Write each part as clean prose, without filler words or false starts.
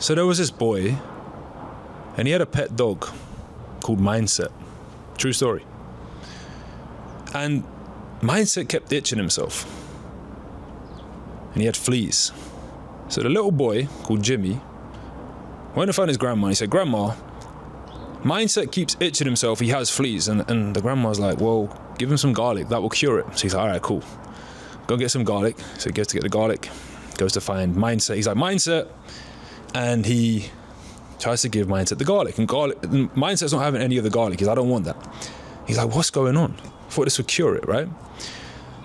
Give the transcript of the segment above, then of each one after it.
So there was this boy, and he had a pet dog called Mindset. True story. And Mindset kept itching himself. And he had fleas. So the little boy, called Jimmy, went to find his grandma. He said, "Grandma, Mindset keeps itching himself. He has fleas." And the grandma's like, "Well, give him some garlic. That will cure it." So he's like, "All right, cool. Go get some garlic." So he goes to get the garlic. Goes to find Mindset. He's like, "Mindset." And he tries to give Mindset the garlic. And Mindset's not having any of the garlic. He's like, "I don't want that." He's like, "What's going on? I thought this would cure it, right?"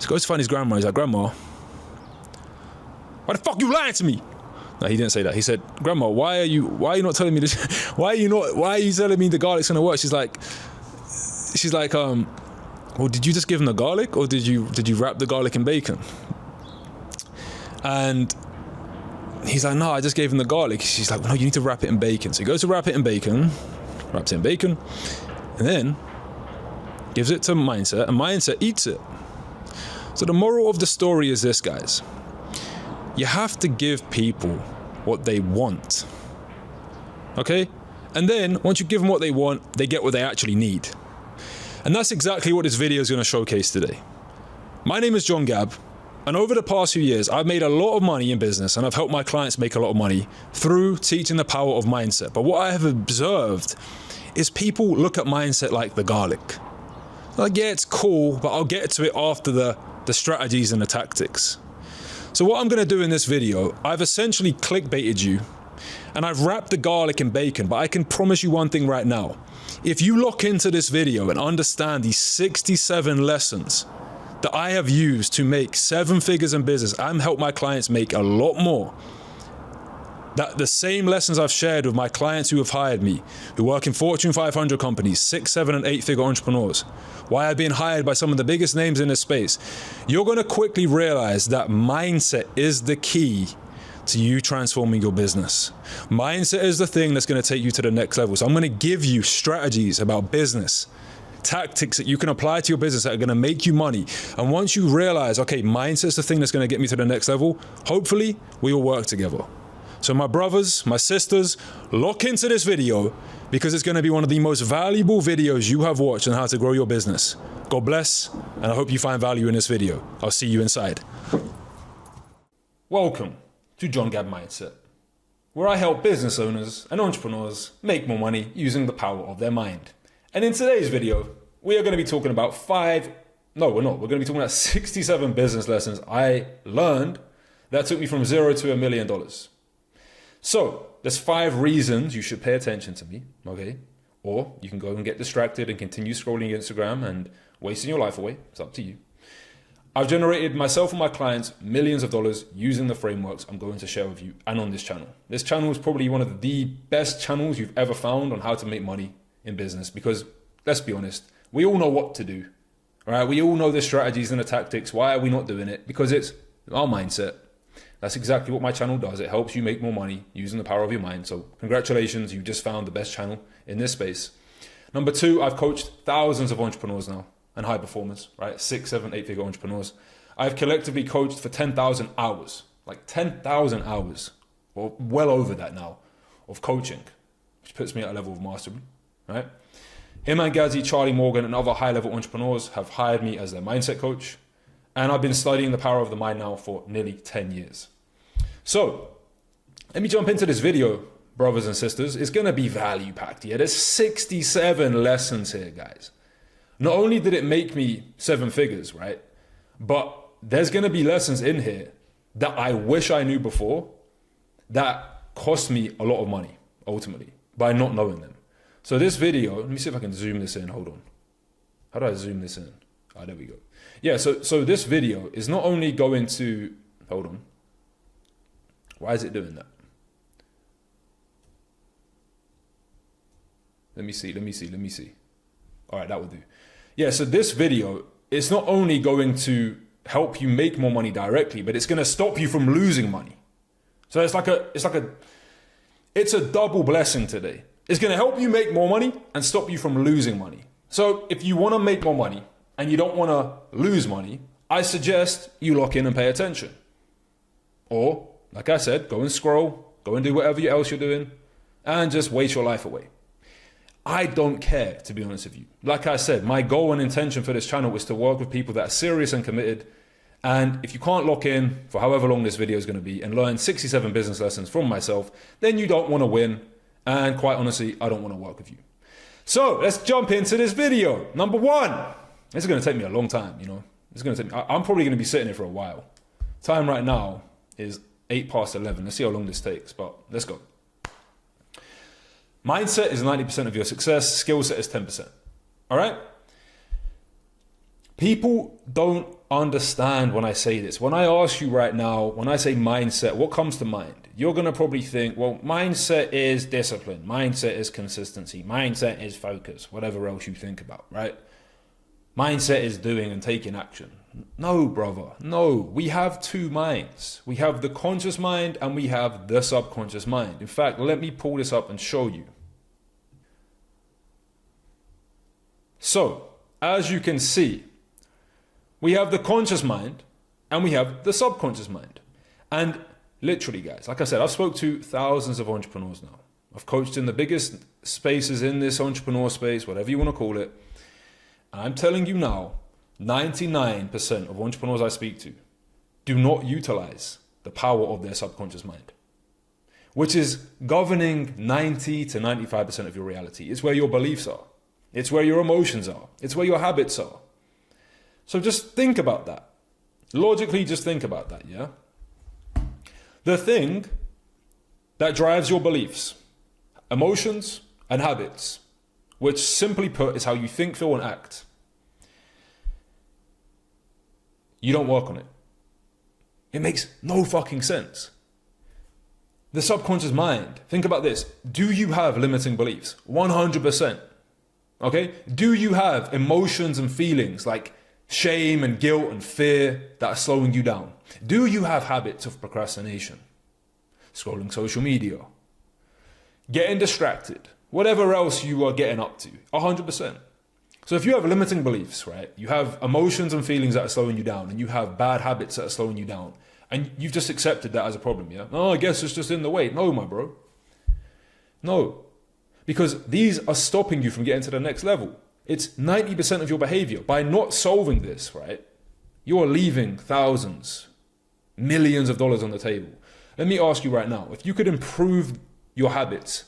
So he goes to find his grandma. He's like, "Grandma, why the fuck you lying to me?" No, he didn't say that. He said, "Grandma, why are you not telling me this? Why are you telling me the garlic's gonna work?" She's like, "Well, did you just give him the garlic, or did you wrap the garlic in bacon?" And he's like, "No, I just gave him the garlic." She's like, "No, you need to wrap it in bacon." So he goes to wrap it in bacon, wraps it in bacon, and then gives it to Mindset, and Mindset eats it. So the moral of the story is this, guys. You have to give people what they want, okay? And then once you give them what they want, they get what they actually need. And that's exactly what this video is going to showcase today. My name is John Gab, and over the past few years, I've made a lot of money in business, and I've helped my clients make a lot of money through teaching the power of mindset. But what I have observed is people look at mindset like the garlic. Like, yeah, it's cool, but I'll get to it after the strategies and the tactics. So what I'm going to do in this video, I've essentially clickbaited you, and I've wrapped the garlic in bacon, but I can promise you one thing right now. If you look into this video and understand these 67 lessons that I have used to make 7 figures in business, and help my clients make a lot more, that the same lessons I've shared with my clients who have hired me, who work in Fortune 500 companies, 6, 7, and 8-figure entrepreneurs, why I've been hired by some of the biggest names in this space, you're going to quickly realize that mindset is the key to you transforming your business. Mindset is the thing that's going to take you to the next level. So I'm going to give you strategies about business, tactics that you can apply to your business that are going to make you money. And once you realize, okay, mindset's the thing that's going to get me to the next level, hopefully we will work together. So my brothers, my sisters, lock into this video, because it's going to be one of the most valuable videos you have watched on how to grow your business. God bless, and I hope you find value in this video. I'll see you inside. Welcome to John Gab Mindset, where I help business owners and entrepreneurs make more money using the power of their mind. And in today's video, we are going to be talking about we're going to be talking about 67 business lessons I learned that took me from $0 to $1 million. So there's 5 reasons you should pay attention to me, okay? Or you can go and get distracted and continue scrolling Instagram and wasting your life away. It's up to you. I've generated myself and my clients millions of dollars using the frameworks I'm going to share with you and on this channel. This channel is probably one of the best channels you've ever found on how to make money in business, because let's be honest, we all know what to do, all right? We all know the strategies and the tactics. Why are we not doing it? Because it's our mindset. That's exactly what my channel does. It helps you make more money using the power of your mind. So congratulations, you just found the best channel in this space. Number 2, I've coached thousands of entrepreneurs now and high performers, right? 6, 7, 8-figure entrepreneurs. I've collectively coached for 10,000 hours, like 10,000 hours, or well over that now, of coaching, which puts me at a level of mastery, right? Iman Ghazi, Charlie Morgan, and other high-level entrepreneurs have hired me as their mindset coach. And I've been studying the power of the mind now for nearly 10 years. So let me jump into this video, brothers and sisters. It's going to be value packed here. There's 67 lessons here, guys. Not only did it make me 7 figures, right? But there's going to be lessons in here that I wish I knew before that cost me a lot of money, ultimately, by not knowing them. So this video, let me see if I can zoom this in. Hold on. How do I zoom this in? Oh, there we go. Yeah, so this video is not only going to, hold on. Why is it doing that? Let me see. All right, that will do. Yeah, so this video is not only going to help you make more money directly, but it's going to stop you from losing money. So it's a double blessing today. It's going to help you make more money and stop you from losing money. So if you want to make more money and you don't want to lose money, I suggest you lock in and pay attention. Or, like I said, go and scroll go and do whatever else you're doing, and just waste your life away. I don't care, to be honest with you. Like I said, my goal and intention for this channel is to work with people that are serious and committed. And if you can't lock in for however long this video is going to be and learn 67 business lessons from myself, then you don't want to win. And quite honestly, I don't want to work with you. So let's jump into this video. Number one, this is going to take me a long time, you know. It's going to take me, I'm probably going to be sitting here for a while. Time right now is 11:08. Let's see how long this takes, but let's go. Mindset is 90% of your success. Skill set is 10%. All right? People don't understand when I say this. When I ask you right now, when I say mindset, what comes to mind? You're going to probably think, well, mindset is discipline. Mindset is consistency. Mindset is focus. Whatever else you think about, right? Mindset is doing and taking action. No, brother. No. We have two minds. We have the conscious mind and we have the subconscious mind. In fact, let me pull this up and show you. So, as you can see, we have the conscious mind and we have the subconscious mind. And literally, guys, like I said, I've spoke to thousands of entrepreneurs now. I've coached in the biggest spaces in this entrepreneur space, whatever you want to call it. And I'm telling you now, 99% of entrepreneurs I speak to do not utilize the power of their subconscious mind, which is governing 90 to 95% of your reality. It's where your beliefs are. It's where your emotions are. It's where your habits are. So just think about that. Logically, just think about that, yeah? The thing that drives your beliefs, emotions, and habits, which simply put is how you think, feel, and act. You don't work on it. It makes no fucking sense. The subconscious mind, think about this. Do you have limiting beliefs? 100%. Okay? Do you have emotions and feelings like shame and guilt and fear that are slowing you down? Do you have habits of procrastination? Scrolling social media? Getting distracted? Whatever else you are getting up to, 100%. So if you have limiting beliefs, right, you have emotions and feelings that are slowing you down, and you have bad habits that are slowing you down, and you've just accepted that as a problem, yeah? Oh, I guess it's just in the way. No, my bro. No. Because these are stopping you from getting to the next level. It's 90% of your behavior. By not solving this, right, you are leaving thousands, millions of dollars on the table. Let me ask you right now, if you could improve your habits,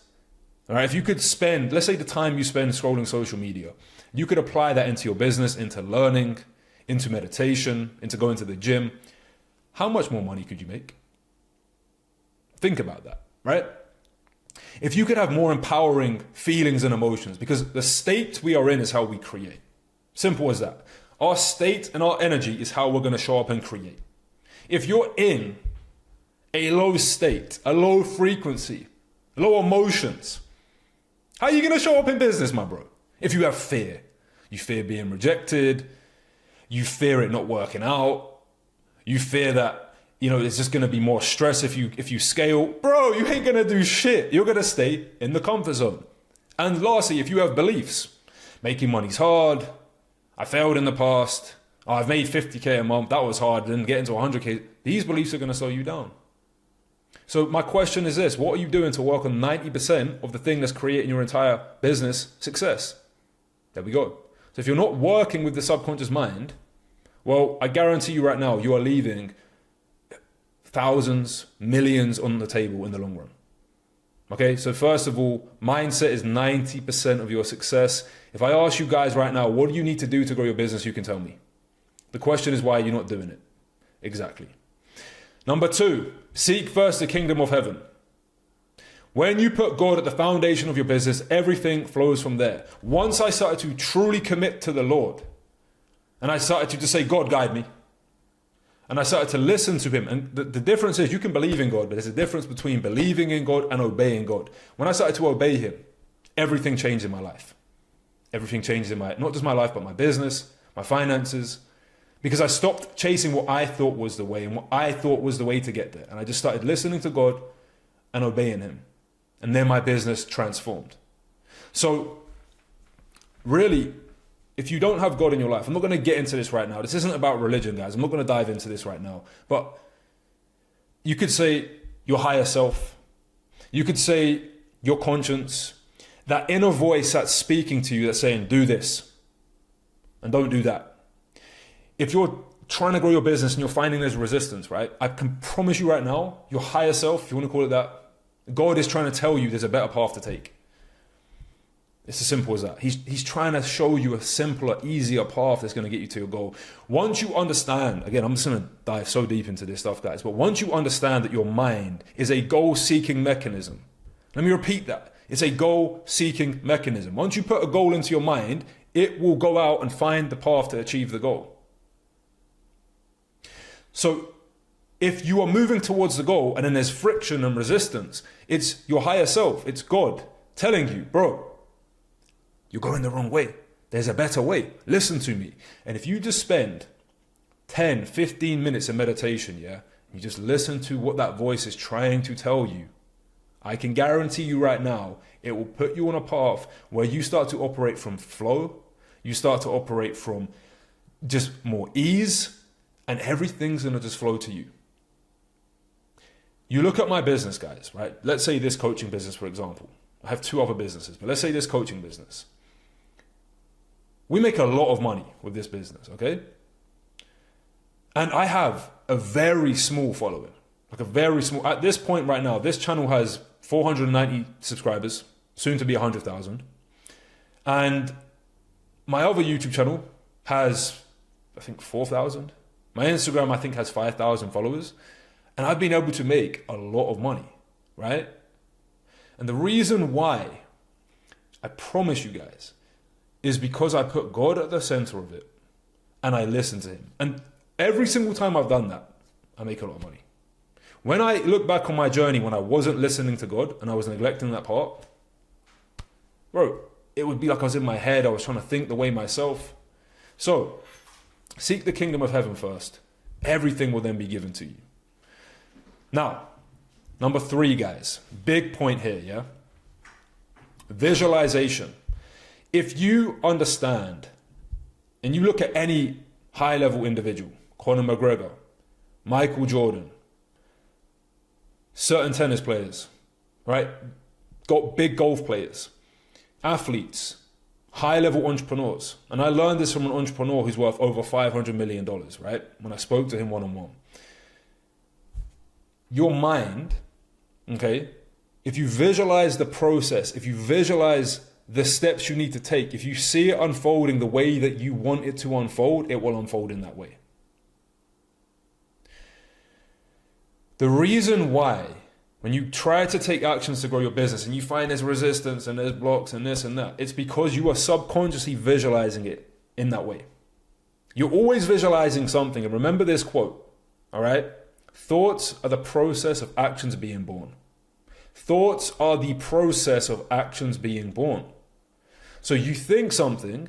all right, if you could spend, let's say the time you spend scrolling social media, you could apply that into your business, into learning, into meditation, into going to the gym. How much more money could you make? Think about that, right? If you could have more empowering feelings and emotions, because the state we are in is how we create. Simple as that. Our state and our energy is how we're going to show up and create. If you're in a low state, a low frequency, low emotions, how are you going to show up in business, my bro? If you have fear, you fear being rejected, you fear it not working out, you fear that, you know, there's just going to be more stress if you scale, bro, you ain't going to do shit. You're going to stay in the comfort zone. And lastly, if you have beliefs, making money's hard, I failed in the past, oh, I've made 50K a month, that was hard, then getting to 100K, these beliefs are going to slow you down. So my question is this, what are you doing to work on 90% of the thing that's creating your entire business success? There we go. So if you're not working with the subconscious mind, well, I guarantee you right now, you are leaving thousands, millions on the table in the long run. Okay, so first of all, mindset is 90% of your success. If I ask you guys right now, what do you need to do to grow your business? You can tell me. The question is, why are you not doing it? Exactly. Number 2, seek first the kingdom of heaven. When you put God at the foundation of your business, everything flows from there. Once I started to truly commit to the Lord, and I started to just say, God, guide me. And I started to listen to him. And the difference is, you can believe in God, but there's a difference between believing in God and obeying God. When I started to obey him, everything changed in my life. Everything changed in not just my life, but my business, my finances. Because I stopped chasing what I thought was the way and what I thought was the way to get there. And I just started listening to God and obeying him. And then my business transformed. So really, if you don't have God in your life, I'm not going to get into this right now. This isn't about religion, guys. I'm not going to dive into this right now. But you could say your higher self, You could say your conscience, that inner voice that's speaking to you, that's saying, do this and don't do that. If you're trying to grow your business and you're finding there's resistance, right? I can promise you right now, your higher self, if you want to call it that, God is trying to tell you there's a better path to take. It's as simple as that. He's trying to show you a simpler, easier path that's going to get you to your goal. Once you understand, again, I'm just going to dive so deep into this stuff, guys, but once you understand that your mind is a goal-seeking mechanism, let me repeat that. It's a goal-seeking mechanism. Once you put a goal into your mind, it will go out and find the path to achieve the goal. So if you are moving towards the goal and then there's friction and resistance, it's your higher self, it's God telling you, bro, you're going the wrong way. There's a better way. Listen to me. And if you just spend 10, 15 minutes in meditation, yeah, you just listen to what that voice is trying to tell you, I can guarantee you right now, it will put you on a path where you start to operate from flow, you start to operate from just more ease, and everything's going to just flow to you. You look at my business, guys, right? Let's say this coaching business, for example. I have 2 other businesses, but let's say this coaching business. We make a lot of money with this business, okay? And I have a very small following, like a very small, at this point right now, this channel has 490 subscribers, soon to be 100,000. And my other YouTube channel has, I think, 4,000. My Instagram, I think, has 5,000 followers. And I've been able to make a lot of money, right? And the reason why, I promise you guys, is because I put God at the center of it and I listen to him. And every single time I've done that, I make a lot of money. When I look back on my journey when I wasn't listening to God and I was neglecting that part, bro, it would be like I was in my head, I was trying to think the way myself. So, seek the kingdom of heaven first. Everything will then be given to you. Now, number 3, guys, big point here, yeah? Visualization. If you understand, and you look at any high-level individual, Conor McGregor, Michael Jordan, certain tennis players, right? Got big golf players, athletes, high-level entrepreneurs. And I learned this from an entrepreneur who's worth over $500 million, right? When I spoke to him one-on-one. Your mind, okay, if you visualize the process, if you visualize the steps you need to take, if you see it unfolding the way that you want it to unfold, it will unfold in that way. The reason why, when you try to take actions to grow your business and you find there's resistance and there's blocks and this and that, it's because you are subconsciously visualizing it in that way. You're always visualizing something. And remember this quote, all right? Thoughts are the process of actions being born. Thoughts are the process of actions being born. So you think something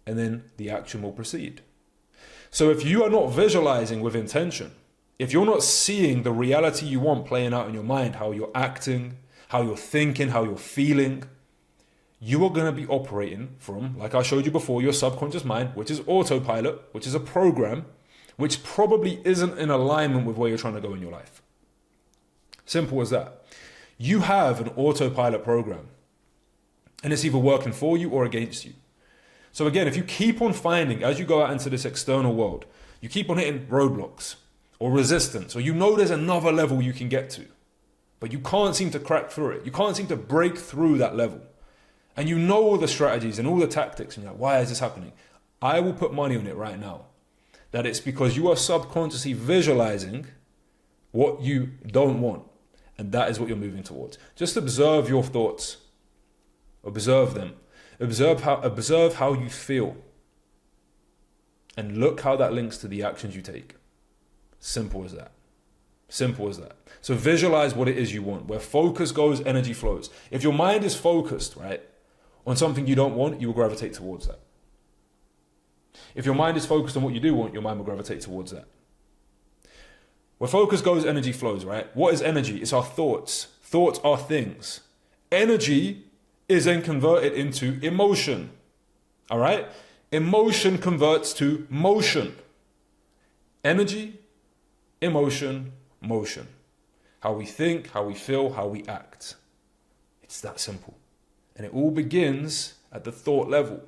and then the action will proceed. So if you are not visualizing with intention, if you're not seeing the reality you want playing out in your mind, how you're acting, how you're thinking, how you're feeling, you are going to be operating from, like I showed you before, your subconscious mind, which is autopilot, which is a program, which probably isn't in alignment with where you're trying to go in your life. Simple as that. You have an autopilot program, and it's either working for you or against you. So again, if you keep on finding, as you go out into this external world, you keep on hitting roadblocks or resistance, or you know there's another level you can get to, but you can't seem to crack through it. You can't seem to break through that level. And you know all the strategies and all the tactics, and you're like, why is this happening? I will put money on it right now, that it's because you are subconsciously visualizing what you don't want. And that is what you're moving towards. Just observe your thoughts. Observe them. Observe how you feel. And look how that links to the actions you take. Simple as that. Simple as that. So visualize what it is you want. Where focus goes, energy flows. If your mind is focused, right, on something you don't want, you will gravitate towards that. If your mind is focused on what you do want, your mind will gravitate towards that. Where focus goes, energy flows, right? What is energy? It's our thoughts. Thoughts are things. Energy is then converted into emotion. All right? Emotion converts to motion. Energy, emotion, motion. How we think, how we feel, how we act. It's that simple. And it all begins at the thought level.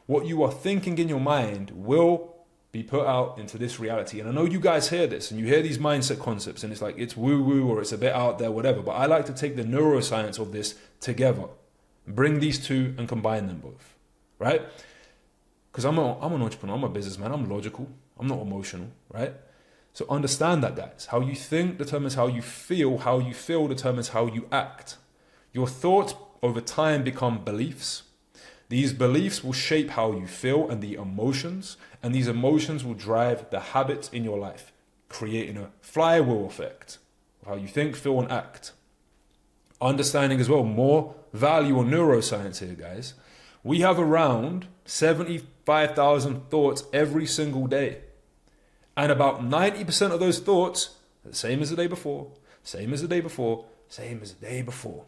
What you are thinking in your mind will be put out into this reality. And I know you guys hear this and you hear these mindset concepts and it's like it's woo-woo or it's a bit out there, whatever. But I like to take the neuroscience of this together, bring these two and combine them both, right? Because I'm an entrepreneur, I'm a businessman, I'm logical, I'm not emotional, right? So understand that, guys. How you think determines how you feel determines how you act. Your thoughts over time become beliefs. These beliefs will shape how you feel and the emotions, and these emotions will drive the habits in your life, creating a flywheel effect of how you think, feel, and act. Understanding as well, more value on neuroscience here, guys. We have around 75,000 thoughts every single day. And about 90% of those thoughts are the same as the day before, same as the day before, same as the day before.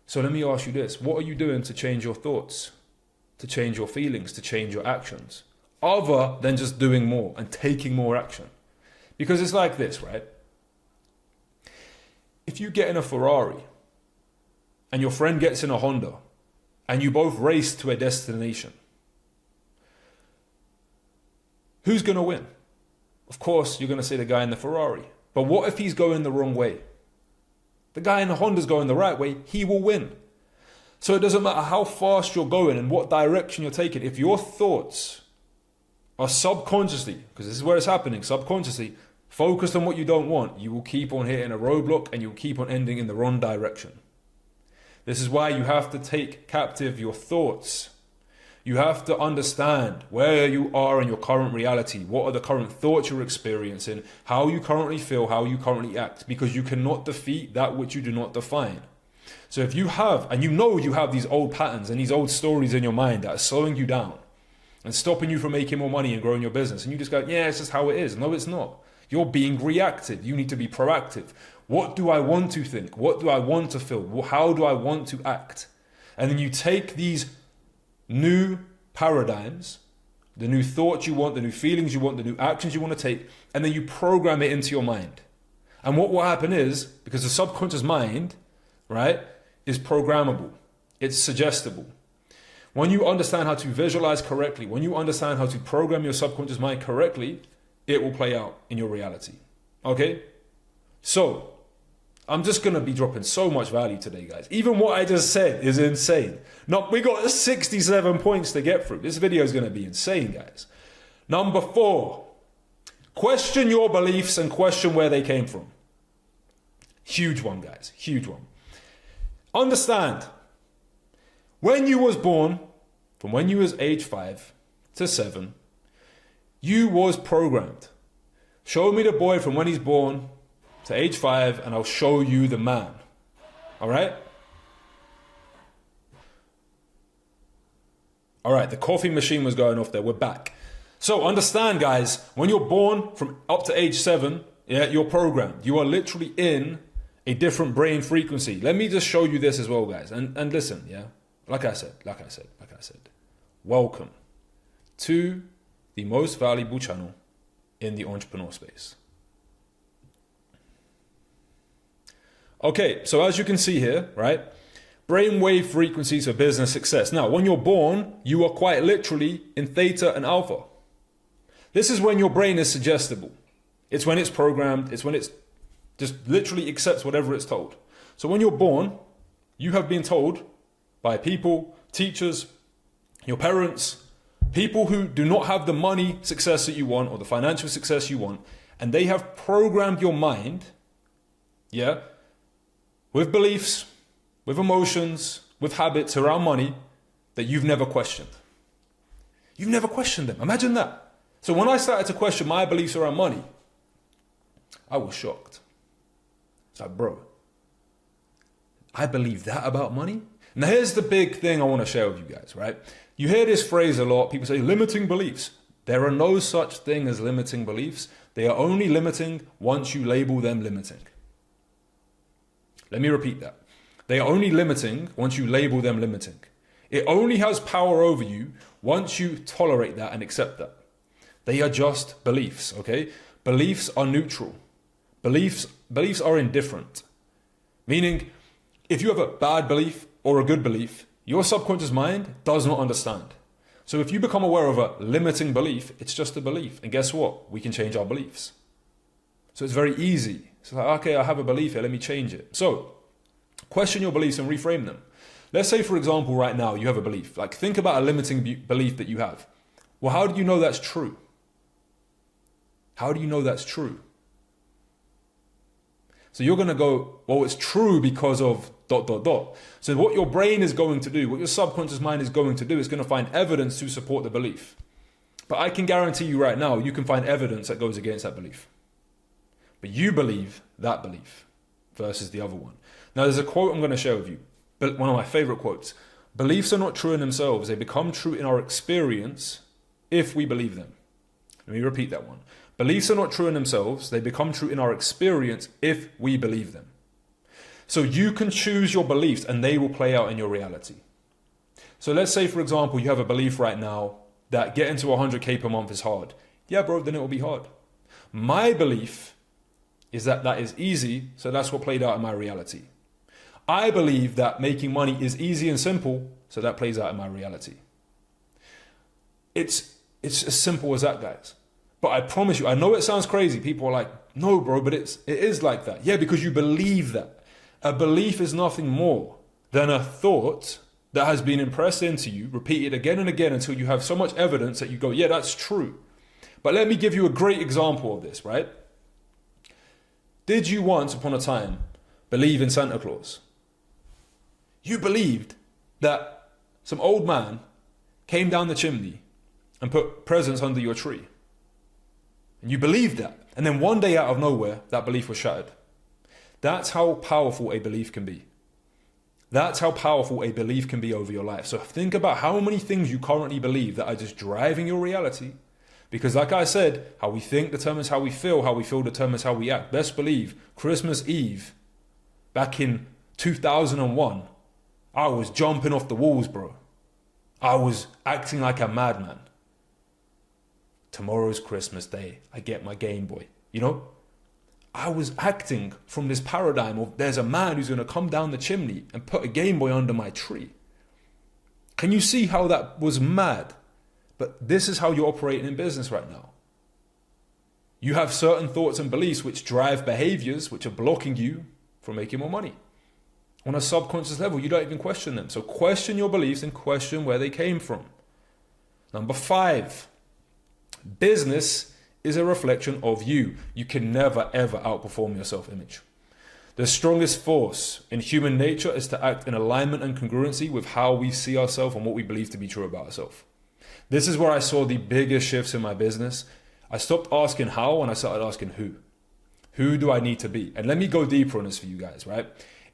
So let me ask you this. What are you doing to change your thoughts, to change your feelings, to change your actions, other than just doing more and taking more action? Because it's like this, right? If you get in a Ferrari and your friend gets in a Honda and you both race to a destination, who's going to win? Of course, you're going to say the guy in the Ferrari. But what if he's going the wrong way? The guy in the Honda's going the right way, he will win. So it doesn't matter how fast you're going and what direction you're taking. If your thoughts are subconsciously, because this is where it's happening, subconsciously, focused on what you don't want, you will keep on hitting a roadblock and you'll keep on ending in the wrong direction. This is why you have to take captive your thoughts. You have to understand where you are in your current reality. What are the current thoughts you're experiencing? How you currently feel, how you currently act. Because you cannot defeat that which you do not define. So if you have, and you know you have these old patterns and these old stories in your mind that are slowing you down and stopping you from making more money and growing your business, and you just go, yeah, it's just how it is. No, it's not. You're being reactive. You need to be proactive. What do I want to think? What do I want to feel? How do I want to act? And then you take these new paradigms, the new thoughts you want, the new feelings you want, the new actions you want to take, and then you program it into your mind. And what will happen is, because the subconscious mind, right, is programmable, it's suggestible. When you understand how to visualize correctly, when you understand how to program your subconscious mind correctly, it will play out in your reality. Okay? So, I'm just going to be dropping so much value today, guys. Even what I just said is insane. Now, we got 67 points to get through. This video is going to be insane, guys. Number 4, question your beliefs and question where they came from. Huge one, guys. Huge one. Understand, when you was born, from when you was age 5 to 7, you was programmed. Show me the boy from when he's born to age 5 and I'll show you the man. All right? All right, the coffee machine was going off there. We're back. So understand, guys, when you're born from up to age 7, yeah, you're programmed. You are literally in a different brain frequency. Let me just show you this as well, guys. And listen, yeah? Like I said, welcome to the most valuable channel in the entrepreneur space. Okay, so as you can see here, right? Brainwave frequencies for business success. Now, when you're born, you are quite literally in theta and alpha. This is when your brain is suggestible. It's when it's programmed. It's when it's just literally accepts whatever it's told. So when you're born, you have been told by people, teachers, your parents, people who do not have the money success that you want or the financial success you want, and they have programmed your mind, yeah, with beliefs, with emotions, with habits around money that you've never questioned. You've never questioned them. Imagine that. So when I started to question my beliefs around money, I was shocked. It's like, bro, I believe that about money? Now here's the big thing I want to share with you guys, right? You hear this phrase a lot. People say limiting beliefs. There are no such thing as limiting beliefs. They are only limiting once you label them limiting. Let me repeat that. They are only limiting once you label them limiting. It only has power over you once you tolerate that and accept that. They are just beliefs, okay? Beliefs are neutral. Beliefs are indifferent. Meaning, if you have a bad belief or a good belief, your subconscious mind does not understand. So if you become aware of a limiting belief, it's just a belief. And guess what? We can change our beliefs. So it's very easy. It's like, okay, I have a belief here, let me change it. So question your beliefs and reframe them. Let's say, for example, right now you have a belief. Like, think about a limiting belief that you have. Well, how do you know that's true? How do you know that's true? So you're going to go, well, it's true because of ... So what your brain is going to do, what your subconscious mind is going to do, is going to find evidence to support the belief. But I can guarantee you right now, you can find evidence that goes against that belief. But you believe that belief versus the other one. Now, there's a quote I'm going to share with you. One of my favorite quotes. Beliefs are not true in themselves. They become true in our experience if we believe them. Let me repeat that one. Beliefs are not true in themselves. They become true in our experience if we believe them. So you can choose your beliefs and they will play out in your reality. So let's say, for example, you have a belief right now that getting to 100K per month is hard. Yeah, bro, then it will be hard. My belief is that that is easy, so that's what played out in my reality. I believe that making money is easy and simple, so that plays out in my reality. It's as simple as that, guys. But I promise you, I know it sounds crazy. People are like, no, bro, but it is like that. Yeah, because you believe that. A belief is nothing more than a thought that has been impressed into you, repeated again and again until you have so much evidence that you go, yeah, that's true. But let me give you a great example of this, right? Did you once upon a time believe in Santa Claus? You believed that some old man came down the chimney and put presents under your tree. And you believed that. And then one day out of nowhere, that belief was shattered. That's how powerful a belief can be. That's how powerful a belief can be over your life. So think about how many things you currently believe that are just driving your reality. Because like I said, how we think determines how we feel determines how we act. Best believe, Christmas Eve, back in 2001, I was jumping off the walls, bro. I was acting like a madman. Tomorrow's Christmas Day, I get my Game Boy. You know? I was acting from this paradigm of there's a man who's going to come down the chimney and put a Game Boy under my tree. Can you see how that was mad? But this is how you're operating in business right now. You have certain thoughts and beliefs which drive behaviors which are blocking you from making more money. On a subconscious level, you don't even question them. So question your beliefs and question where they came from. Number 5, business is a reflection of you. You can never, ever outperform your self-image. The strongest force in human nature is to act in alignment and congruency with how we see ourselves and what we believe to be true about ourselves. This is where I saw the biggest shifts in my business. I stopped asking how and I started asking who. Who do I need to be? And let me go deeper on this for you guys, right?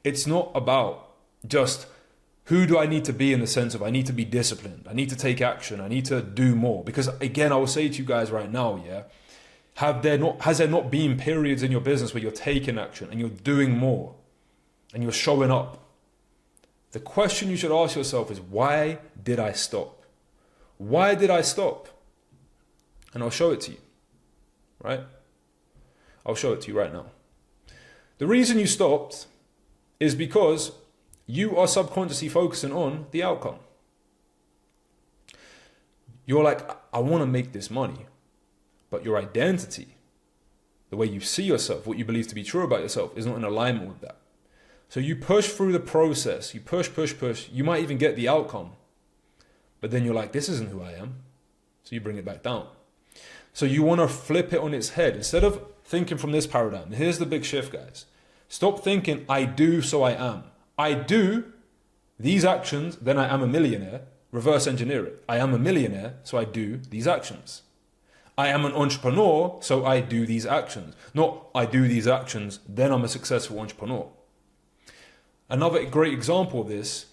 It's not about just who do I need to be in the sense of I need to be disciplined, I need to take action, I need to do more. Because again, I will say to you guys right now, yeah, has there not been periods in your business where you're taking action and you're doing more and you're showing up? The question you should ask yourself is, why did I stop? Why did I stop? And I'll show it to you, right? I'll show it to you right now. The reason you stopped is because you are subconsciously focusing on the outcome. You're like, I want to make this money. But your identity, the way you see yourself, what you believe to be true about yourself, is not in alignment with that. So you push through the process, you push. You might even get the outcome. But then you're like, this isn't who I am. So you bring it back down. So you want to flip it on its head. Instead of thinking from this paradigm, here's the big shift, guys. Stop thinking, I do, so I am. I do these actions, then I am a millionaire. Reverse engineer it. I am a millionaire, so I do these actions. I am an entrepreneur, so I do these actions. Not I do these actions, then I'm a successful entrepreneur. Another great example of this,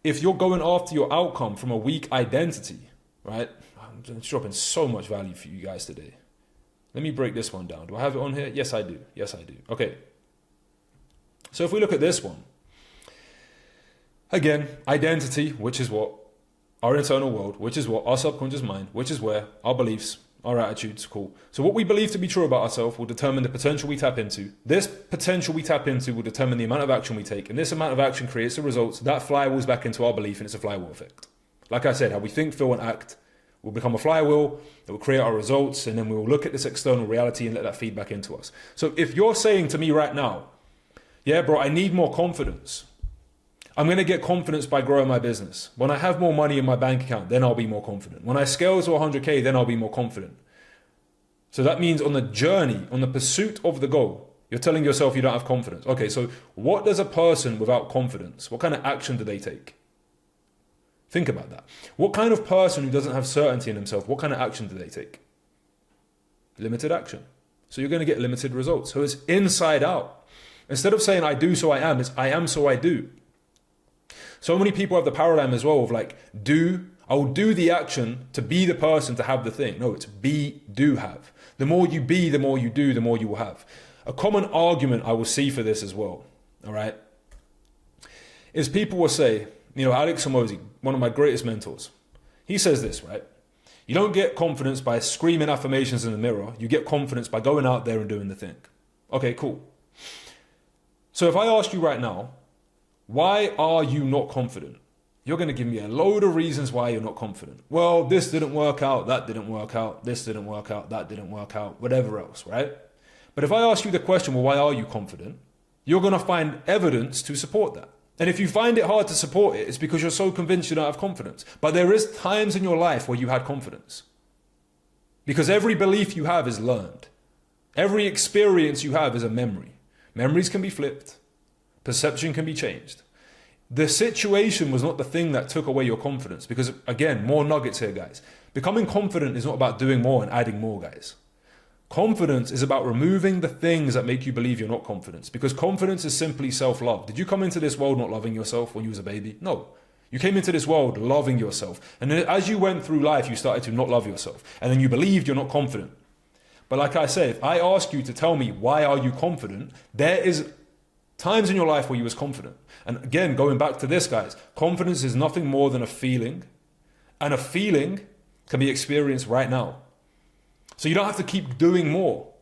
if you're going after your outcome from a weak identity, right? I'm just dropping so much value for you guys today. Let me break this one down. Do I have it on here? Yes, I do. Yes, I do. Okay. So if we look at this one, again, identity, which is what? Our internal world, which is what? Our subconscious mind, which is where our beliefs our attitudes, cool. So what we believe to be true about ourselves will determine the potential we tap into. This potential we tap into will determine the amount of action we take. And this amount of action creates the results. That flywheels back into our belief, and it's a flywheel effect. Like I said, how we think, feel, and act will become a flywheel that will create our results. And then we will look at this external reality and let that feed back into us. So if you're saying to me right now, yeah, bro, I need more confidence. I'm going to get confidence by growing my business. When I have more money in my bank account, then I'll be more confident. When I scale to 100K, then I'll be more confident. So that means on the journey, on the pursuit of the goal, you're telling yourself you don't have confidence. Okay, so what does a person without confidence, what kind of action do they take? Think about that. What kind of person who doesn't have certainty in himself, what kind of action do they take? Limited action. So you're going to get limited results. So it's inside out. Instead of saying I do so I am, it's I am so I do. So many people have the paradigm as well of like, I will do the action to be the person to have the thing. No, it's be, do, have. The more you be, the more you do, the more you will have. A common argument I will see for this as well, all right, is people will say, you know, Alex Hormozi, one of my greatest mentors, he says this, right? You don't get confidence by screaming affirmations in the mirror. You get confidence by going out there and doing the thing. Okay, cool. So if I ask you right now, why are you not confident? You're going to give me a load of reasons why you're not confident. Well, this didn't work out, that didn't work out, this didn't work out, that didn't work out, whatever else, right? But if I ask you the question, well, why are you confident? You're going to find evidence to support that. And if you find it hard to support it, it's because you're so convinced you don't have confidence. But there is times in your life where you had confidence. Because every belief you have is learned. Every experience you have is a memory. Memories can be flipped. Perception can be changed. The situation was not the thing that took away your confidence. Because again, more nuggets here, guys. Becoming confident is not about doing more and adding more, guys. Confidence is about removing the things that make you believe you're not confident. Because confidence is simply self-love. Did you come into this world not loving yourself when you was a baby? No. You came into this world loving yourself. And then as you went through life, you started to not love yourself. And then you believed you're not confident. But like I said, if I ask you to tell me why are you confident, there is times in your life where you was confident. And again, going back to this, guys, confidence is nothing more than a feeling. And a feeling can be experienced right now. So you don't have to keep doing more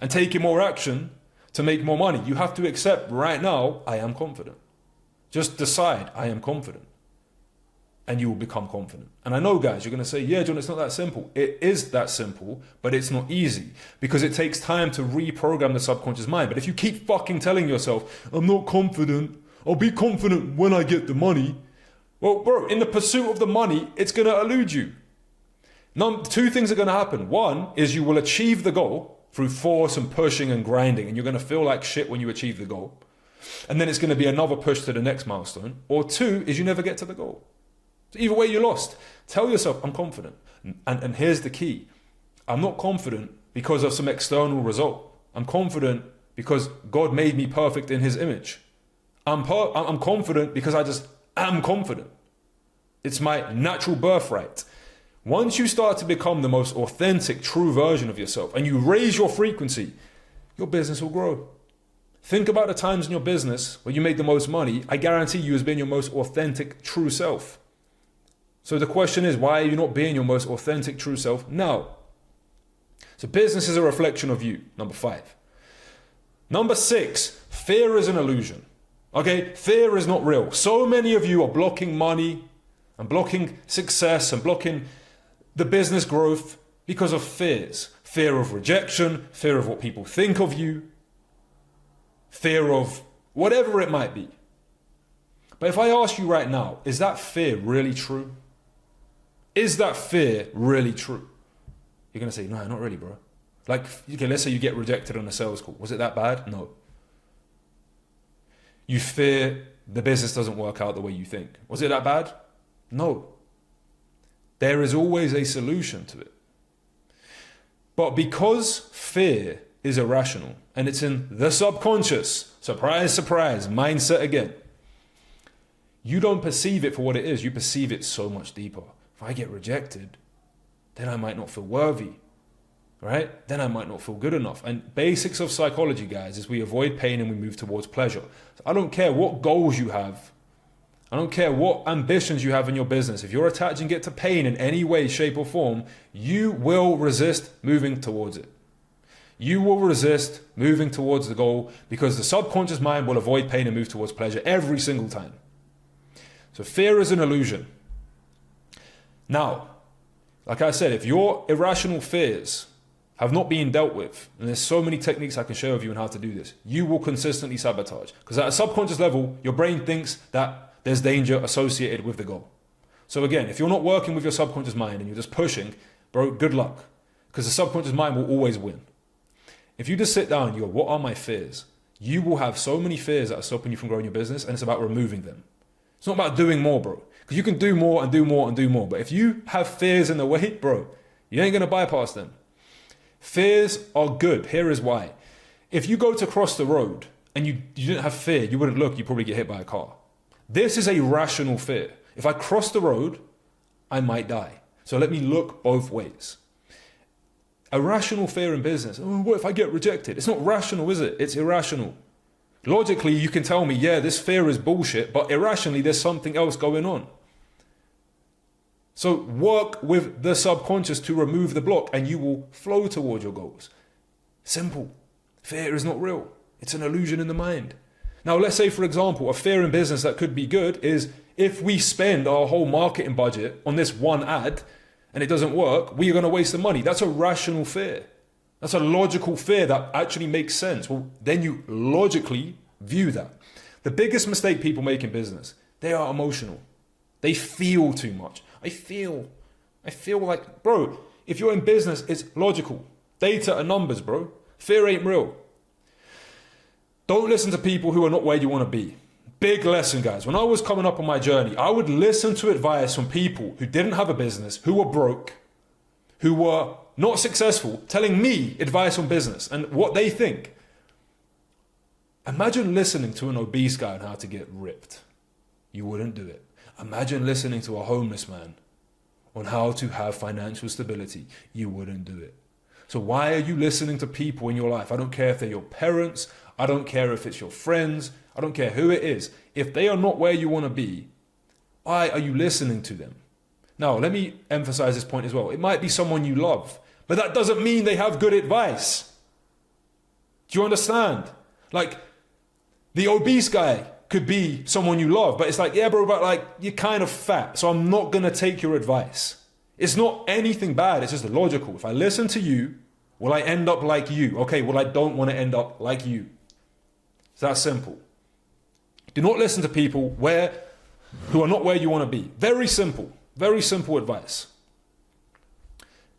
and taking more action to make more money. You have to accept right now, I am confident. Just decide, I am confident. And you will become confident. And I know, guys, you're going to say, yeah, John, it's not that simple. It is that simple, but it's not easy because it takes time to reprogram the subconscious mind. But if you keep fucking telling yourself, I'm not confident, I'll be confident when I get the money. Well, bro, in the pursuit of the money, it's going to elude you. Two things are going to happen. One is you will achieve the goal through force and pushing and grinding, and you're going to feel like shit when you achieve the goal. And then it's going to be another push to the next milestone. Or two is you never get to the goal. So either way, you lost. Tell yourself, I'm confident. And here's the key. I'm not confident because of some external result. I'm confident because God made me perfect in his image. I'm confident because I just am confident. It's my natural birthright. Once you start to become the most authentic, true version of yourself and you raise your frequency, your business will grow. Think about the times in your business where you made the most money. I guarantee you has been your most authentic, true self. So the question is, why are you not being your most authentic, true self now? So business is a reflection of you, number 5. Number 6, fear is an illusion. Okay, fear is not real. So many of you are blocking money and blocking success and blocking the business growth because of fears. Fear of rejection, fear of what people think of you, fear of whatever it might be. But if I ask you right now, is that fear really true? Is that fear really true? You're going to say, no, not really, bro. Like, okay, let's say you get rejected on a sales call. Was it that bad? No. You fear the business doesn't work out the way you think. Was it that bad? No. There is always a solution to it. But because fear is irrational and it's in the subconscious, surprise, surprise, mindset again, you don't perceive it for what it is. You perceive it so much deeper. If I get rejected, then I might not feel worthy, right? Then I might not feel good enough. And basics of psychology, guys, is we avoid pain and we move towards pleasure. So I don't care what goals you have. I don't care what ambitions you have in your business. If you're attaching it to pain in any way, shape, or form, you will resist moving towards it. You will resist moving towards the goal because the subconscious mind will avoid pain and move towards pleasure every single time. So fear is an illusion. Now, like I said, if your irrational fears have not been dealt with, and there's so many techniques I can share with you on how to do this, you will consistently sabotage. Because at a subconscious level, your brain thinks that there's danger associated with the goal. So again, if you're not working with your subconscious mind and you're just pushing, bro, good luck. Because the subconscious mind will always win. If you just sit down and you go, what are my fears? You will have so many fears that are stopping you from growing your business, and it's about removing them. It's not about doing more, bro. Because you can do more and do more and do more. But if you have fears in the way, bro, you ain't going to bypass them. Fears are good. Here is why. If you go to cross the road and you didn't have fear, you wouldn't look, you'd probably get hit by a car. This is a rational fear. If I cross the road, I might die. So let me look both ways. A rational fear in business. Oh, what if I get rejected? It's not rational, is it? It's irrational. Logically, you can tell me, yeah, this fear is bullshit, but irrationally, there's something else going on. So work with the subconscious to remove the block and you will flow towards your goals. Simple. Fear is not real. It's an illusion in the mind. Now, let's say, for example, a fear in business that could be good is if we spend our whole marketing budget on this one ad and it doesn't work, we are going to waste the money. That's a rational fear. That's a logical fear that actually makes sense. Well, then you logically view that. The biggest mistake people make in business, they are emotional. They feel too much. I feel like, bro, if you're in business, it's logical. Data and numbers, bro. Fear ain't real. Don't listen to people who are not where you want to be. Big lesson, guys. When I was coming up on my journey, I would listen to advice from people who didn't have a business, who were broke, who were not successful, telling me advice on business and what they think. Imagine listening to an obese guy on how to get ripped. You wouldn't do it. Imagine listening to a homeless man on how to have financial stability. You wouldn't do it. So why are you listening to people in your life? I don't care if they're your parents. I don't care if it's your friends. I don't care who it is. If they are not where you want to be, why are you listening to them? Now, let me emphasize this point as well. It might be someone you love, but that doesn't mean they have good advice. Do you understand? Like, the obese guy could be someone you love, but it's like, yeah, bro, but like, you're kind of fat, so I'm not going to take your advice. It's not anything bad. It's just logical. If I listen to you, will I end up like you? Okay, well, I don't want to end up like you. It's that simple. Do not listen to people who are not where you want to be. Very simple advice.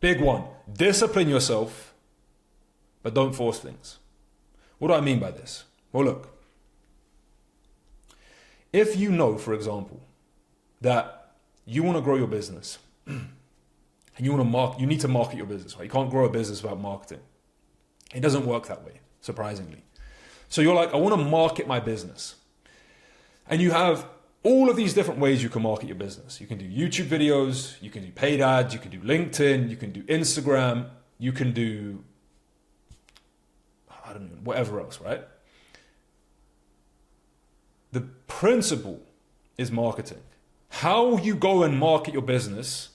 Big one, discipline yourself, but don't force things. What do I mean by this? Well, look, if you know, for example, that you want to grow your business and you need to market your business, right? You can't grow a business without marketing. It doesn't work that way, surprisingly. So you're like, I want to market my business. And you have all of these different ways you can market your business. You can do YouTube videos, you can do paid ads, you can do LinkedIn, you can do Instagram, you can do, I don't know, whatever else, right? The principle is marketing. How you go and market your business,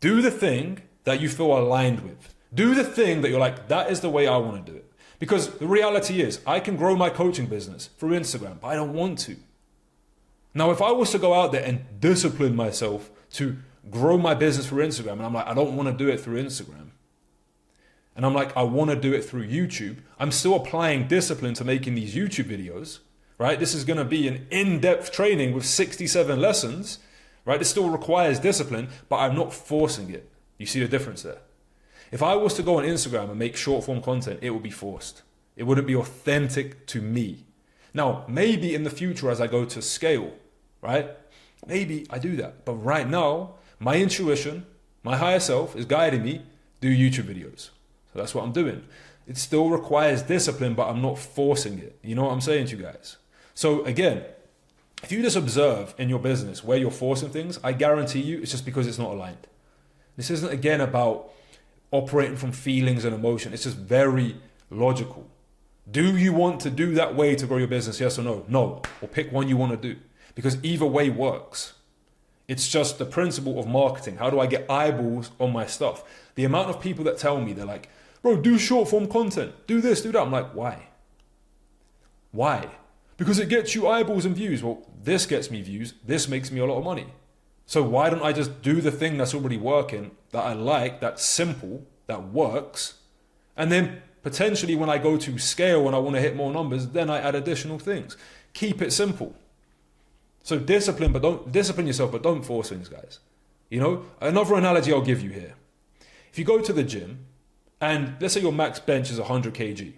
do the thing that you feel aligned with. Do the thing that you're like, that is the way I want to do it. Because the reality is, I can grow my coaching business through Instagram, but I don't want to. Now, if I was to go out there and discipline myself to grow my business through Instagram, and I'm like, I don't want to do it through Instagram, and I'm like, I want to do it through YouTube, I'm still applying discipline to making these YouTube videos, right? This is going to be an in-depth training with 67 lessons, right? It still requires discipline, but I'm not forcing it. You see the difference there? If I was to go on Instagram and make short form content, it would be forced. It wouldn't be authentic to me. Now, maybe in the future as I go to scale, right? Maybe I do that. But right now, my intuition, my higher self is guiding me, do YouTube videos. So that's what I'm doing. It still requires discipline, but I'm not forcing it. You know what I'm saying to you guys? So again, if you just observe in your business where you're forcing things, I guarantee you it's just because it's not aligned. This isn't again about operating from feelings and emotion. It's just very logical. Do you want to do that way to grow your business? Yes or no? No. Or pick one you want to do. because either way works. It's just the principle of marketing. How do I get eyeballs on my stuff? The amount of people that tell me, they're like, bro, do short form content, do this, do that. I'm like, why? Why? Because it gets you eyeballs and views. Well, this gets me views. This makes me a lot of money. So why don't I just do the thing that's already working, that I like, that's simple, that works, and then potentially when I go to scale and I want to hit more numbers, then I add additional things. Keep it simple. So discipline yourself, but don't force things, guys. You know, another analogy I'll give you here. If you go to the gym and let's say your max bench is 100 kg,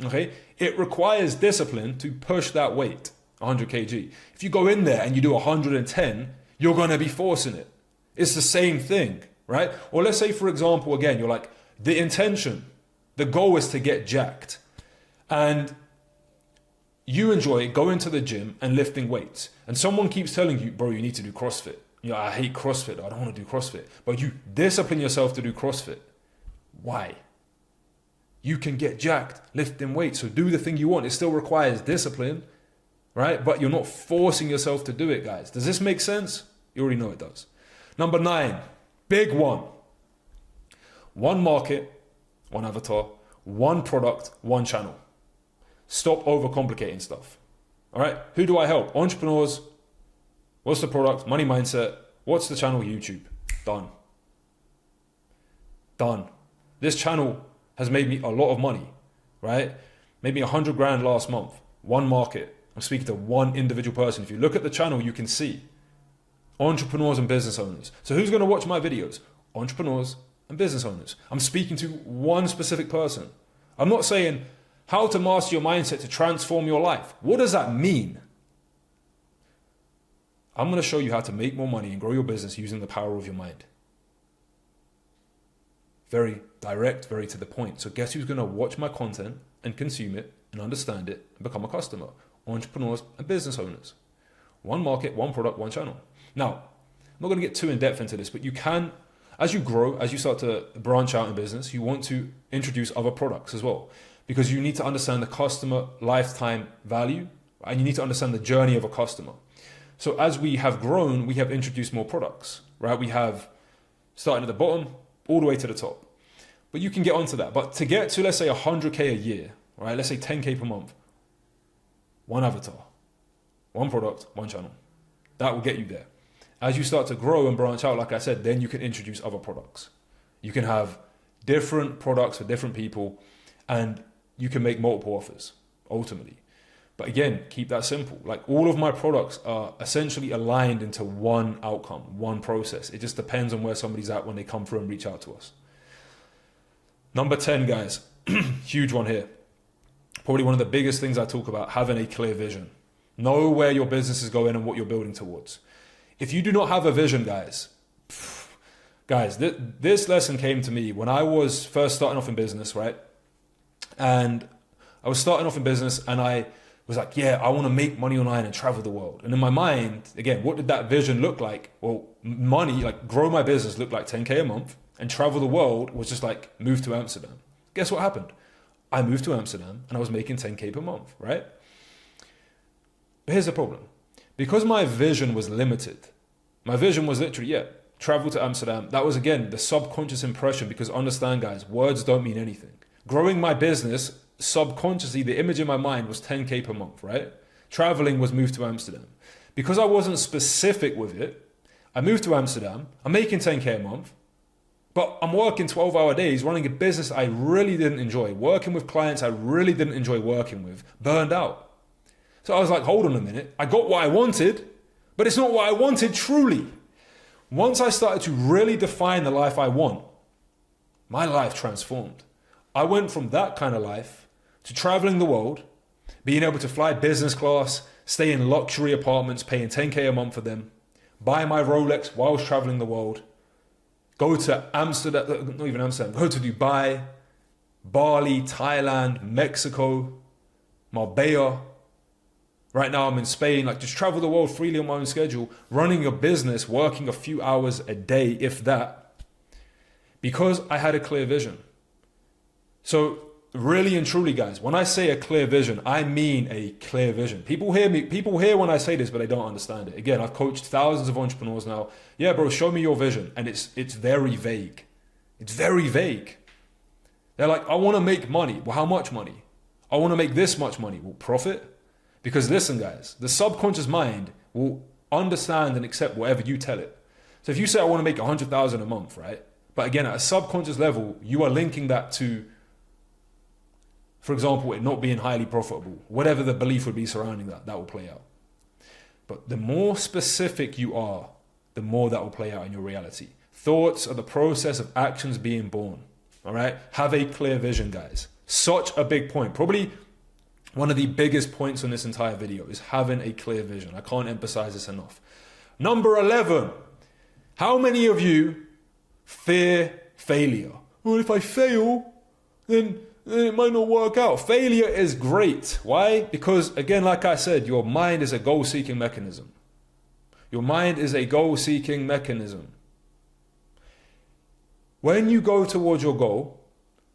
okay? It requires discipline to push that weight, 100 kg. If you go in there and you do 110, you're going to be forcing it. It's the same thing, right? Or let's say, for example, again, you're like, the intention, the goal is to get jacked. And you enjoy going to the gym and lifting weights. And someone keeps telling you, bro, you need to do CrossFit. You know, I hate CrossFit. I don't want to do CrossFit. But you discipline yourself to do CrossFit. Why? You can get jacked lifting weights. So do the thing you want. It still requires discipline, right? But you're not forcing yourself to do it, guys. Does this make sense? You already know it does. Number 9, big one. One market, one avatar, one product, one channel. Stop overcomplicating stuff. All right. Who do I help? Entrepreneurs. What's the product? Money mindset. What's the channel? YouTube. Done. Done. This channel has made me a lot of money, right? Made me 100 grand last month. One market. I'm speaking to one individual person. If you look at the channel, you can see entrepreneurs and business owners. So who's going to watch my videos? Entrepreneurs and business owners. I'm speaking to one specific person. I'm not saying how to master your mindset to transform your life. What does that mean? I'm going to show you how to make more money and grow your business using the power of your mind. Very direct, very to the point. So guess who's going to watch my content and consume it and understand it and become a customer? Entrepreneurs and business owners. One market, one product, one channel. Now, I'm not going to get too in depth into this, but you can, as you grow, as you start to branch out in business, you want to introduce other products as well. Because you need to understand the customer lifetime value, and you need to understand the journey of a customer. So as we have grown, we have introduced more products, right? We have starting at the bottom all the way to the top. But you can get onto that. But to get to, let's say, 100K a year, right? Let's say 10K per month, one avatar, one product, one channel. That will get you there. As you start to grow and branch out, like I said, then you can introduce other products. You can have different products for different people, and you can make multiple offers, ultimately. But again, keep that simple. Like all of my products are essentially aligned into one outcome, one process. It just depends on where somebody's at when they come through and reach out to us. Number 10, guys, huge one here. Probably one of the biggest things I talk about, having a clear vision. Know where your business is going and what you're building towards. If you do not have a vision, guys, this lesson came to me when I was first starting off in business, right? And I was starting off in business and I was like, yeah, I want to make money online and travel the world. And in my mind, again, what did that vision look like? Well, money, like grow my business looked like 10K a month, and travel the world was just like move to Amsterdam. Guess what happened? I moved to Amsterdam and I was making 10K per month, right? But here's the problem. Because my vision was limited, my vision was literally, travel to Amsterdam. That was, again, the subconscious impression, because understand, guys, words don't mean anything. Growing my business, subconsciously, the image in my mind was 10K per month, right? Traveling was moved to Amsterdam. Because I wasn't specific with it, I moved to Amsterdam. I'm making 10K a month, but I'm working 12-hour days, running a business I really didn't enjoy, working with clients I really didn't enjoy working with, burned out. So I was like, hold on a minute. I got what I wanted, but it's not what I wanted truly. Once I started to really define the life I want, my life transformed. I went from that kind of life to traveling the world, being able to fly business class, stay in luxury apartments, paying 10K a month for them, buy my Rolex whilst traveling the world, go to Amsterdam, not even Amsterdam, go to Dubai, Bali, Thailand, Mexico, Marbella. Right now I'm in Spain, like just travel the world freely on my own schedule, running a business, working a few hours a day, if that, because I had a clear vision. So really and truly, guys, when I say a clear vision, I mean a clear vision. People hear when I say this, but they don't understand it. Again, I've coached thousands of entrepreneurs now. Yeah, bro, show me your vision. And it's very vague. It's very vague. They're like, I want to make money. Well, how much money? I want to make this much money. Well, profit? Because listen, guys, the subconscious mind will understand and accept whatever you tell it. So if you say, I want to make 100,000 a month, right? But again, at a subconscious level, you are linking that to, for example, it not being highly profitable. Whatever the belief would be surrounding that, that will play out. But the more specific you are, the more that will play out in your reality. Thoughts are the process of actions being born. All right? Have a clear vision, guys. Such a big point. Probably one of the biggest points on this entire video is having a clear vision. I can't emphasize this enough. Number 11. How many of you fear failure? Well, if I fail, then it might not work out. Failure is great. Why? Because, again, like I said, your mind is a goal-seeking mechanism. Your mind is a goal-seeking mechanism. When you go towards your goal,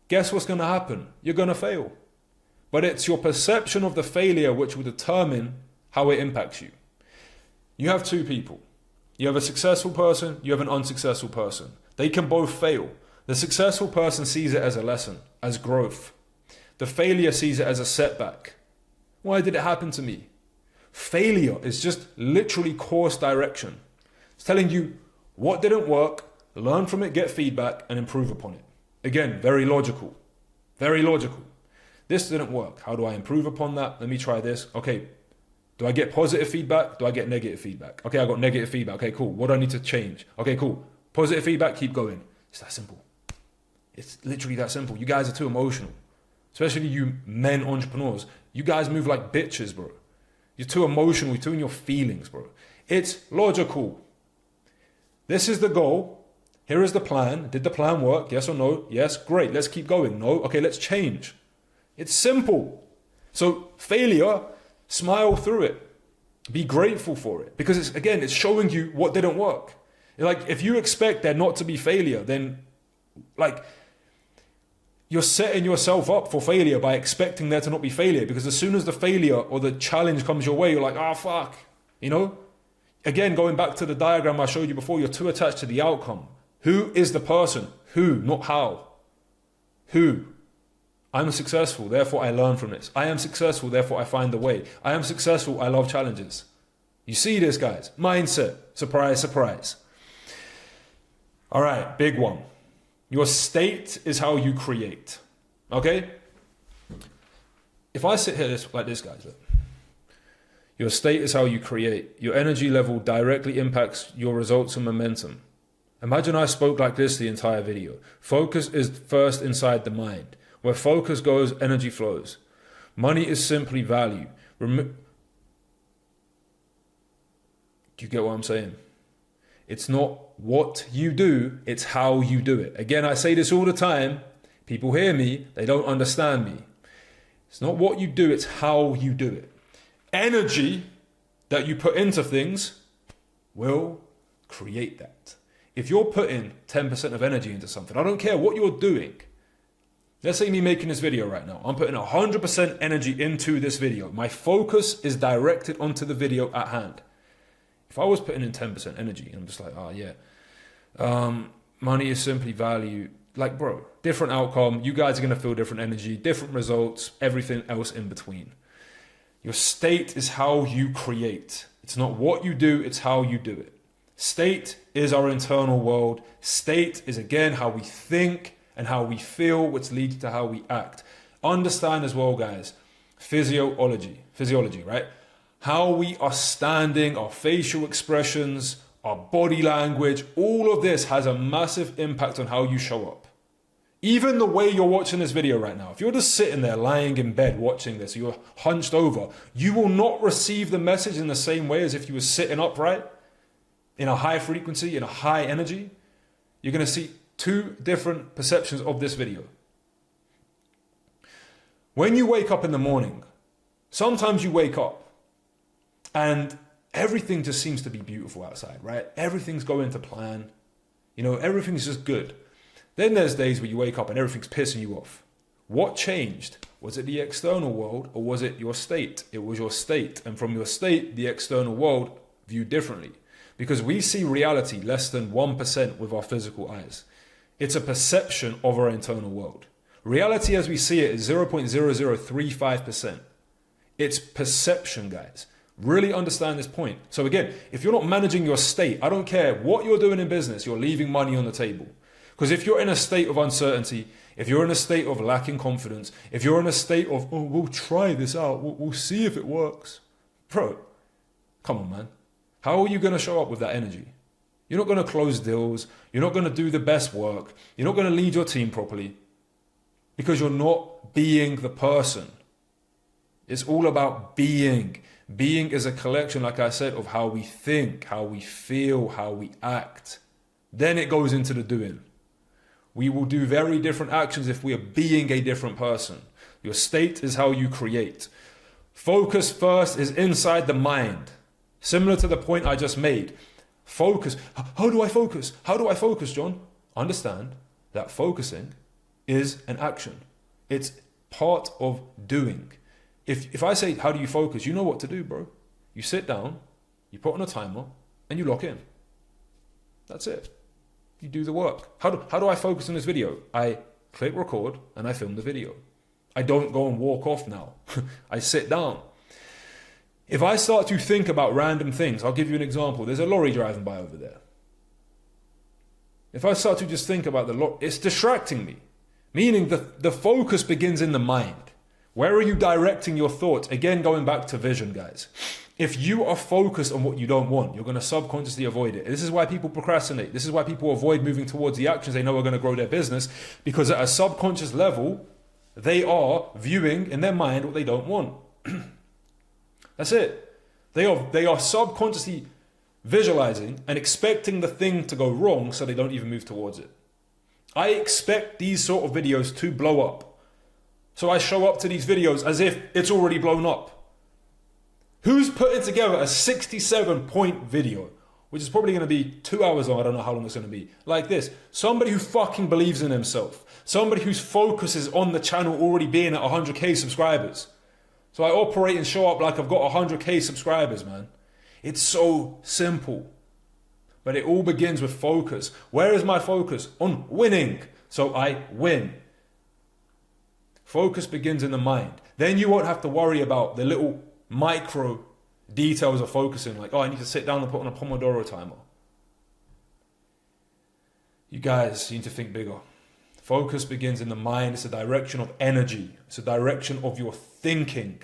guess what's going to happen? You're going to fail. But it's your perception of the failure which will determine how it impacts you. You have two people. You have a successful person, you have an unsuccessful person. They can both fail. The successful person sees it as a lesson, as growth. The failure sees it as a setback. Why did it happen to me? Failure is just literally course direction. It's telling you what didn't work, learn from it, get feedback, and improve upon it. Again, very logical. Very logical. This didn't work. How do I improve upon that? Let me try this. Okay. Do I get positive feedback? Do I get negative feedback? Okay, I got negative feedback. Okay, cool. What do I need to change? Okay, cool. Positive feedback, keep going. It's that simple. It's literally that simple. You guys are too emotional. Especially you men entrepreneurs. You guys move like bitches, bro. You're too emotional. You're too in your feelings, bro. It's logical. This is the goal. Here is the plan. Did the plan work? Yes or no? Yes. Great. Let's keep going. No. Okay, let's change. It's simple. So failure, smile through it. Be grateful for it. Because it's showing you what didn't work. Like, if you expect there not to be failure, then like you're setting yourself up for failure by expecting there to not be failure. Because as soon as the failure or the challenge comes your way, you're like, oh, fuck. You know? Again, going back to the diagram I showed you before, you're too attached to the outcome. Who is the person? Who, not how. Who? I'm successful, therefore I learn from this. I am successful, therefore I find the way. I am successful, I love challenges. You see this, guys? Mindset. Surprise, surprise. All right, big one. Your state is how you create. Okay? If I sit here like this, guys, look. Your state is how you create. Your energy level directly impacts your results and momentum. Imagine I spoke like this the entire video. Focus is first inside the mind. Where focus goes, energy flows. Money is simply value. Do you get what I'm saying? It's not what you do, it's how you do it. Again, I say this all the time. People hear me, they don't understand me. It's not what you do, it's how you do it. Energy that you put into things will create that. If you're putting 10% of energy into something, I don't care what you're doing. Let's say me making this video right now. I'm putting 100% energy into this video. My focus is directed onto the video at hand. If I was putting in 10% energy, I'm just like, oh yeah, money is simply value. Like, bro, different outcome. You guys are going to feel different energy, different results, everything else in between. Your state is how you create. It's not what you do, it's how you do it. State is our internal world. State is, again, how we think and how we feel, which leads to how we act. Understand as well, guys, physiology, right? How we are standing, our facial expressions, our body language, all of this has a massive impact on how you show up. Even the way you're watching this video right now, if you're just sitting there lying in bed watching this, you're hunched over, you will not receive the message in the same way as if you were sitting upright in a high frequency, in a high energy. You're going to see two different perceptions of this video. When you wake up in the morning, sometimes you wake up and everything just seems to be beautiful outside, right? Everything's going to plan. You know, everything's just good. Then there's days where you wake up and everything's pissing you off. What changed? Was it the external world or was it your state? It was your state. And from your state, the external world viewed differently. Because we see reality less than 1% with our physical eyes. It's a perception of our internal world. Reality as we see it is 0.0035%. It's perception, guys. Really understand this point. So again, if you're not managing your state, I don't care what you're doing in business, you're leaving money on the table. Because if you're in a state of uncertainty, if you're in a state of lacking confidence, if you're in a state of, oh, we'll try this out, we'll see if it works. Bro, come on, man. How are you going to show up with that energy? You're not going to close deals. You're not going to do the best work. You're not going to lead your team properly because you're not being the person. It's all about being. Being is a collection, like I said, of how we think, how we feel, how we act. Then it goes into the doing. We will do very different actions if we are being a different person. Your state is how you create. Focus first is inside the mind. Similar to the point I just made. Focus. How do I focus? How do I focus, John? Understand that focusing is an action. It's part of doing. If I say, how do you focus? You know what to do, bro. You sit down, you put on a timer, and you lock in. That's it. You do the work. How do I focus on this video? I click record and I film the video. I don't go and walk off now. I sit down. If I start to think about random things, I'll give you an example. There's a lorry driving by over there. If I start to just think about the lorry, it's distracting me. Meaning the focus begins in the mind. Where are you directing your thoughts? Again, going back to vision, guys. If you are focused on what you don't want, you're going to subconsciously avoid it. This is why people procrastinate. This is why people avoid moving towards the actions they know are going to grow their business. Because at a subconscious level, they are viewing in their mind what they don't want. That's it. They are subconsciously visualizing and expecting the thing to go wrong so they don't even move towards it. I expect these sort of videos to blow up. So I show up to these videos as if it's already blown up. Who's putting together a 67-point video, which is probably going to be 2 hours long, I don't know how long it's going to be, like this? Somebody who fucking believes in himself. Somebody whose focus is on the channel already being at 100k subscribers. So I operate and show up like I've got 100k subscribers, man. It's so simple. But it all begins with focus. Where is my focus? On winning. So I win. Focus begins in the mind. Then you won't have to worry about the little micro details of focusing. Like, oh, I need to sit down and put on a Pomodoro timer. You guys need to think bigger. Focus begins in the mind. It's a direction of energy. It's a direction of your thinking.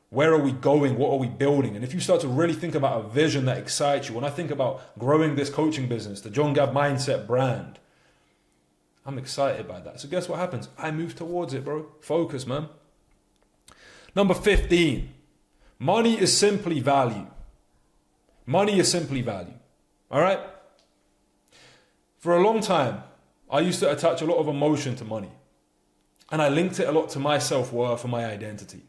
Where are we going? What are we building? And if you start to really think about a vision that excites you, when I think about growing this coaching business, the John Gab Mindset brand, I'm excited by that. So guess what happens? I move towards it, bro. Focus, man. Number 15. Money is simply value. Money is simply value. All right? For a long time, I used to attach a lot of emotion to money. And I linked it a lot to my self-worth and my identity.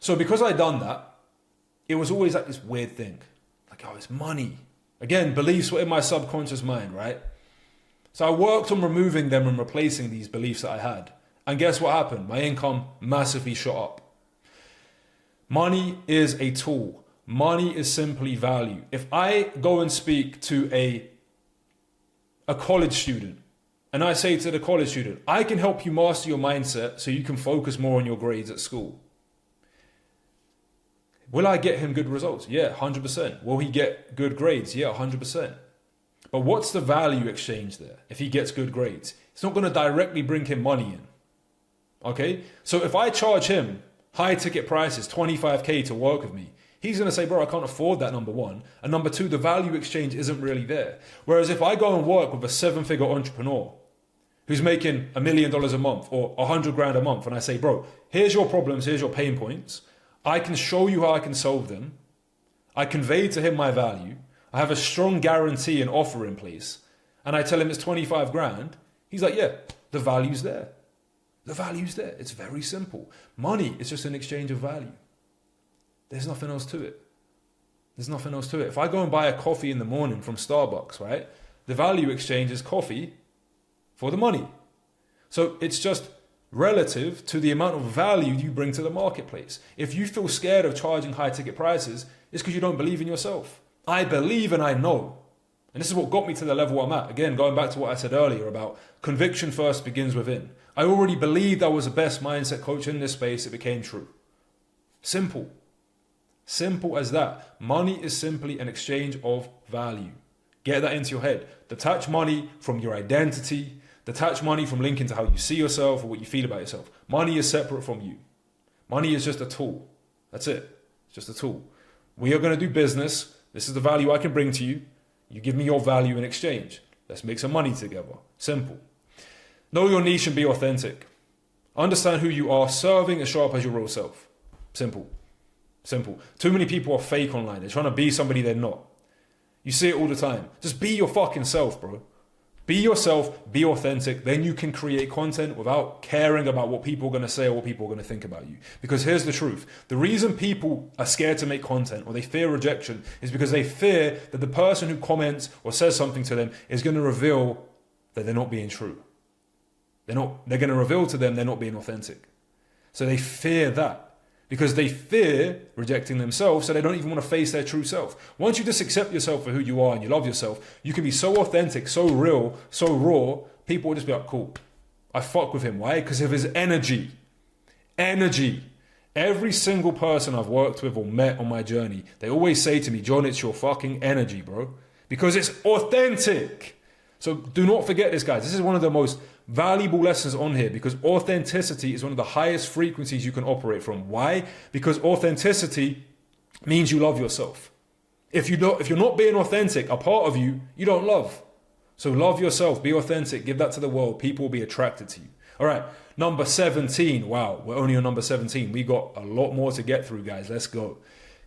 So because I'd done that, it was always like this weird thing. Like, oh, it's money. Again, beliefs were in my subconscious mind, right? So I worked on removing them and replacing these beliefs that I had. And guess what happened? My income massively shot up. Money is a tool. Money is simply value. If I go and speak to a college student and I say to the college student, I can help you master your mindset so you can focus more on your grades at school. Will I get him good results? Yeah, 100%. Will he get good grades? Yeah, 100%. But what's the value exchange there if he gets good grades? It's not going to directly bring him money in. Okay? So if I charge him high ticket prices, 25k to work with me, he's going to say, bro, I can't afford that, number one. And number two, the value exchange isn't really there. Whereas if I go and work with a 7-figure entrepreneur who's making $1 million a month or 100 grand a month, and I say, bro, here's your problems, here's your pain points. I can show you how I can solve them. I convey to him my value. I have a strong guarantee and offer in place. And I tell him it's 25 grand. He's like, yeah, the value's there. The value's there. It's very simple. Money is just an exchange of value. There's nothing else to it. There's nothing else to it. If I go and buy a coffee in the morning from Starbucks, right? The value exchange is coffee for the money. So it's just relative to the amount of value you bring to the marketplace. If you feel scared of charging high ticket prices, it's because you don't believe in yourself. I believe and I know. And this is what got me to the level I'm at. Again, going back to what I said earlier about conviction first begins within. I already believed I was the best mindset coach in this space. It became true. Simple. Simple as that. Money is simply an exchange of value. Get that into your head. Detach money from your identity. Detach money from linking to how you see yourself or what you feel about yourself. Money is separate from you. Money is just a tool. That's it. It's just a tool. We are going to do business. This is the value I can bring to you. You give me your value in exchange. Let's make some money together. Simple. Know your niche and be authentic. Understand who you are, serving as sharp as your real self. Simple. Simple. Too many people are fake online. They're trying to be somebody they're not. You see it all the time. Just be your fucking self, bro. Be yourself, be authentic, then you can create content without caring about what people are going to say or what people are going to think about you. Because here's the truth. The reason people are scared to make content or they fear rejection is because they fear that the person who comments or says something to them is going to reveal that they're not being true. They're going to reveal to them they're not being authentic. So they fear that. Because they fear rejecting themselves, so they don't even want to face their true self. Once you just accept yourself for who you are and you love yourself, you can be so authentic, so real, so raw, people will just be like, cool, I fuck with him. Why? Because of his energy. Energy. Every single person I've worked with or met on my journey, they always say to me, John, it's your fucking energy, bro. Because it's authentic. So do not forget this, guys. This is one of the most valuable lessons on here because authenticity is one of the highest frequencies you can operate from. Why? Because authenticity means you love yourself. If you're not being authentic, a part of you don't love. So love yourself, be authentic, give that to the world. People will be attracted to you. All right, number 17. Wow, we're only on number 17. We got a lot more to get through, guys. Let's go.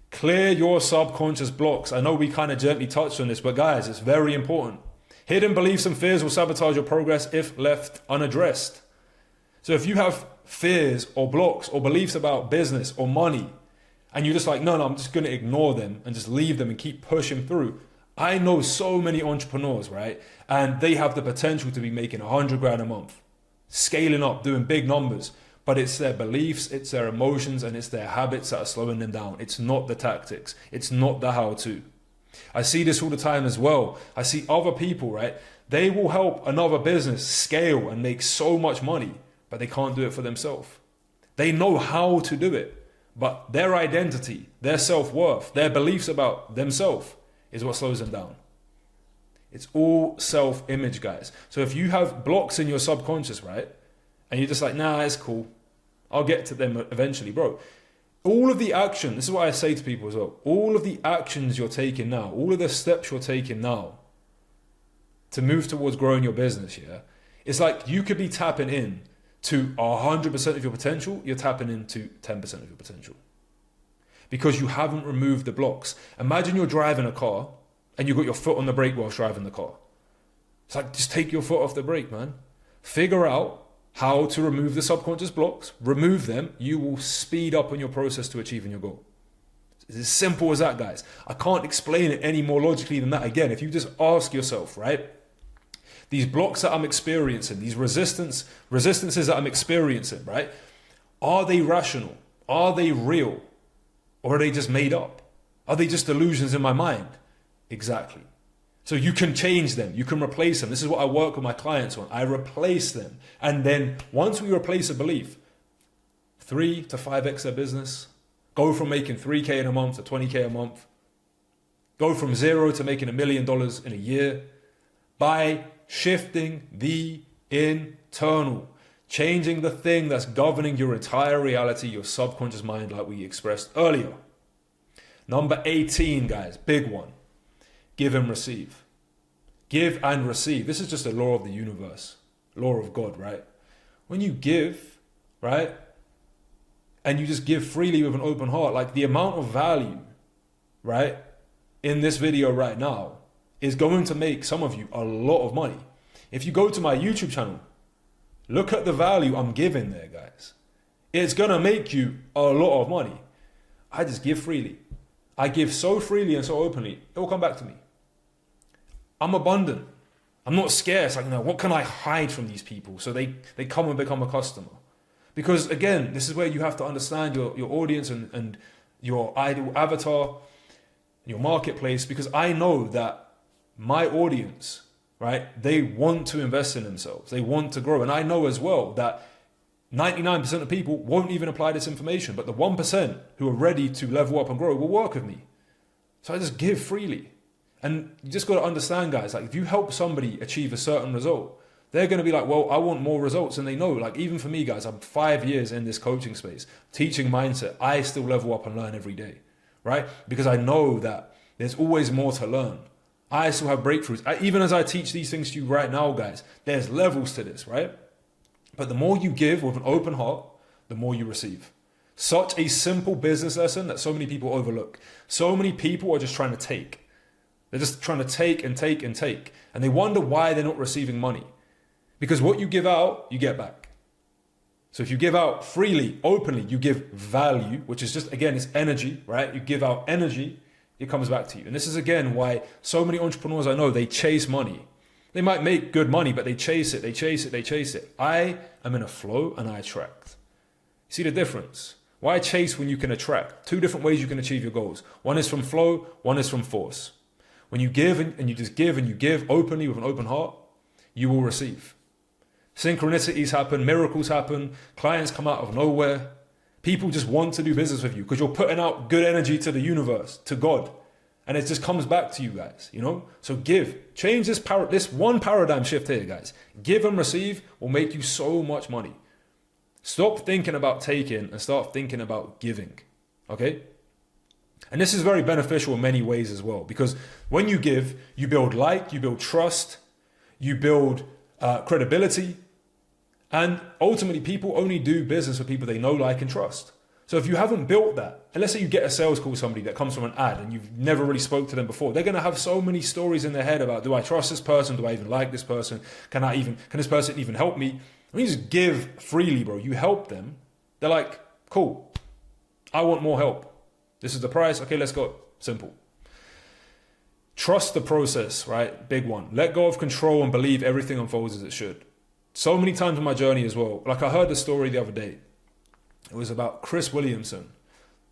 Clear your subconscious blocks. I know we kind of gently touched on this, but guys, it's very important. Hidden beliefs and fears will sabotage your progress if left unaddressed. So if you have fears or blocks or beliefs about business or money, and you're just like, no, I'm just going to ignore them and just leave them and keep pushing through. I know so many entrepreneurs, right? And they have the potential to be making 100 grand a month, scaling up, doing big numbers. But it's their beliefs, it's their emotions, and it's their habits that are slowing them down. It's not the tactics. It's not the how-to. I see this all the time as well. I see other people, right? They will help another business scale and make so much money, but they can't do it for themselves. They know how to do it, but their identity, their self-worth, their beliefs about themselves is what slows them down. It's all self-image, guys. So if you have blocks in your subconscious, right? And you're just like, nah, it's cool. I'll get to them eventually, bro. All of the action, this is what I say to people as well, all of the actions you're taking now, all of the steps you're taking now to move towards growing your business, yeah, it's like you could be tapping in to 100% of your potential, you're tapping into 10% of your potential. Because you haven't removed the blocks. Imagine you're driving a car and you've got your foot on the brake whilst driving the car. It's like, just take your foot off the brake, man. Figure out how to remove the subconscious blocks, remove them, you will speed up on your process to achieving your goal. It's as simple as that, guys. I can't explain it any more logically than that. Again, if you just ask yourself, right, these blocks that I'm experiencing, these resistances that I'm experiencing, right, are they rational? Are they real? Or are they just made up? Are they just illusions in my mind? Exactly. So you can change them, you can replace them. This is what I work with my clients on. I replace them. And then once we replace a belief, 3 to 5x their business, go from making 3K in a month to 20K a month, go from 0 to making $1 million in a year by shifting the internal, changing the thing that's governing your entire reality, your subconscious mind, like we expressed earlier. Number 18, guys, big one. Give and receive. Give and receive. This is just a law of the universe, law of God, right? When you give, right, and you just give freely with an open heart, like the amount of value, right, in this video right now is going to make some of you a lot of money. If you go to my YouTube channel, look at the value I'm giving there, guys. It's going to make you a lot of money. I just give freely. I give so freely and so openly, it will come back to me. I'm abundant. I'm not scared. It's like, no, what can I hide from these people so they come and become a customer? Because again, this is where you have to understand your audience and your ideal avatar, your marketplace, because I know that my audience, right, they want to invest in themselves. They want to grow. And I know as well that 99% of people won't even apply this information, but the 1% who are ready to level up and grow will work with me. So I just give freely. And you just got to understand, guys, like if you help somebody achieve a certain result, they're going to be like, well, I want more results. And they know, like, even for me, guys, I'm 5 years in this coaching space, teaching mindset. I still level up and learn every day, right? Because I know that there's always more to learn. I still have breakthroughs. Even as I teach these things to you right now, guys, there's levels to this, right? But the more you give with an open heart, the more you receive. Such a simple business lesson that so many people overlook. So many people are just trying to take. They're just trying to take and take and take. And they wonder why they're not receiving money. Because what you give out, you get back. So if you give out freely, openly, you give value, which is just, again, it's energy, right? You give out energy, it comes back to you. And this is, again, why so many entrepreneurs I know, they chase money. They might make good money, but they chase it, they chase it, they chase it. I am in a flow and I attract. See the difference? Why chase when you can attract? Two different ways you can achieve your goals. One is from flow, one is from force. When you give and you just give and you give openly with an open heart, you will receive. Synchronicities happen, miracles happen, clients come out of nowhere. People just want to do business with you because you're putting out good energy to the universe, to God. And it just comes back to you guys, you know? So give. Change this one paradigm shift here, guys. Give and receive will make you so much money. Stop thinking about taking and start thinking about giving, okay? And this is very beneficial in many ways as well, because when you give, you build like, you build trust, you build credibility, and ultimately people only do business with people they know, like, and trust. So if you haven't built that, and let's say you get a sales call with somebody that comes from an ad and you've never really spoke to them before, they're going to have so many stories in their head about, do I trust this person? Do I even like this person? Can this person even help me? When you just give freely, bro, you help them. They're like, cool, I want more help. This is the price. Okay, let's go. Simple. Trust the process, right? Big one. Let go of control and believe everything unfolds as it should. So many times on my journey as well. Like I heard the story the other day. It was about Chris Williamson,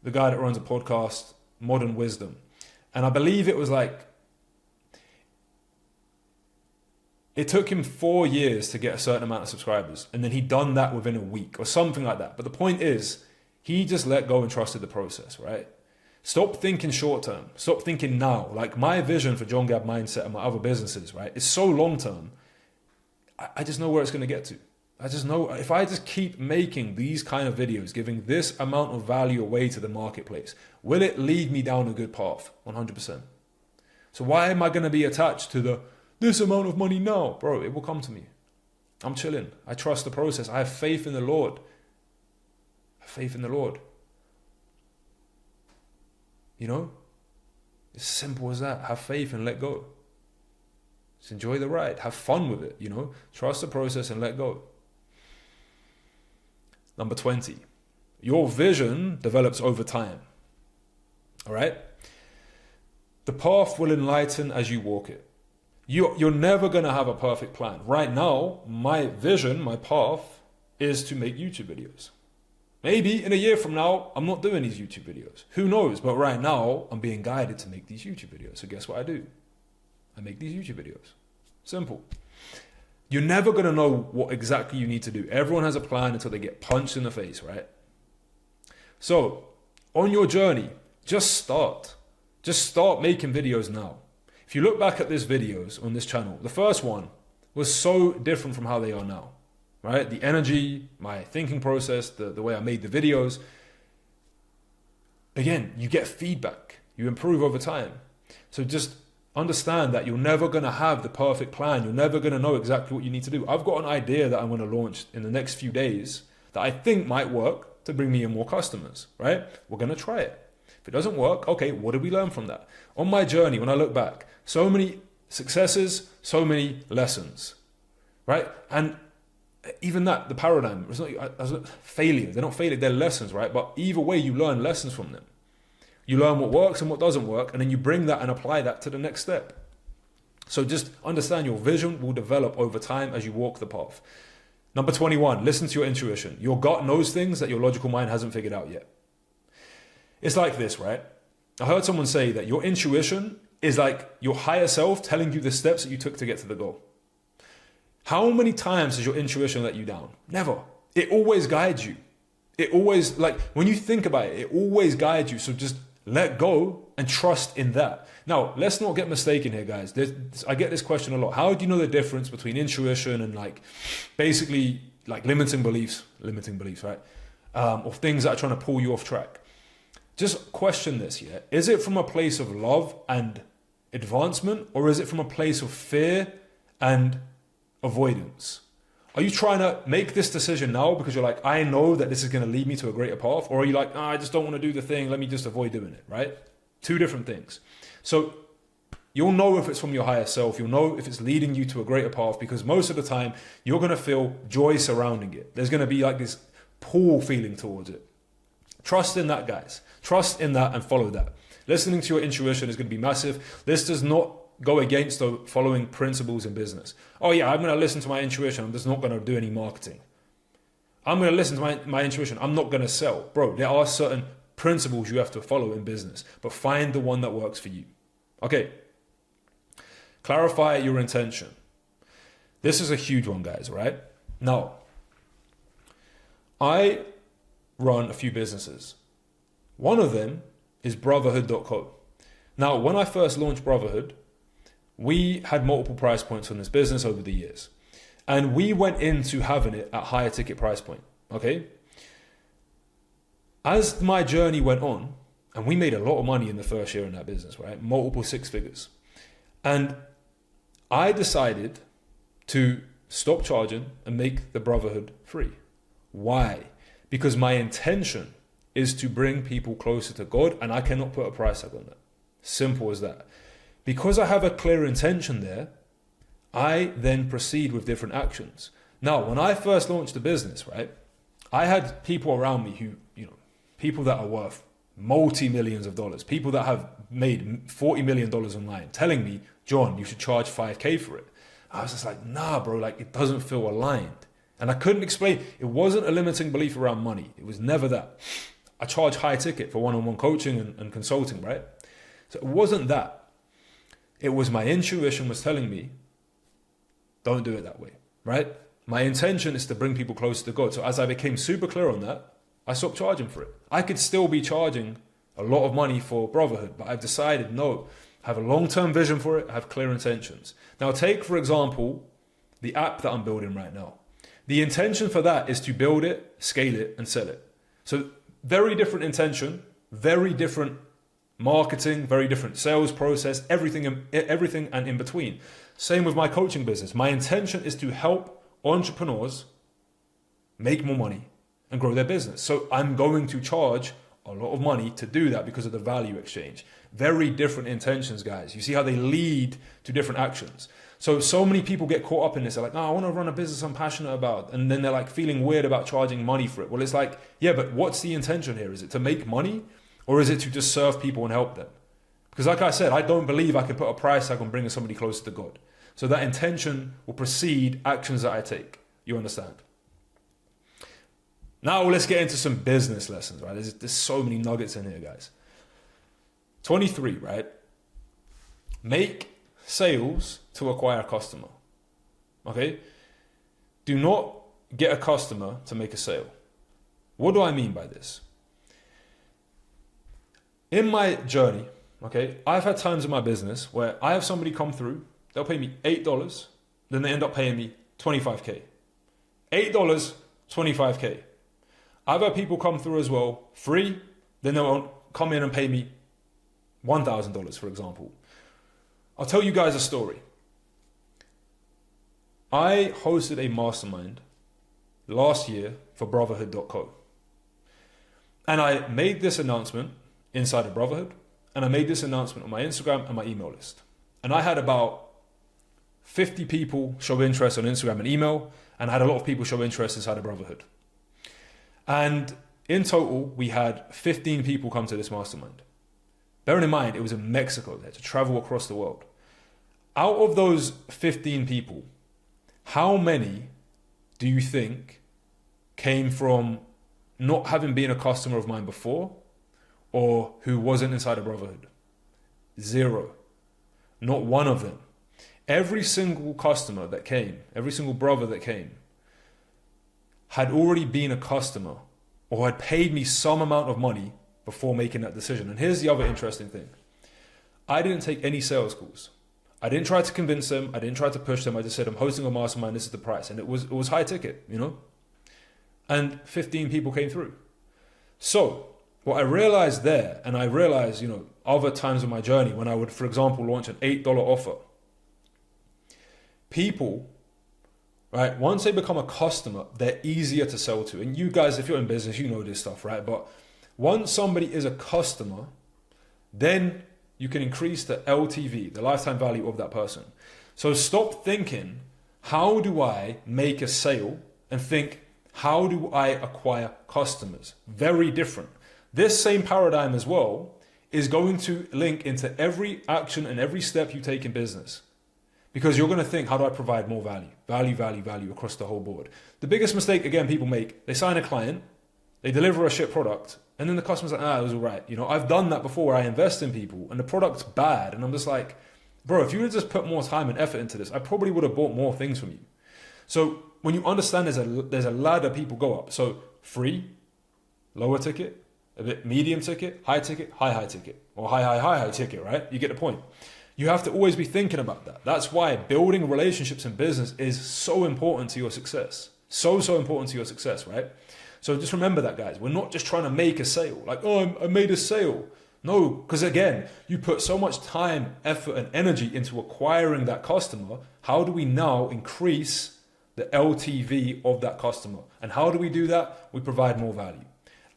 the guy that runs a podcast, Modern Wisdom. And I believe it was like, it took him 4 years to get a certain amount of subscribers. And then he'd done that within a week or something like that. But the point is, he just let go and trusted the process, right? Stop thinking short term. Stop thinking now. Like my vision for John Gab Mindset and my other businesses, right? It's so long term. I just know where it's going to get to. I just know if I just keep making these kind of videos, giving this amount of value away to the marketplace, will it lead me down a good path? 100%. So why am I going to be attached to this amount of money now? Bro, it will come to me. I'm chilling. I trust the process. I have faith in the Lord. I have faith in the Lord. You know? It's simple as that. Have faith and let go. Just enjoy the ride. Have fun with it, you know? Trust the process and let go. Number 20. Your vision develops over time. All right? The path will enlighten as you walk it. You're never going to have a perfect plan. Right now, my vision, my path, is to make YouTube videos. Maybe in a year from now, I'm not doing these YouTube videos. Who knows? But right now, I'm being guided to make these YouTube videos. So guess what I do? I make these YouTube videos. Simple. You're never going to know what exactly you need to do. Everyone has a plan until they get punched in the face, right? So, on your journey, just start. Just start making videos now. If you look back at these videos on this channel, the first one was so different from how they are now, right? The energy, my thinking process, the way I made the videos. Again, you get feedback. You improve over time. So just understand that you're never going to have the perfect plan. You're never going to know exactly what you need to do. I've got an idea that I'm going to launch in the next few days that I think might work to bring me in more customers, right? We're going to try it. If it doesn't work, okay, what did we learn from that? On my journey, when I look back, so many successes, so many lessons, right? And even that, the paradigm, it's not failure. They're not failure, they're lessons, right? But either way, you learn lessons from them. You learn what works and what doesn't work, and then you bring that and apply that to the next step. So just understand your vision will develop over time as you walk the path. Number 21, listen to your intuition. Your gut knows things that your logical mind hasn't figured out yet. It's like this, right? I heard someone say that your intuition is like your higher self telling you the steps that you took to get to the goal. How many times has your intuition let you down? Never. It always guides you. It always, like, when you think about it, it always guides you. So just let go and trust in that. Now, let's not get mistaken here, guys. I get this question a lot. How do you know the difference between intuition and like basically like limiting beliefs, right? Or things that are trying to pull you off track. Just question this, yeah? Is it from a place of love and advancement, or is it from a place of fear and avoidance? Are you trying to make this decision now because you're like, I know that this is going to lead me to a greater path? Or are you like, I just don't want to do the thing, let me just avoid doing it, right? Two different things. So you'll know if it's from your higher self, you'll know if it's leading you to a greater path, because most of the time you're going to feel joy surrounding it. There's going to be like this pull feeling towards it. Trust in that, guys. Trust in that and follow that. Listening to your intuition is going to be massive. This does not go against the following principles in business. Oh yeah, I'm going to listen to my intuition. I'm just not going to do any marketing. I'm going to listen to my intuition. I'm not going to sell. Bro, there are certain principles you have to follow in business, but find the one that works for you. Okay. Clarify your intention. This is a huge one, guys, right? Now, I run a few businesses. One of them is brotherhood.co. Now, when I first launched Brotherhood, we had multiple price points on this business over the years. And we went into having it at higher ticket price point, okay? As my journey went on, and we made a lot of money in the first year in that business, right? Multiple six figures. And I decided to stop charging and make the Brotherhood free. Why? Because my intention is to bring people closer to God, and I cannot put a price tag on that. Simple as that. Because I have a clear intention there, I then proceed with different actions. Now, when I first launched the business, right, I had people around me who, people that are worth multi-millions of dollars, people that have made $40 million online telling me, John, you should charge 5K for it. I was just like, nah, bro, like it doesn't feel aligned. And I couldn't explain. It wasn't a limiting belief around money. It was never that. I charge high ticket for one-on-one coaching and consulting, right? So it wasn't that. It was my intuition was telling me, don't do it that way, right? My intention is to bring people closer to God. So as I became super clear on that, I stopped charging for it. I could still be charging a lot of money for Brotherhood, but I've decided, no, have a long-term vision for it, have clear intentions. Now take, for example, the app that I'm building right now. The intention for that is to build it, scale it, and sell it. So very different intention, very different marketing, very different sales process, everything and in between. Same with my coaching business. My intention is to help entrepreneurs make more money and grow their business. So I'm going to charge a lot of money to do that because of the value exchange. Very different intentions, guys. You see how they lead to different actions. So many people get caught up in this. They're like, no, I want to run a business I'm passionate about. And then they're like feeling weird about charging money for it. Well, it's like, yeah, but what's the intention here? Is it to make money, or is it to just serve people and help them? Because like I said, I don't believe I can put a price tag on bringing somebody closer to God. So that intention will precede actions that I take. You understand? Now let's get into some business lessons, right? There's so many nuggets in here, guys. 23, right? Make sales to acquire a customer. Okay? Do not get a customer to make a sale. What do I mean by this? In my journey, okay, I've had times in my business where I have somebody come through, they'll pay me $8, then they end up paying me $25K. $8, $25K. I've had people come through as well, free, then they'll come in and pay me $1,000, for example. I'll tell you guys a story. I hosted a mastermind last year for brotherhood.co. And I made this announcement inside of Brotherhood, and I made this announcement on my Instagram and my email list. And I had about 50 people show interest on Instagram and email, and I had a lot of people show interest inside of Brotherhood. And in total, we had 15 people come to this mastermind. Bearing in mind, it was in Mexico. They had to travel across the world. Out of those 15 people, how many do you think came from not having been a customer of mine before, or who wasn't inside a brotherhood? Zero. Not one of them. Every single customer that came, every single brother that came, had already been a customer or had paid me some amount of money before making that decision. And here's the other interesting thing. I didn't take any sales calls. I didn't try to convince them. I didn't try to push them. I just said, I'm hosting a mastermind. This is the price. And it was high ticket, you know? And 15 people came through. So what I realized there, and I realized, you know, other times in my journey when I would, for example, launch an $8 offer, people, right, once they become a customer, they're easier to sell to. And you guys, if you're in business, you know this stuff, right? But once somebody is a customer, then you can increase the LTV, the lifetime value of that person. So stop thinking, how do I make a sale? And think, how do I acquire customers? Very different. This same paradigm as well is going to link into every action and every step you take in business. Because you're going to think, how do I provide more value? Value across the whole board. The biggest mistake, again, people make, they sign a client, they deliver a shit product, and then the customer's like, it was all right. You know, I've done that before where I invest in people and the product's bad. And I'm just like, bro, if you would have just put more time and effort into this, I probably would have bought more things from you. So when you understand there's a ladder people go up. So free, lower ticket, a bit medium ticket, high ticket, high ticket, or high ticket, right? You get the point. You have to always be thinking about that. That's why building relationships in business is so important to your success. So important to your success, right? So just remember that, guys. We're not just trying to make a sale. Like, oh, I made a sale. No, because again, you put so much time, effort, and energy into acquiring that customer. How do we now increase the LTV of that customer? And how do we do that? We provide more value.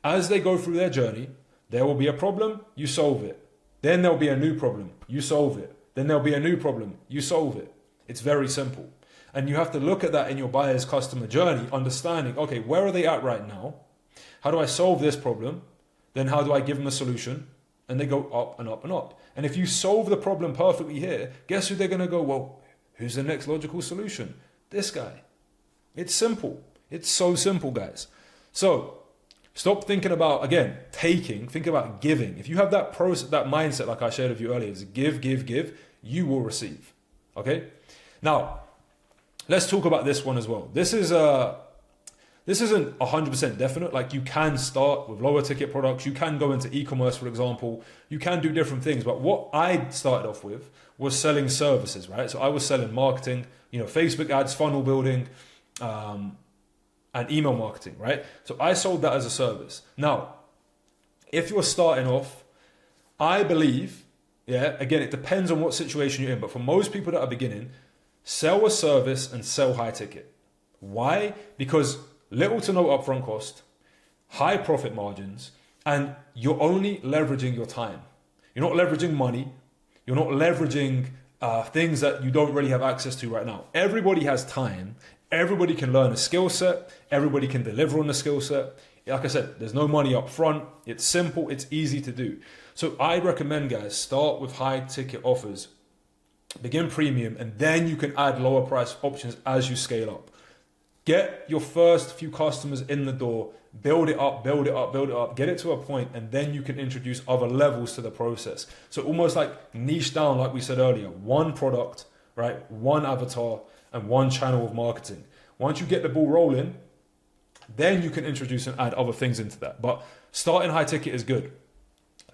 As they go through their journey, there will be a problem, you solve it. Then there'll be a new problem, you solve it. Then there'll be a new problem, you solve it. It's very simple. And you have to look at that in your buyer's customer journey, understanding, okay, where are they at right now? How do I solve this problem? Then how do I give them a solution? And they go up and up and up. And if you solve the problem perfectly here, guess who they're going to go, well, who's the next logical solution? This guy. It's simple. It's so simple, guys. So stop thinking about, again, taking, think about giving. If you have that process, that mindset, like I shared with you earlier, is give, you will receive. Okay? Now, let's talk about this one as well. This isn't 100% definite. Like, you can start with lower ticket products. You can go into e-commerce, for example. You can do different things. But what I started off with was selling services, right? So I was selling marketing, you know, Facebook ads, funnel building, and email marketing, right? So I sold that as a service. Now, if you're starting off, I believe, again, it depends on what situation you're in, but for most people that are beginning, sell a service and sell high ticket. Why? Because little to no upfront cost, high profit margins, and you're only leveraging your time. You're not leveraging money. You're not leveraging things that you don't really have access to right now. Everybody has time. Everybody can learn a skill set. Everybody can deliver on the skill set. Like I said, there's no money up front. It's simple. It's easy to do. So I recommend, guys, start with high ticket offers. Begin premium, and then you can add lower price options as you scale up. Get your first few customers in the door. Build it up. Get it to a point, and then you can introduce other levels to the process. So almost like niche down, like we said earlier. One product, right? One avatar, and one channel of marketing. Once you get the ball rolling, then you can introduce and add other things into that. But starting high ticket is good.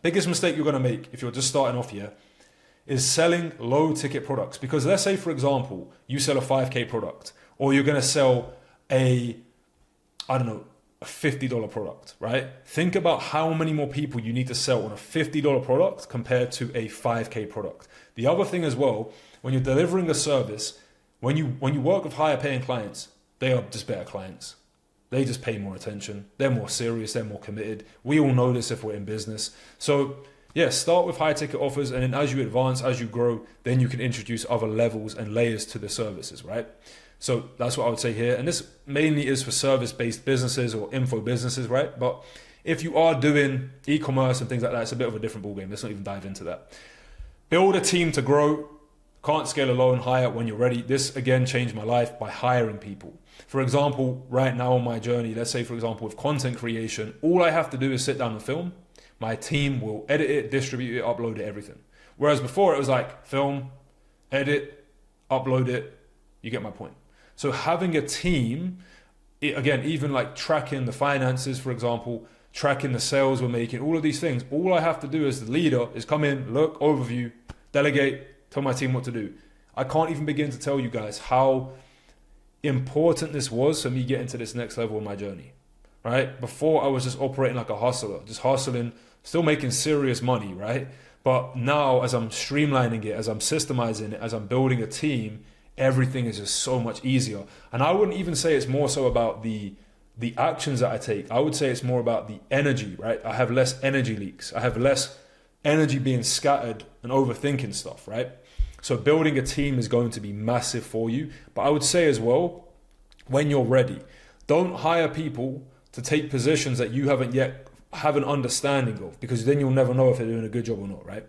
Biggest mistake you're going to make if you're just starting off here is selling low ticket products. Because let's say, for example, you sell a 5K product, or you're going to sell a $50 product, right? Think about how many more people you need to sell on a $50 product compared to a 5K product. The other thing as well, when you're delivering a service, when you work with higher paying clients, they are just better clients. They just pay more attention. They're more serious. They're more committed. We all know this if we're in business. So yeah, start with high ticket offers. And then as you advance, as you grow, then you can introduce other levels and layers to the services, right? So that's what I would say here. And this mainly is for service-based businesses or info businesses, right? But if you are doing e-commerce and things like that, it's a bit of a different ballgame. Let's not even dive into that. Build a team to grow. Can't scale alone, hire when you're ready. This again changed my life by hiring people. For example, right now on my journey, let's say for example with content creation, all I have to do is sit down and film. My team will edit it, distribute it, upload it, everything. Whereas before it was like film, edit, upload it. You get my point. So having a team, again, even like tracking the finances, for example, tracking the sales we're making, all of these things, all I have to do as the leader is come in, look, overview, delegate, tell my team what to do. I can't even begin to tell you guys how important this was for me getting to this next level in my journey, right? Before I was just operating like a hustler, just hustling, still making serious money, right? But now as I'm streamlining it, as I'm systemizing it, as I'm building a team, everything is just so much easier. And I wouldn't even say it's more so about the actions that I take. I would say it's more about the energy, right? I have less energy leaks. I have less energy being scattered and overthinking stuff, right? So building a team is going to be massive for you. But I would say as well, when you're ready, don't hire people to take positions that you haven't yet have an understanding of, because then you'll never know if they're doing a good job or not, right?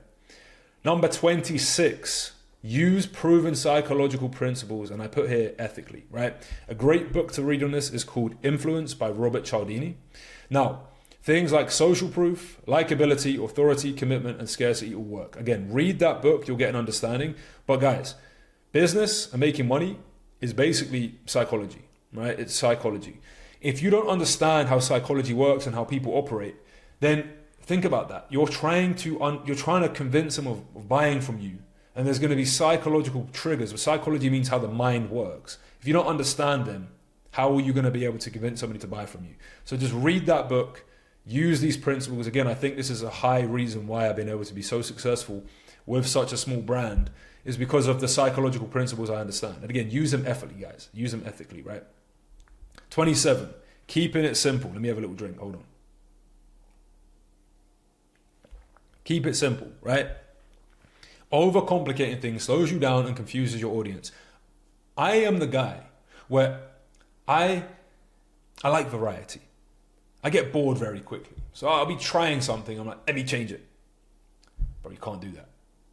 Number 26, use proven psychological principles, and I put here ethically, right? A great book to read on this is called Influence by Robert Cialdini. Now, things like social proof, likability, authority, commitment, and scarcity will work. Again, read that book, you'll get an understanding. But guys, business and making money is basically psychology, right? It's psychology. If you don't understand how psychology works and how people operate, then think about that. You're trying to convince them of buying from you. And there's going to be psychological triggers. But psychology means how the mind works. If you don't understand them, how are you going to be able to convince somebody to buy from you? So just read that book, use these principles. Again, I think this is a high reason why I've been able to be so successful with such a small brand, is because of the psychological principles I understand. And again, use them ethically, guys. Use them ethically, right? 27, keeping it simple. Let me have a little drink. Hold on. Keep it simple, right? Overcomplicating things slows you down and confuses your audience. I am the guy where I like variety. I get bored very quickly. So I'll be trying something. I'm like, let me change it. Bro, you can't do that.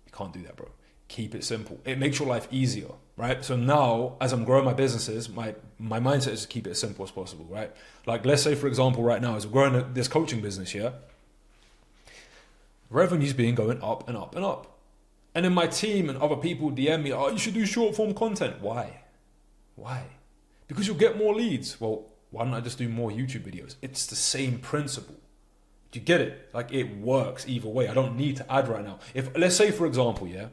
You can't do that, bro. Keep it simple. It makes your life easier, right? So now, as I'm growing my businesses, my mindset is to keep it as simple as possible, right? Like, let's say, for example, right now, as we're growing this coaching business here, revenue's been going up and up and up. And then my team and other people DM me, oh, you should do short form content. Why? Because you'll get more leads. Well, why don't I just do more YouTube videos? It's the same principle. Do you get it? Like, it works either way. I don't need to add right now. If, let's say, for example, yeah,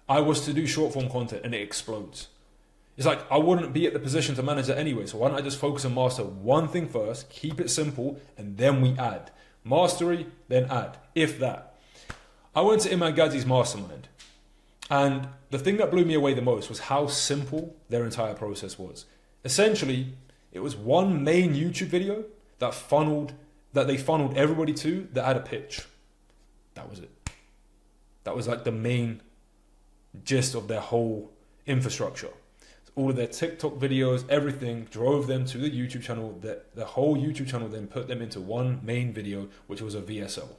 I was to do short form content and it explodes. It's like, I wouldn't be at the position to manage that anyway. So why don't I just focus and master one thing first, keep it simple, and then we add. Mastery, then add, if that. I went to Imran Gadzhi's mastermind. And the thing that blew me away the most was how simple their entire process was. Essentially, it was one main YouTube video that they funneled everybody to that had a pitch. That was it. That was like the main gist of their whole infrastructure. All of their TikTok videos, everything drove them to the YouTube channel. The whole YouTube channel then put them into one main video, which was a VSL.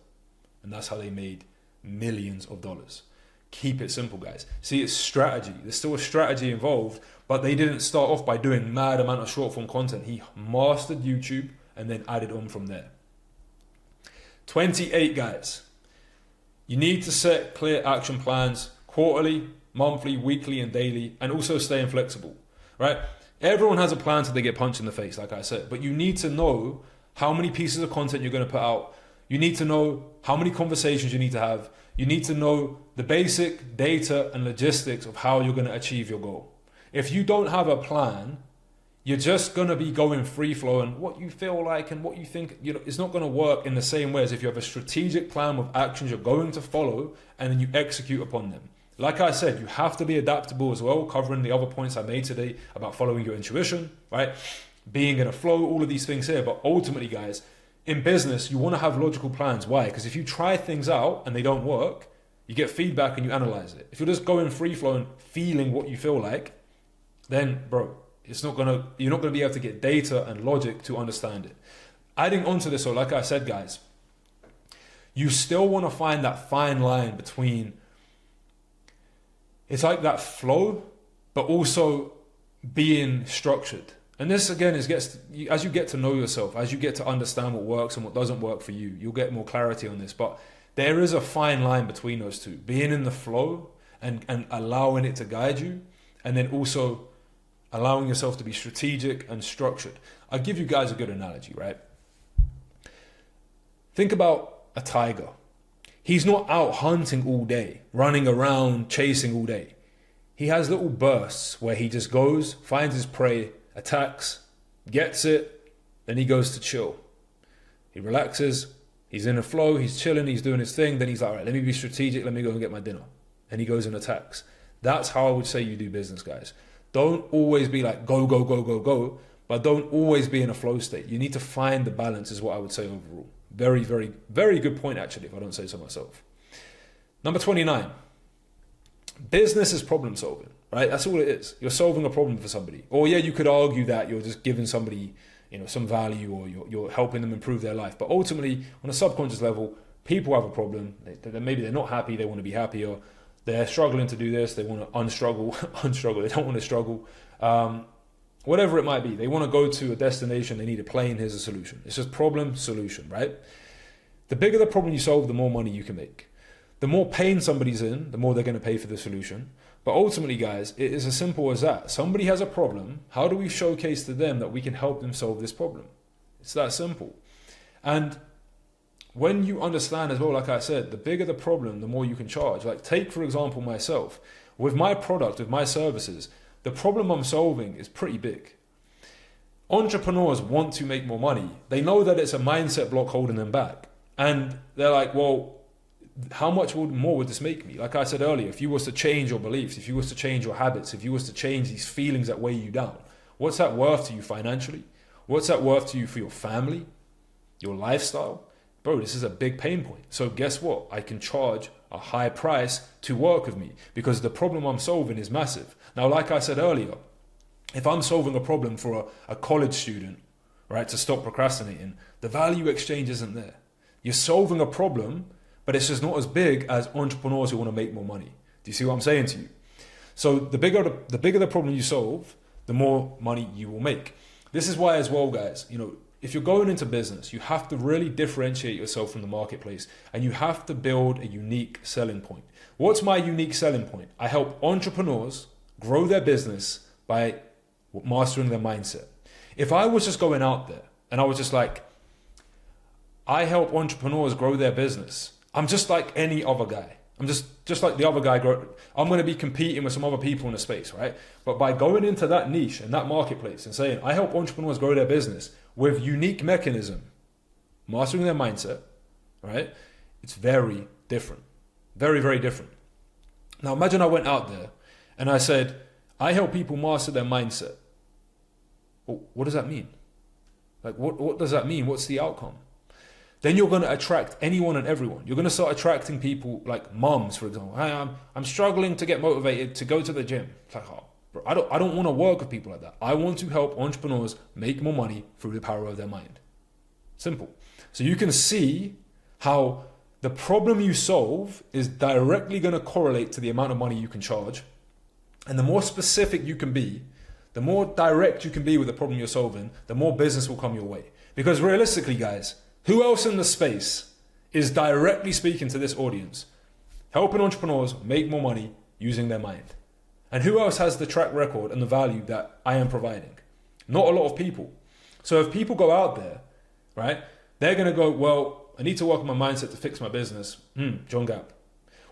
And that's how they made millions of dollars. Keep it simple, guys. See, it's strategy. There's still a strategy involved, but they didn't start off by doing mad amount of short form content. He mastered YouTube and then added on from there. 28, guys. You need to set clear action plans quarterly, monthly, weekly, and daily, and also staying flexible, right? Everyone has a plan till they get punched in the face, like I said, but you need to know how many pieces of content you're going to put out. You need to know how many conversations you need to have. You need to know the basic data and logistics of how you're going to achieve your goal. If you don't have a plan, you're just going to be going free flowing, what you feel like and what you think, it's not going to work in the same way as if you have a strategic plan with actions you're going to follow and then you execute upon them. Like I said, you have to be adaptable as well, covering the other points I made today about following your intuition, right? Being in a flow, all of these things here. But ultimately, guys, in business, you want to have logical plans. Why? Because if you try things out and they don't work, you get feedback and you analyze it. If you're just going free flowing, feeling what you feel like, then, bro, you're not going to be able to get data and logic to understand it. Adding on to this, so like I said, guys, you still want to find that fine line between It's like that flow, but also being structured. And this again as you get to know yourself, as you get to understand what works and what doesn't work for you, you'll get more clarity on this. But there is a fine line between those two, being in the flow and allowing it to guide you, and then also allowing yourself to be strategic and structured. I'll give you guys a good analogy, right? Think about a tiger. He's not out hunting all day, running around, chasing all day. He has little bursts where he just goes, finds his prey, attacks, gets it, then he goes to chill. He relaxes, he's in a flow, he's chilling, he's doing his thing, then he's like, all right, let me be strategic, let me go and get my dinner. And he goes and attacks. That's how I would say you do business, guys. Don't always be like, go, go, go, go, go, but don't always be in a flow state. You need to find the balance is what I would say overall. Very, very, very good point, actually, if I don't say so myself. Number 29, business is problem solving, right? That's all it is. You're solving a problem for somebody. Or yeah, you could argue that you're just giving somebody, some value, or you're helping them improve their life. But ultimately, on a subconscious level, people have a problem. Maybe they're not happy, they want to be happier. They're struggling to do this, they want to unstruggle, they don't want to struggle. Whatever it might be, they want to go to a destination, they need a plane, here's a solution. It's just problem, solution, right? The bigger the problem you solve, the more money you can make. The more pain somebody's in, the more they're going to pay for the solution. But ultimately, guys, it is as simple as that. Somebody has a problem, how do we showcase to them that we can help them solve this problem? It's that simple. And when you understand as well, like I said, the bigger the problem, the more you can charge. Like take, for example, myself. With my product, with my services, the problem I'm solving is pretty big. Entrepreneurs want to make more money. They know that it's a mindset block holding them back. And they're like, well, how much more would this make me? Like I said earlier, if you was to change your beliefs, if you was to change your habits, if you was to change these feelings that weigh you down, what's that worth to you financially? What's that worth to you for your family, your lifestyle? Bro, this is a big pain point. So guess what? I can charge a high price to work with me because the problem I'm solving is massive. Now, like I said earlier, if I'm solving a problem for a college student, right, to stop procrastinating, the value exchange isn't there. You're solving a problem, but it's just not as big as entrepreneurs who want to make more money. Do you see what I'm saying to you? So the bigger the problem you solve, the more money you will make. This is why as well, guys, if you're going into business, you have to really differentiate yourself from the marketplace and you have to build a unique selling point. What's my unique selling point? I help entrepreneurs grow their business by mastering their mindset. If I was just going out there and I was just like, I help entrepreneurs grow their business, I'm just like any other guy. I'm just like the other guy. I'm going to be competing with some other people in the space, right? But by going into that niche and that marketplace and saying, I help entrepreneurs grow their business with unique mechanism, mastering their mindset, right? It's very different. Very, very different. Now imagine I went out there and I said, I help people master their mindset. Well, what does that mean? Like, what does that mean? What's the outcome? Then you're going to attract anyone and everyone. You're going to start attracting people like moms, for example. Hey, I'm struggling to get motivated to go to the gym. It's like, oh, bro, I don't want to work with people like that. I want to help entrepreneurs make more money through the power of their mind. Simple. So you can see how the problem you solve is directly going to correlate to the amount of money you can charge. And the more specific you can be, the more direct you can be with the problem you're solving, the more business will come your way. Because realistically, guys, who else in the space is directly speaking to this audience, helping entrepreneurs make more money using their mind? And who else has the track record and the value that I am providing? Not a lot of people. So if people go out there, right, they're going to go, well, I need to work on my mindset to fix my business. John Gap.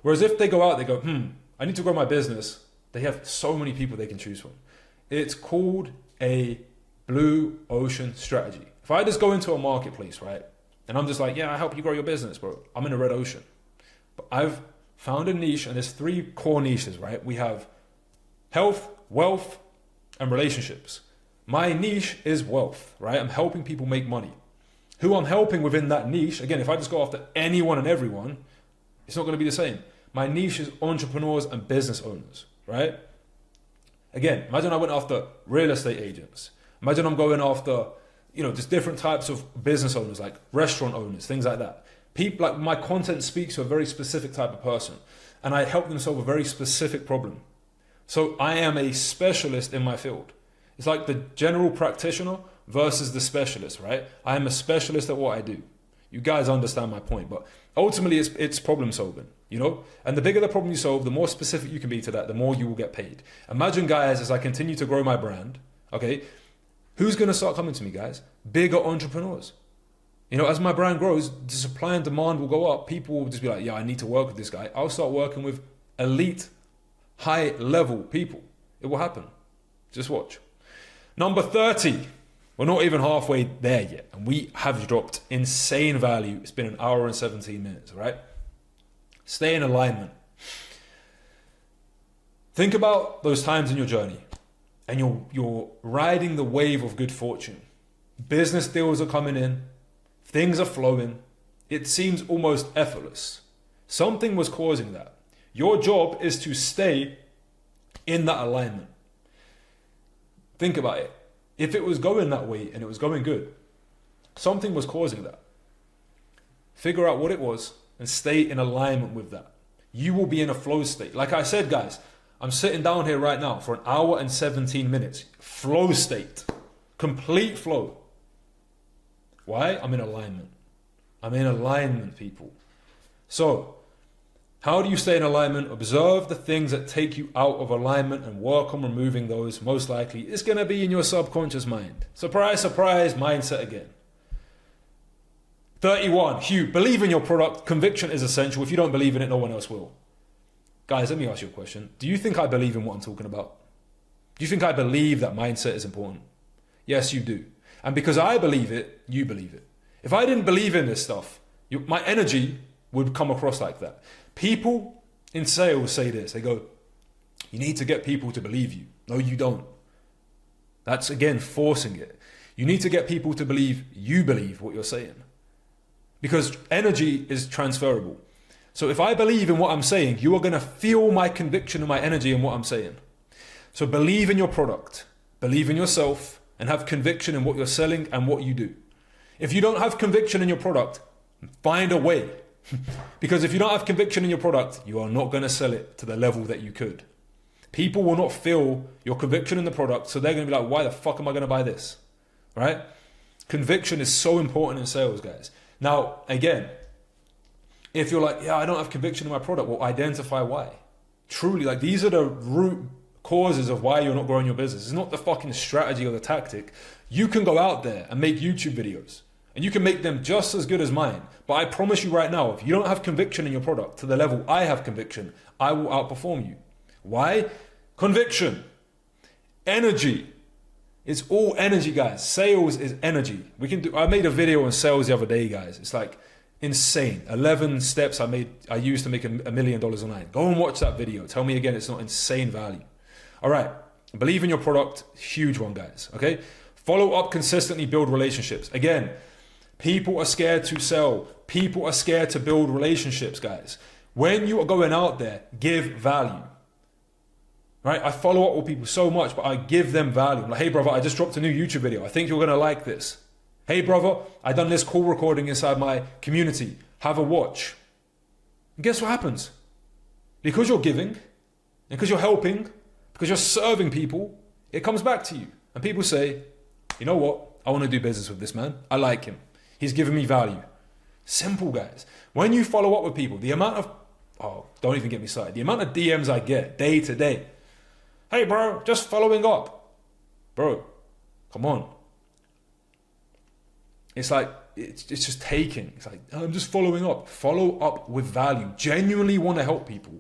Whereas if they go out, they go, I need to grow my business. They have so many people they can choose from. It's called a blue ocean strategy. If I just go into a marketplace, right, and I'm just like, yeah, I help you grow your business, bro, I'm in a red ocean. But I've found a niche, and there's 3 core niches, right? We have health, wealth, and relationships. My niche is wealth, right? I'm helping people make money. Who I'm helping within that niche, again, if I just go after anyone and everyone, it's not going to be the same. My niche is entrepreneurs and business owners, right? Again, imagine I went after real estate agents. Imagine I'm going after, just different types of business owners, like restaurant owners, things like that. People, like, my content speaks to a very specific type of person. and I help them solve a very specific problem. So I am a specialist in my field. It's like the general practitioner versus the specialist, right? I am a specialist at what I do. You guys understand my point, but ultimately it's problem solving, you know? And the bigger the problem you solve, the more specific you can be to that, the more you will get paid. Imagine, guys, as I continue to grow my brand, okay, who's going to start coming to me, guys? Bigger entrepreneurs. You know, as my brand grows, the supply and demand will go up. People will just be like, yeah, I need to work with this guy. I'll start working with elite, high level people. It will happen. Just watch. Number 30. We're not even halfway there yet, and we have dropped insane value. It's been an hour and 17 minutes, right? Stay in alignment. Think about those times in your journey, and you're riding the wave of good fortune. Business deals are coming in, things are flowing. It seems almost effortless. Something was causing that. Your job is to stay in that alignment. Think about it. If it was going that way and it was going good, something was causing that. Figure out what it was and stay in alignment with that. You will be in a flow state. Like I said, guys, I'm sitting down here right now for an hour and 17 minutes. Flow state. Complete flow. Why? I'm in alignment. I'm in alignment, people. So, how do you stay in alignment? Observe the things that take you out of alignment and work on removing those. Most likely, it's going to be in your subconscious mind. Surprise, surprise, mindset again. 31, Hugh, believe in your product. Conviction is essential. If you don't believe in it, no one else will. Guys, let me ask you a question. Do you think I believe in what I'm talking about? Do you think I believe that mindset is important? Yes, you do. And because I believe it, you believe it. If I didn't believe in this stuff, my energy would come across like that. People in sales say this. They go, you need to get people to believe you. No, you don't. That's, again, forcing it. You need to get people to believe you believe what you're saying. Because energy is transferable. So if I believe in what I'm saying, you are going to feel my conviction and my energy in what I'm saying. So believe in your product, believe in yourself, and have conviction in what you're selling and what you do. If you don't have conviction in your product, find a way. Because if you don't have conviction in your product, you are not going to sell it to the level that you could. People will not feel your conviction in the product, so they're going to be like, why the fuck am I going to buy this? Right? Conviction is so important in sales, guys. Now, again, if you're like, yeah, I don't have conviction in my product, well, identify why. Truly, like, these are the root causes of why you're not growing your business. It's not the fucking strategy or the tactic. You can go out there and make YouTube videos, and you can make them just as good as mine. But I promise you right now, if you don't have conviction in your product to the level I have conviction, I will outperform you. Why? Conviction. Energy. It's all energy, guys. Sales is energy. I made a video on sales the other day, guys. It's like insane. 11 steps I used to make $1 million online. Go and watch that video. Tell me again it's not insane value. All right. Believe in your product. Huge one, guys. Okay. Follow up consistently, build relationships. Again, people are scared to sell. People are scared to build relationships, guys. When you are going out there, give value. Right? I follow up with people so much, but I give them value. I'm like, hey, brother, I just dropped a new YouTube video. I think you're going to like this. Hey, brother, I done this call recording inside my community. Have a watch. And guess what happens? Because you're giving, because you're helping, because you're serving people, it comes back to you. And people say, you know what? I want to do business with this man. I like him. He's giving me value. Simple, guys. When you follow up with people, the amount of, don't even get me started. The amount of DMs I get day to day. Hey, bro, just following up. Bro, come on. It's like, it's just taking. It's like, I'm just following up. Follow up with value. Genuinely want to help people.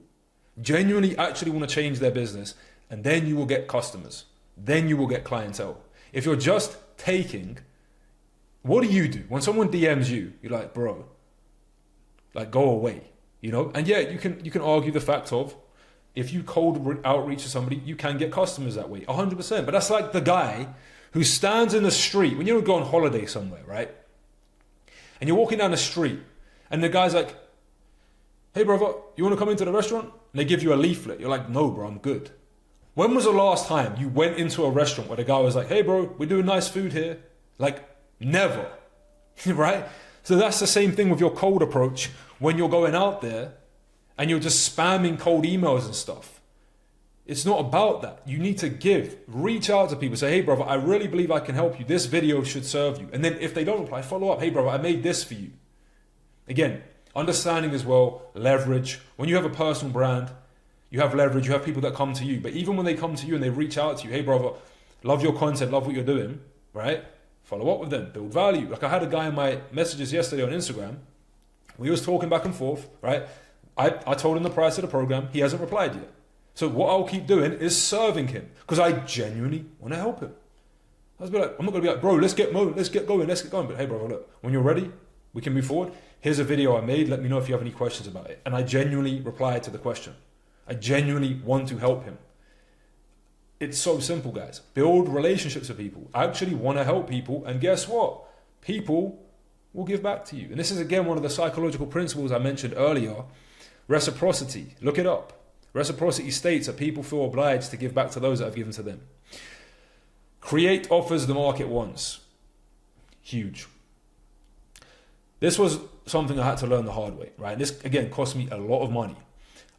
Genuinely actually want to change their business. And then you will get customers. Then you will get clientele. If you're just taking, what do? When someone DMs you, you're like, bro, like, go away. You know? And yeah, you can argue the fact of, if you cold outreach to somebody, you can get customers that way, 100%. But that's like the guy who stands in the street, when you go on holiday somewhere, right? And you're walking down the street, and the guy's like, hey, brother, you want to come into the restaurant? And they give you a leaflet. You're like, no, bro, I'm good. When was the last time you went into a restaurant where the guy was like, hey, bro, we're doing nice food here? Like, never, right? So that's the same thing with your cold approach when you're going out there and you're just spamming cold emails and stuff. It's not about that. You need to give. Reach out to people. Say, hey, brother, I really believe I can help you. This video should serve you. And then if they don't reply, follow up. Hey, brother, I made this for you. Again, understanding as well, leverage. When you have a personal brand, you have leverage. You have people that come to you. But even when they come to you and they reach out to you, hey, brother, love your content, love what you're doing, right? Follow up with them. Build value. Like I had a guy in my messages yesterday on Instagram. We was talking back and forth, right? I told him the price of the program. He hasn't replied yet. So what I'll keep doing is serving him because I genuinely want to help him. I'm not going to be like, bro, let's get going. But hey, bro, look, when you're ready, we can move forward. Here's a video I made. Let me know if you have any questions about it. And I genuinely replied to the question. I genuinely want to help him. It's so simple, guys. Build relationships with people. Actually want to help people. And guess what? People will give back to you. And this is, again, one of the psychological principles I mentioned earlier. Reciprocity. Look it up. Reciprocity states that people feel obliged to give back to those that have given to them. Create offers the market wants. Huge. This was something I had to learn the hard way, right? This, again, cost me a lot of money.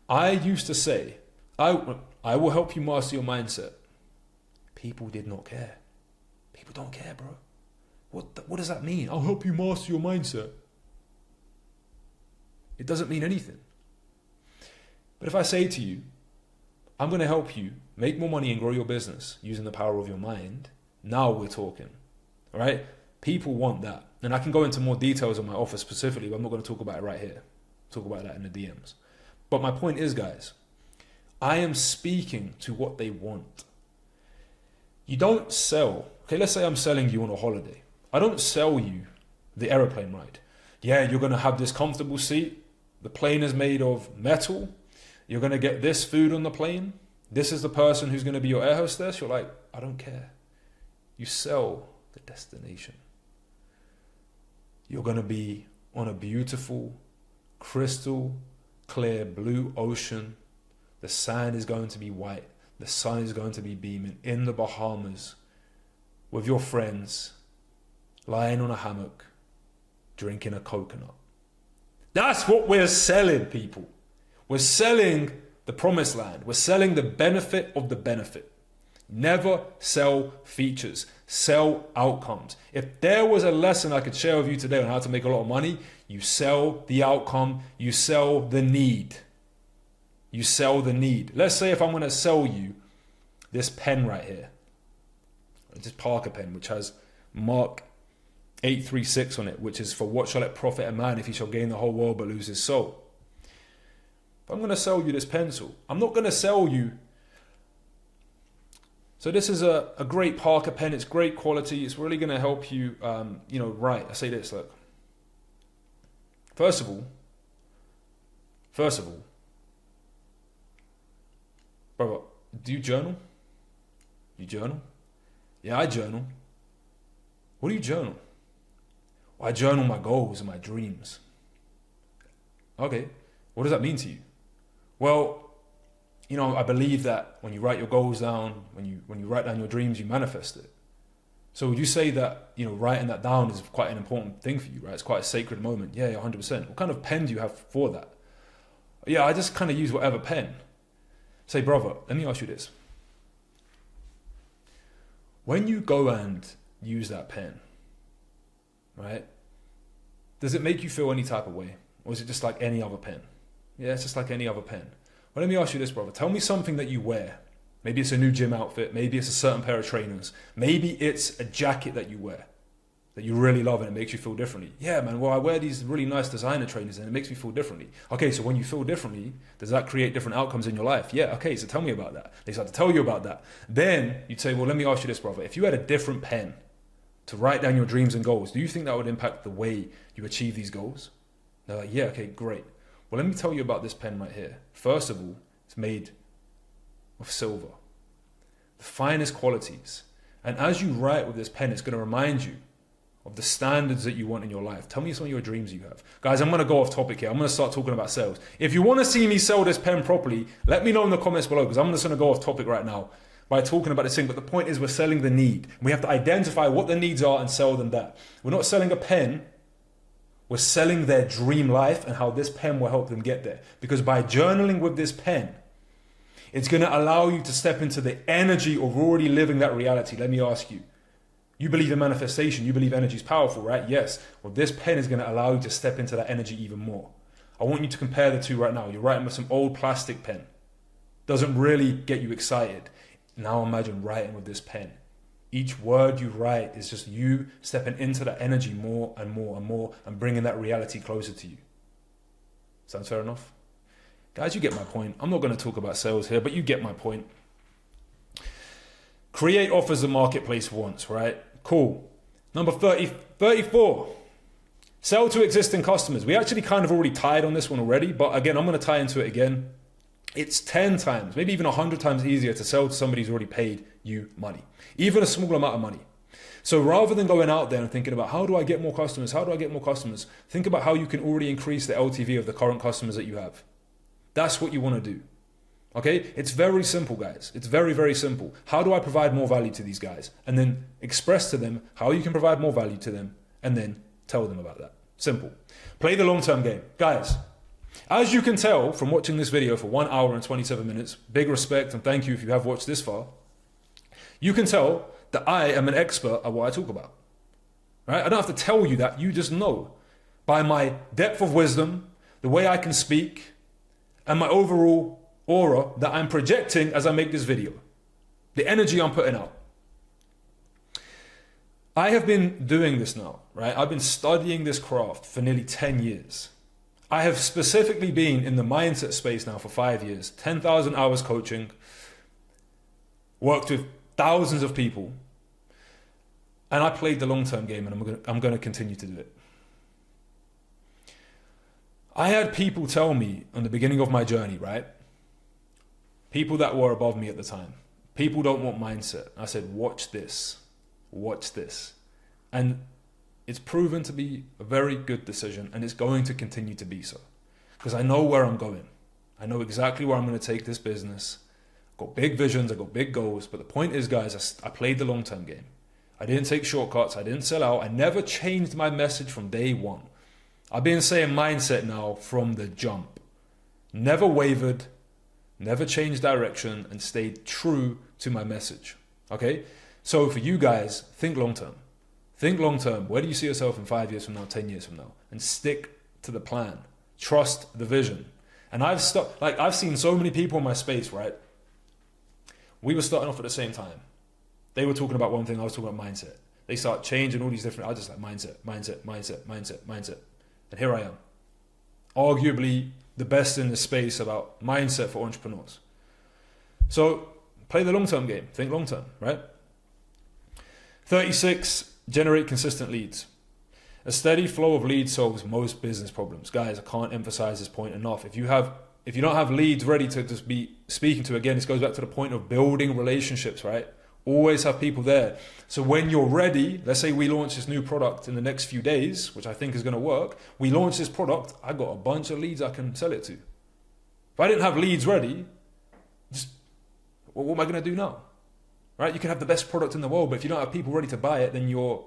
I used to say, I will help you master your mindset. People did not care. People don't care, bro. What does that mean? I'll help you master your mindset. It doesn't mean anything. But if I say to you, I'm going to help you make more money and grow your business using the power of your mind, now we're talking, all right? People want that. And I can go into more details on my offer specifically, but I'm not going to talk about it right here. Talk about that in the DMs. But my point is, guys, I am speaking to what they want. You don't sell. Okay, let's say I'm selling you on a holiday. I don't sell you the airplane ride. Yeah, you're going to have this comfortable seat. The plane is made of metal. You're going to get this food on the plane. This is the person who's going to be your air hostess. You're like, I don't care. You sell the destination. You're going to be on a beautiful, crystal clear blue ocean. The sand is going to be white. The sun is going to be beaming in the Bahamas with your friends, lying on a hammock, drinking a coconut. That's what we're selling, people. We're selling the promised land. We're selling the benefit of the benefit. Never sell features. Sell outcomes. If there was a lesson I could share with you today on how to make a lot of money, you sell the outcome. You sell the need. You sell the need. Let's say if I'm going to sell you this pen right here. This Parker pen, which has Mark 836 on it, which is for what shall it profit a man if he shall gain the whole world but lose his soul. If I'm going to sell you this pencil, I'm not going to sell you. So this is a great Parker pen. It's great quality. It's really going to help you, write. I say this, look. First of all, brother, do you journal? You journal? Yeah, I journal. What do you journal? Well, I journal my goals and my dreams. Okay, what does that mean to you? Well, I believe that when you write your goals down, when you write down your dreams, you manifest it. So would you say that, writing that down is quite an important thing for you, right? It's quite a sacred moment. Yeah, 100%. What kind of pen do you have for that? Yeah, I just kind of use whatever pen. Say, brother, let me ask you this. When you go and use that pen, right, does it make you feel any type of way? Or is it just like any other pen? Yeah, it's just like any other pen. Well, let me ask you this, brother. Tell me something that you wear. Maybe it's a new gym outfit. Maybe it's a certain pair of trainers. Maybe it's a jacket that you wear that you really love and it makes you feel differently. Yeah, man, well, I wear these really nice designer trainers and it makes me feel differently. Okay, so when you feel differently, does that create different outcomes in your life? Yeah, okay, so tell me about that. They start to tell you about that. Then you'd say, well, let me ask you this, brother. If you had a different pen to write down your dreams and goals, do you think that would impact the way you achieve these goals? They're like, yeah, okay, great. Well, let me tell you about this pen right here. First of all, it's made of silver, the finest qualities. And as you write with this pen, it's going to remind you of the standards that you want in your life. Tell me some of your dreams you have. Guys, I'm going to go off topic here. I'm going to start talking about sales. If you want to see me sell this pen properly, let me know in the comments below because I'm just going to go off topic right now by talking about this thing. But the point is we're selling the need. We have to identify what the needs are and sell them that. We're not selling a pen. were selling their dream life and how this pen will help them get there. Because by journaling with this pen, it's going to allow you to step into the energy of already living that reality. Let me ask you, you believe in manifestation, you believe energy is powerful, right? Yes. Well, this pen is going to allow you to step into that energy even more. I want you to compare the two right now. You're writing with some old plastic pen. Doesn't really get you excited. Now imagine writing with this pen. Each word you write is just you stepping into that energy more and more and more and bringing that reality closer to you. Sounds fair enough? Guys, you get my point. I'm not going to talk about sales here, but you get my point. Create offers the marketplace wants, right? Cool. Number 34. Sell to existing customers. We actually kind of already tied on this one already, but again, I'm going to tie into it again. It's 10 times, maybe even 100 times easier to sell to somebody who's already paid you money, even a small amount of money. So rather than going out there and thinking about how do I get more customers, how do I get more customers, think about how you can already increase the LTV of the current customers that you have. That's what you want to do. Okay? It's very simple, guys. It's very, very simple. How do I provide more value to these guys? And then express to them how you can provide more value to them and then tell them about that. Simple. Play the long-term game. Guys, as you can tell from watching this video for 1 hour and 27 minutes, big respect and thank you if you have watched this far, you can tell that I am an expert at what I talk about. Right? I don't have to tell you that, you just know. By my depth of wisdom, the way I can speak, and my overall aura that I'm projecting as I make this video. The energy I'm putting out. I have been doing this now, right? I've been studying this craft for nearly 10 years. I have specifically been in the mindset space now for 5 years, 10,000 hours coaching, worked with thousands of people, and I played the long-term game and I'm going to continue to do it. I had people tell me on the beginning of my journey, right? People that were above me at the time, people don't want mindset. I said, watch this, watch this. And it's proven to be a very good decision and it's going to continue to be so. Because I know where I'm going. I know exactly where I'm going to take this business. I've got big visions, I've got big goals. But the point is, guys, I played the long-term game. I didn't take shortcuts, I didn't sell out. I never changed my message from day one. I've been saying mindset now from the jump. Never wavered, never changed direction, and stayed true to my message. Okay? So for you guys, think long term. Think long term. Where do you see yourself in 5 years from now, 10 years from now? And stick to the plan. Trust the vision. And I've seen so many people in my space, right? We were starting off at the same time. They were talking about one thing, I was talking about mindset. They start changing all these different, I was just like mindset. And here I am, arguably the best in the space about mindset for entrepreneurs. So play the long-term game, think long-term, right? 36, generate consistent leads. A steady flow of leads solves most business problems. Guys, I can't emphasize this point enough. If you don't have leads ready to just be speaking to, again, this goes back to the point of building relationships, right? Always have people there. So when you're ready, let's say we launch this new product in the next few days, which I think is going to work. We launch this product, I got a bunch of leads I can sell it to. If I didn't have leads ready, what am I going to do now? Right? You can have the best product in the world, but if you don't have people ready to buy it, then you're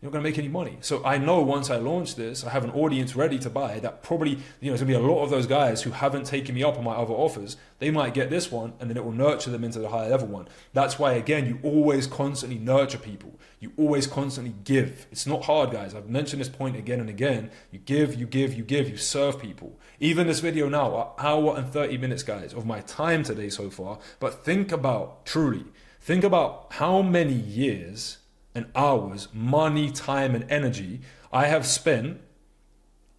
not going to make any money. So I know once I launch this, I have an audience ready to buy that probably, there's going to be a lot of those guys who haven't taken me up on my other offers. They might get this one and then it will nurture them into the higher level one. That's why, again, you always constantly nurture people. You always constantly give. It's not hard, guys. I've mentioned this point again and again. You give, you serve people. Even this video now, an hour and 30 minutes, guys, of my time today so far. But think about how many years and hours, money, time, and energy I have spent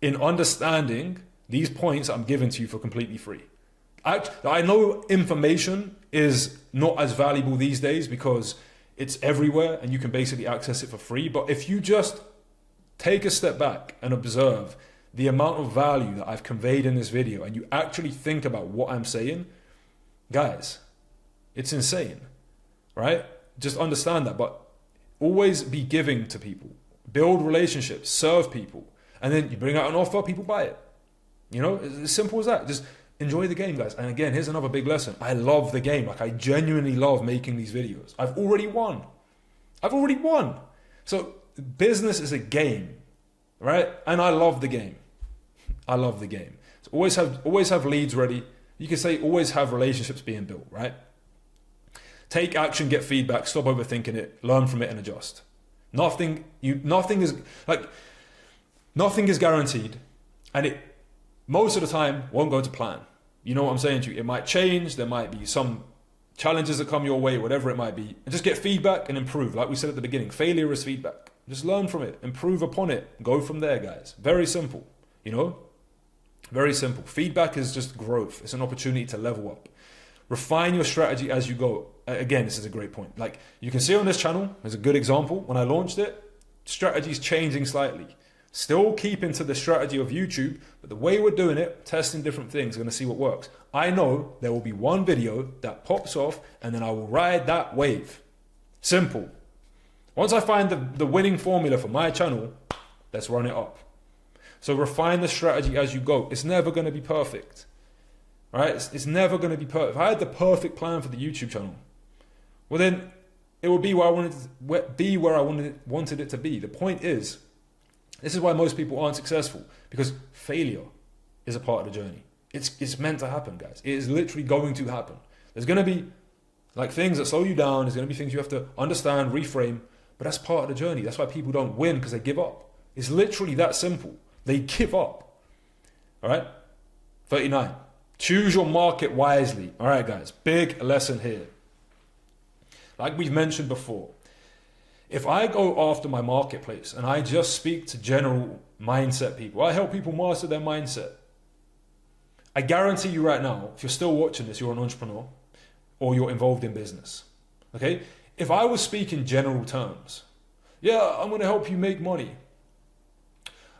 in understanding these points I'm giving to you for completely free. I know information is not as valuable these days because it's everywhere and you can basically access it for free. But if you just take a step back and observe the amount of value that I've conveyed in this video and you actually think about what I'm saying, guys, it's insane, right? Just understand that. But always be giving to people, build relationships, serve people, and then you bring out an offer, people buy it. It's as simple as that. Just enjoy the game, guys. And again, here's another big lesson. I love the game. I genuinely love making these videos. I've already won. So business is a game, right? And I love the game. I love the game. So always have leads ready. You can say always have relationships being built, right? Take action, get feedback, stop overthinking it, learn from it and adjust. Nothing is guaranteed, and it most of the time won't go to plan. You know what I'm saying to you? It might change, there might be some challenges that come your way, whatever it might be. And just get feedback and improve. Like we said at the beginning, failure is feedback. Just learn from it, improve upon it, go from there, guys. Very simple, you know? Very simple. Feedback is just growth. It's an opportunity to level up. Refine your strategy as you go. Again, this is a great point. Like you can see on this channel, as a good example, when I launched it, strategy's changing slightly. Still keeping to the strategy of YouTube, but the way we're doing it, testing different things, going to see what works. I know there will be one video that pops off and then I will ride that wave. Simple. Once I find the winning formula for my channel, let's run it up. So refine the strategy as you go. It's never going to be perfect. Right? It's never going to be perfect. If I had the perfect plan for the YouTube channel, well then it would be where I wanted it to be. The point is, this is why most people aren't successful, because failure is a part of the journey. It's meant to happen, guys. It is literally going to happen. There's going to be like things that slow you down. There's going to be things you have to understand, reframe, but that's part of the journey. That's why people don't win, because they give up. It's literally that simple. They give up. All right? 39. Choose your market wisely. All right, guys, big lesson here. Like we've mentioned before, if I go after my marketplace and I just speak to general mindset people, I help people master their mindset. I guarantee you right now, if you're still watching this, you're an entrepreneur or you're involved in business. Okay? If I was speaking general terms, yeah, I'm going to help you make money.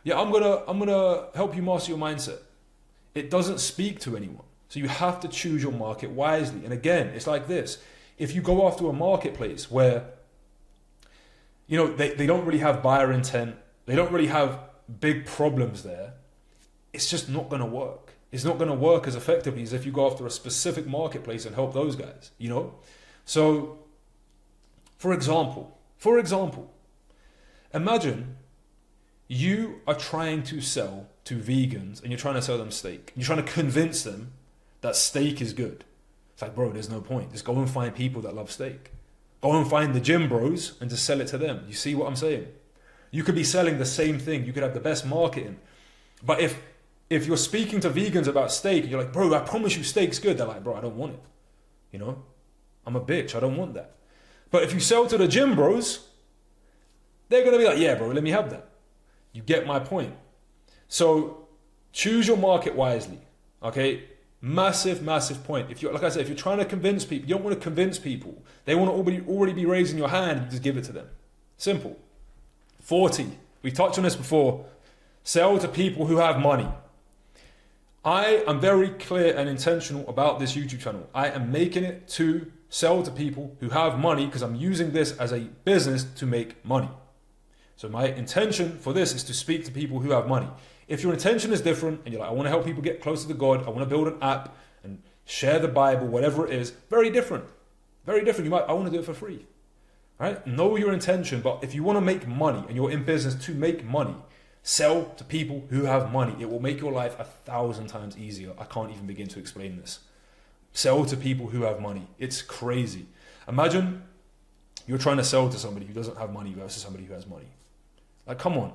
Yeah, I'm going to help you master your mindset. It doesn't speak to anyone. So you have to choose your market wisely. And again, it's like this. If you go after a marketplace where, you know, they don't really have buyer intent, they don't really have big problems there, it's just not going to work. It's not going to work as effectively as if you go after a specific marketplace and help those guys, you know? So, for example, imagine you are trying to sell to vegans and you're trying to sell them steak. You're trying to convince them that steak is good. It's like, bro, there's no point. Just go and find people that love steak. Go and find the gym bros and just sell it to them. You see what I'm saying? You could be selling the same thing. You could have the best marketing. But if you're speaking to vegans about steak, you're like, bro, I promise you steak's good. They're like, bro, I don't want it. You know, I'm a bitch. I don't want that. But if you sell to the gym bros, they're going to be like, yeah, bro, let me have that. You get my point. So choose your market wisely. Okay. Massive, massive point. If you're, like I said, if you're trying to convince people, you don't want to convince people. They want to already be raising your hand and just give it to them. Simple. 40. We touched on this before. Sell to people who have money. I am very clear and intentional about this YouTube channel. I am making it to sell to people who have money because I'm using this as a business to make money. So my intention for this is to speak to people who have money. If your intention is different and you're like, I want to help people get closer to God, I want to build an app and share the Bible, whatever it is, very different. Very different. I want to do it for free. Right? Know your intention, but if you want to make money and you're in business to make money, sell to people who have money. It will make your life 1,000 times easier. I can't even begin to explain this. Sell to people who have money. It's crazy. Imagine you're trying to sell to somebody who doesn't have money versus somebody who has money. Like, come on.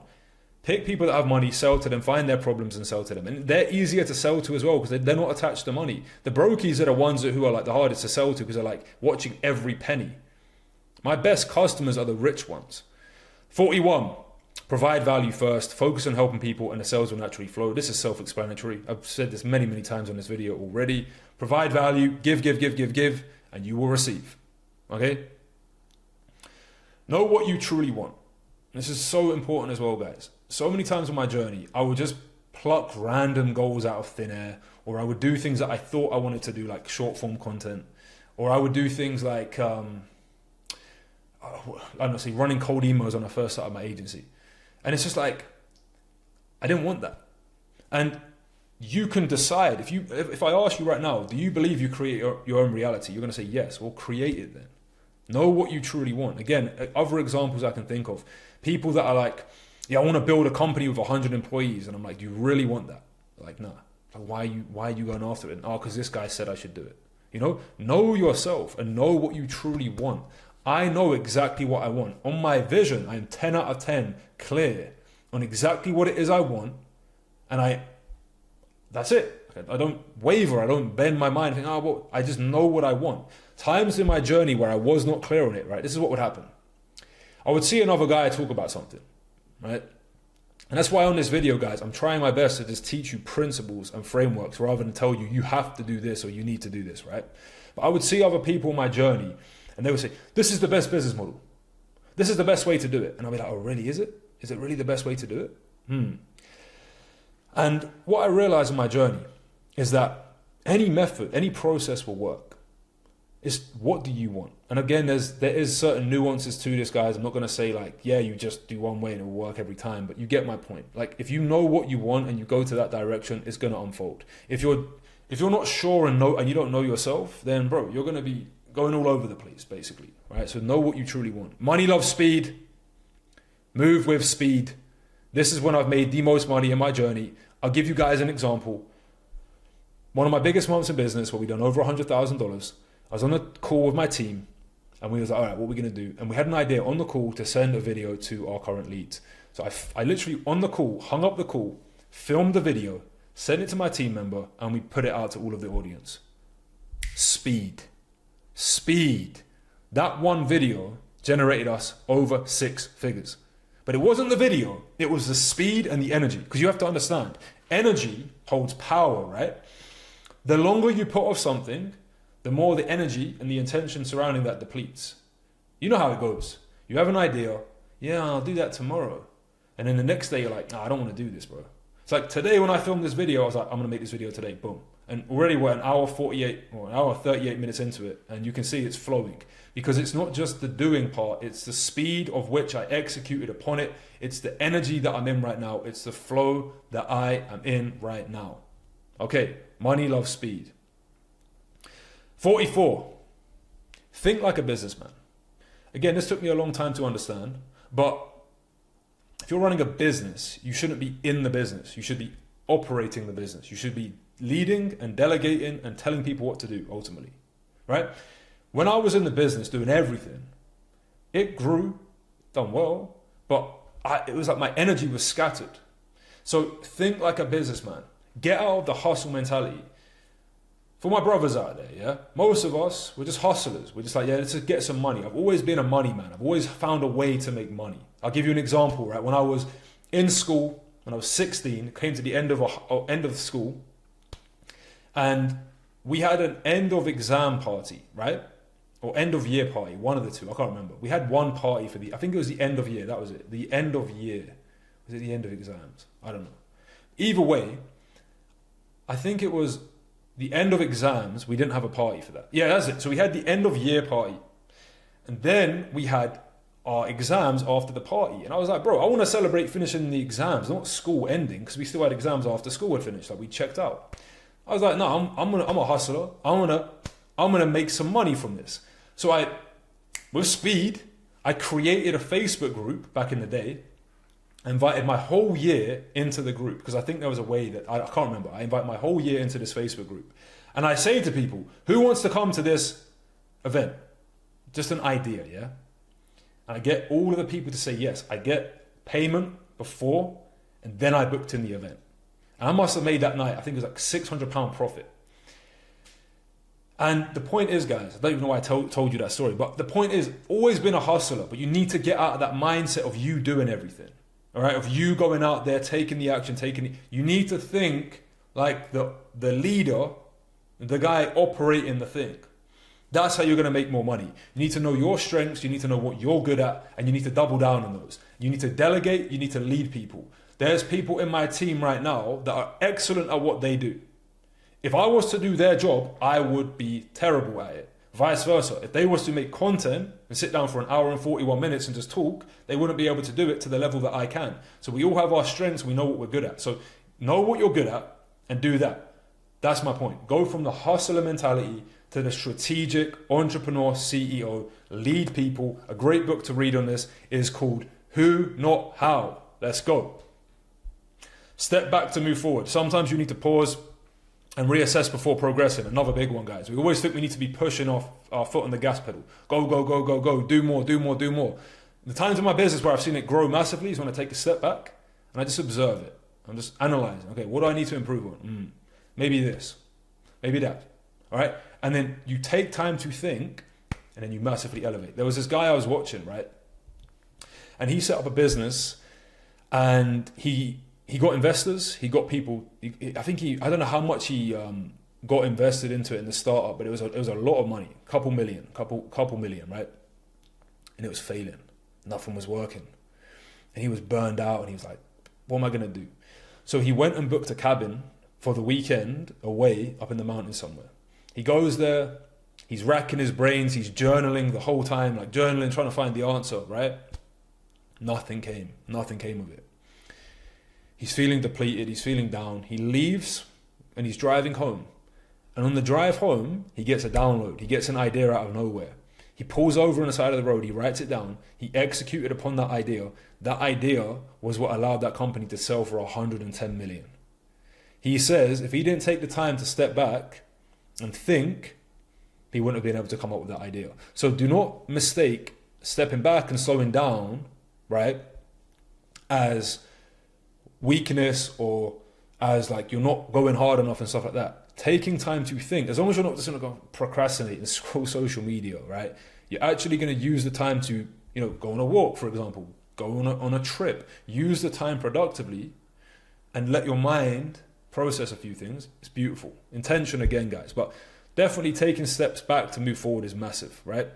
Pick people that have money, sell to them, find their problems and sell to them. And they're easier to sell to as well because they're not attached to money. The brokies are the ones who are like the hardest to sell to because they're like watching every penny. My best customers are the rich ones. 41, provide value first, focus on helping people and the sales will naturally flow. This is self-explanatory. I've said this many, many times on this video already. Provide value, give, and you will receive. Okay? Know what you truly want. This is so important as well, guys. So many times on my journey, I would just pluck random goals out of thin air, or I would do things that I thought I wanted to do, like short form content, or I would do things like, I don't know, say running cold emails when I first started my agency. And it's just like, I didn't want that. And you can decide, if I ask you right now, do you believe you create your own reality? You're going to say yes. Well, create it then. Know what you truly want. Again, other examples I can think of, people that are like, yeah, I want to build a company with 100 employees. And I'm like, do you really want that? Like, nah. Like, why are you going after it? Oh, because this guy said I should do it. Know yourself and know what you truly want. I know exactly what I want. On my vision, I am 10 out of 10 clear on exactly what it is I want. And that's it. I don't waver. I don't bend my mind. I just know what I want. Times in my journey where I was not clear on it, right? This is what would happen. I would see another guy talk about something, right? And that's why on this video, guys, I'm trying my best to just teach you principles and frameworks rather than tell you have to do this or you need to do this, right? But I would see other people on my journey and they would say, this is the best business model. This is the best way to do it. And I'll be like, oh, really? Is it? Is it really the best way to do it? And what I realized in my journey is that any method, any process will work. It's what do you want? And again, there is certain nuances to this, guys. I'm not going to say like, yeah, you just do one way and it will work every time, but you get my point. Like if you know what you want and you go to that direction, it's going to unfold. If you're not sure and you don't know yourself, then bro, you're going to be going all over the place basically, right? So know what you truly want. Money loves speed. Move with speed. This is when I've made the most money in my journey. I'll give you guys an example. One of my biggest months in business where we done over $100,000. I was on a call with my team and we was like, all right, what are we going to do? And we had an idea on the call to send a video to our current leads. So I literally on the call, hung up the call, filmed the video, sent it to my team member, and we put it out to all of the audience. Speed. That one video generated us over 6 figures. But it wasn't the video, it was the speed and the energy. Because you have to understand, energy holds power, right? The longer you put off something, the more the energy and the intention surrounding that depletes. You know how it goes. You have an idea, yeah, I'll do that tomorrow. And then the next day you're like, nah, I don't want to do this, bro. It's like today when I filmed this video, I was like, I'm going to make this video today, boom. And already we're an hour 38 minutes into it. And you can see it's flowing. Because it's not just the doing part, it's the speed of which I executed upon it. It's the energy that I'm in right now. It's the flow that I am in right now. Okay, money loves speed. 44, think like a businessman. Again, this took me a long time to understand, but if you're running a business, you shouldn't be in the business. You should be operating the business. You should be leading and delegating and telling people what to do ultimately, right? When I was in the business doing everything, it grew, done well, but it was like my energy was scattered. So think like a businessman. Get out of the hustle mentality. For my brothers out there, yeah, most of us, we're just hustlers. We're just like, yeah, let's just get some money. I've always been a money man. I've always found a way to make money. I'll give you an example, right? When I was in school, when I was 16, came to the end of school, and we had an end of exam party, right? Or end of year party, one of the two, I can't remember. We had one party for I think it was the end of year, that was it. The end of year. Was it the end of exams? I don't know. Either way, I think it was the end of exams, we didn't have a party for that. Yeah, that's it. So we had the end of year party. And then we had our exams after the party. And I was like, bro, I want to celebrate finishing the exams, not school ending, because we still had exams after school had finished. Like we checked out. I was like, no, I'm a hustler. I'm gonna make some money from this. So with speed, I created a Facebook group back in the day. I invited my whole year into the group because I think there was a way that, I can't remember. I invite my whole year into this Facebook group. And I say to people, who wants to come to this event? Just an idea, yeah? And I get all of the people to say yes. I get payment before, and then I booked in the event. And I must have made that night, I think it was like £600 profit. And the point is, guys, I don't even know why I told you that story, but the point is, always been a hustler, but you need to get out of that mindset of you doing everything. All right, of you going out there, taking the action, you need to think like the leader, the guy operating the thing. That's how you're going to make more money. You need to know your strengths, you need to know what you're good at, and you need to double down on those. You need to delegate, you need to lead people. There's people in my team right now that are excellent at what they do. If I was to do their job, I would be terrible at it. Vice versa. If they was to make content and sit down for an hour and 41 minutes and just talk, they wouldn't be able to do it to the level that I can. So we all have our strengths. We know what we're good at. So know what you're good at and do that. That's my point. Go from the hustler mentality to the strategic entrepreneur CEO, lead people. A great book to read on this is called Who Not How. Let's go. Step back to move forward. Sometimes you need to pause and reassess before progressing. Another big one, guys. We always think we need to be pushing off our foot on the gas pedal. Go, go, go, go, go. Do more, do more, do more. The times in my business where I've seen it grow massively is when I take a step back and I just observe it. I'm just analyzing. Okay, what do I need to improve on? Maybe this, maybe that. All right? And then you take time to think and then you massively elevate. There was this guy I was watching, right? And he set up a business and he got investors, he got people. I don't know how much he got invested into it in the startup, but it was a lot of money, couple million, right? And it was failing. Nothing was working. And he was burned out and he was like, what am I going to do? So he went and booked a cabin for the weekend away up in the mountains somewhere. He goes there, he's racking his brains, he's journaling the whole time, like journaling, trying to find the answer, right? Nothing came of it. He's feeling depleted, he's feeling down. He leaves and he's driving home. And on the drive home, he gets a download. He gets an idea out of nowhere. He pulls over on the side of the road, he writes it down, he executed upon that idea. That idea was what allowed that company to sell for 110 million. He says if he didn't take the time to step back and think, he wouldn't have been able to come up with that idea. So do not mistake stepping back and slowing down, right, as weakness or as like you're not going hard enough and stuff like that. Taking time to think, as long as you're not just going to go procrastinate and scroll social media, right? You're actually going to use the time to, go on a walk, for example, go on a trip, use the time productively and let your mind process a few things. It's beautiful. Intention again, guys, but definitely taking steps back to move forward is massive, right?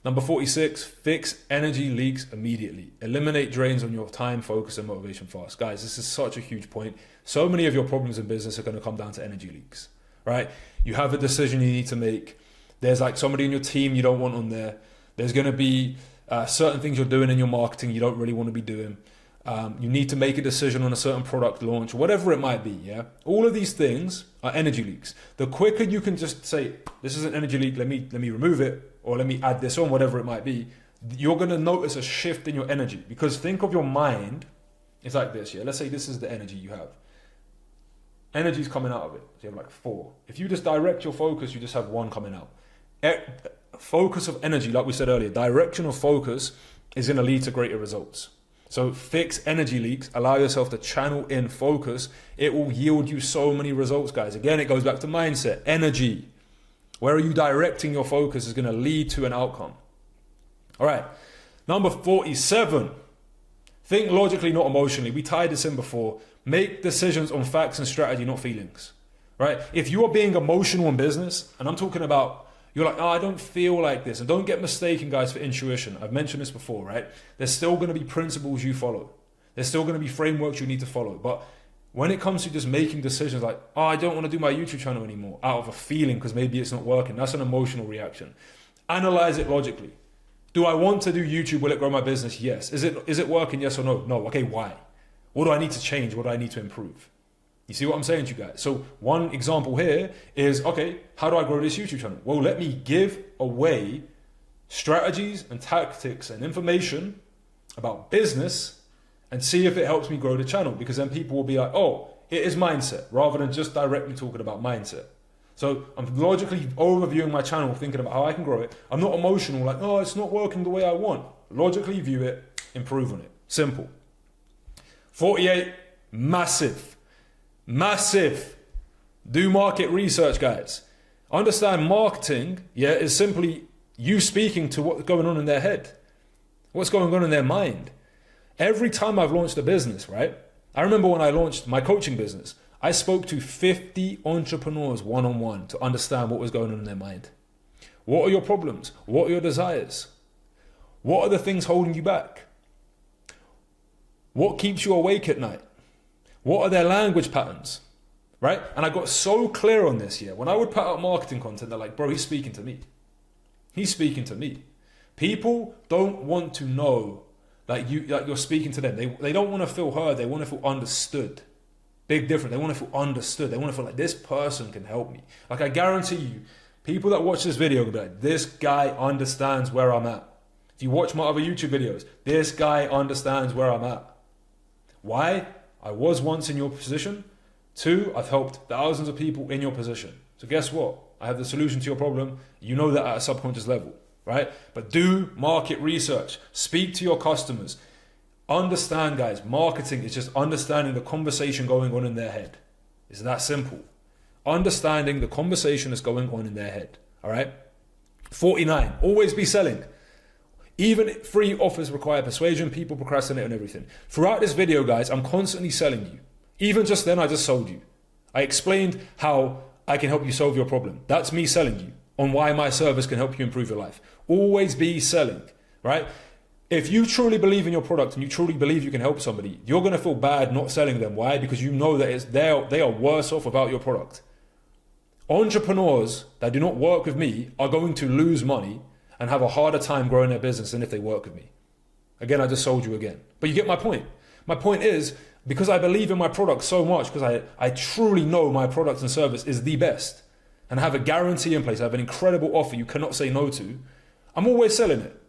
Number 46, fix energy leaks immediately. Eliminate drains on your time, focus, and motivation fast. Guys, this is such a huge point. So many of your problems in business are going to come down to energy leaks, right? You have a decision you need to make. There's like somebody in your team you don't want on there. There's going to be certain things you're doing in your marketing you don't really want to be doing. You need to make a decision on a certain product launch, whatever it might be, yeah? All of these things are energy leaks. The quicker you can just say, this is an energy leak, let me remove it, or let me add this on, whatever it might be, you're going to notice a shift in your energy. Because think of your mind, it's like this, yeah? Let's say this is the energy you have. Energy's coming out of it. So you have like 4. If you just direct your focus, you just have 1 coming out. Focus of energy, like we said earlier, direction of focus is going to lead to greater results. So fix energy leaks, allow yourself to channel in focus. It will yield you so many results, guys. Again, it goes back to mindset, energy. Where are you directing your focus is going to lead to an outcome. All right, number 47. Think logically, not emotionally. We tied this in before. Make decisions on facts and strategy, not feelings. Right? If you are being emotional in business, and I'm talking about you're like, I don't feel like this. And don't get mistaken, guys, for intuition. I've mentioned this before, right? There's still going to be principles you follow. There's still going to be frameworks you need to follow. But when it comes to just making decisions like, I don't want to do my YouTube channel anymore out of a feeling because maybe it's not working. That's an emotional reaction. Analyze it logically. Do I want to do YouTube? Will it grow my business? Yes. Is it working? Yes or no? No. Okay, why? What do I need to change? What do I need to improve? You see what I'm saying to you guys? So one example here is, okay, how do I grow this YouTube channel? Well, let me give away strategies and tactics and information about business and see if it helps me grow the channel, because then people will be like, oh, it is mindset, rather than just directly talking about mindset. So I'm logically overviewing my channel, thinking about how I can grow it. I'm not emotional, like, oh, it's not working the way I want. Logically view it, improve on it. Simple. 48, massive. Do market research, guys. Understand marketing, is simply you speaking to what's going on in their head, what's going on in their mind. Every time I've launched a business, right? I remember when I launched my coaching business, I spoke to 50 entrepreneurs one-on-one to understand what was going on in their mind. What are your problems? What are your desires? What are the things holding you back? What keeps you awake at night? What are their language patterns, right? And I got so clear on this, when I would put out marketing content, they're like, bro, he's speaking to me. He's speaking to me. People don't want to know like you're speaking to them. They don't want to feel heard. They want to feel understood. Big difference. They want to feel understood. They want to feel like this person can help me. Like I guarantee you, people that watch this video will be like, this guy understands where I'm at. If you watch my other YouTube videos, this guy understands where I'm at. Why? I was once in your position. 2, I've helped thousands of people in your position. So guess what? I have the solution to your problem. You know that at a subconscious level, right? But do market research. Speak to your customers. Understand, guys, marketing is just understanding the conversation going on in their head. It's that simple. Understanding the conversation that's going on in their head, all right? 49, always be selling. Even free offers require persuasion, people procrastinate on everything. Throughout this video, guys, I'm constantly selling you. Even just then, I just sold you. I explained how I can help you solve your problem. That's me selling you on why my service can help you improve your life. Always be selling, right? If you truly believe in your product and you truly believe you can help somebody, you're going to feel bad not selling them. Why? Because you know that they are worse off without your product. Entrepreneurs that do not work with me are going to lose money and have a harder time growing their business than if they work with me. Again, I just sold you again. But you get my point. My point is, because I believe in my product so much, because I truly know my product and service is the best, and I have a guarantee in place, I have an incredible offer you cannot say no to, I'm always selling it.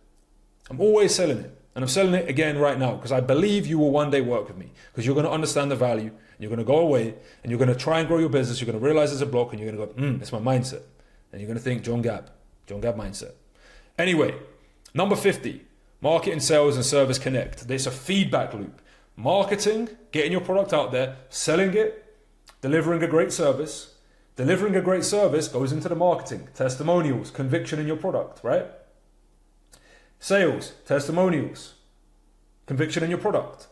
I'm always selling it. And I'm selling it again right now because I believe you will one day work with me, because you're going to understand the value and you're going to go away and you're going to try and grow your business. You're going to realize there's a block and you're going to go, it's my mindset. And you're going to think John Gab mindset. Anyway, number 50, market and sales and service connect. There's a feedback loop. Marketing, getting your product out there, selling it, delivering a great service. Delivering a great service goes into the marketing, testimonials, conviction in your product, right? Sales, testimonials, conviction in your product,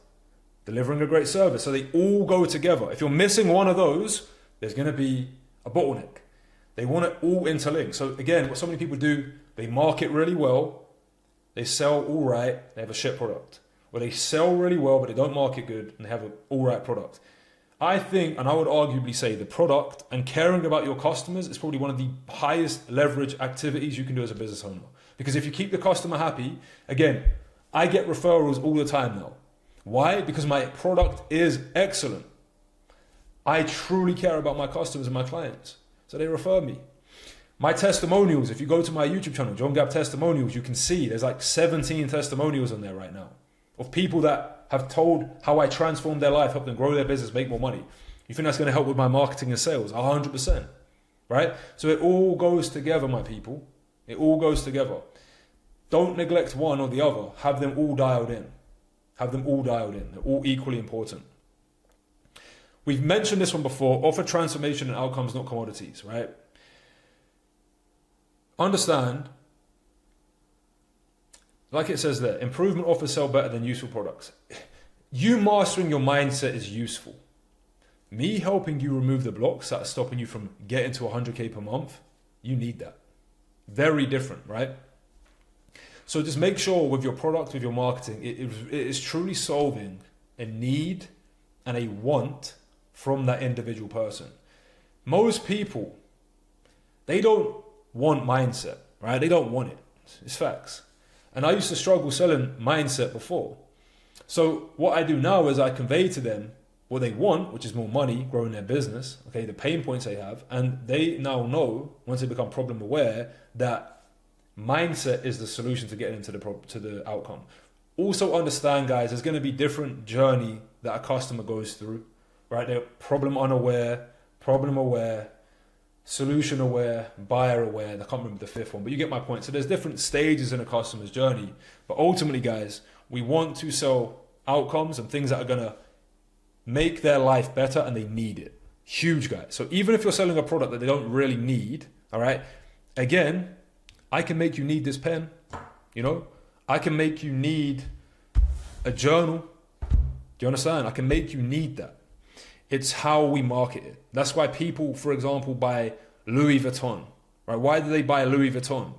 delivering a great service. So they all go together. If you're missing one of those, there's going to be a bottleneck. They want it all interlinked. So again, what so many people do, they market really well, they sell all right, they have a shit product. Or they sell really well, but they don't market good and they have an all right product. I think, and I would arguably say, the product and caring about your customers is probably one of the highest leverage activities you can do as a business owner. Because if you keep the customer happy, again, I get referrals all the time now. Why? Because my product is excellent. I truly care about my customers and my clients. So they refer me. My testimonials, if you go to my YouTube channel, John Gab Testimonials, you can see there's like 17 testimonials on there right now of people that have told how I transformed their life, helped them grow their business, make more money. You think that's going to help with my marketing and sales? 100%, right? So it all goes together, my people. It all goes together. Don't neglect one or the other. Have them all dialed in. Have them all dialed in. They're all equally important. We've mentioned this one before. Offer transformation and outcomes, not commodities, right? Understand, like it says there, improvement offers sell better than useful products. You mastering your mindset is useful. Me helping you remove the blocks that are stopping you from getting to 100K per month, you need that. Very different, right? So just make sure with your product, with your marketing, it is truly solving a need and a want from that individual person. Most people, they don't want mindset, right? They don't want it. It's facts. And I used to struggle selling mindset before. So what I do now is I convey to them what they want, which is more money, growing their business, okay, the pain points they have, and they now know, once they become problem aware, that mindset is the solution to getting into the outcome. Also understand, guys, there's going to be different journey that a customer goes through, right? They're problem unaware, problem aware, solution aware, buyer aware. I can't remember the fifth one, but you get my point. So there's different stages in a customer's journey. But ultimately, guys, we want to sell outcomes and things that are going to make their life better, and they need it. Huge, guys. So even if you're selling a product that they don't really need, all right, again, I can make you need this pen, you know? I can make you need a journal. Do you understand? I can make you need that. It's how we market it. That's why people, for example, buy Louis Vuitton, right? Why do they buy Louis Vuitton?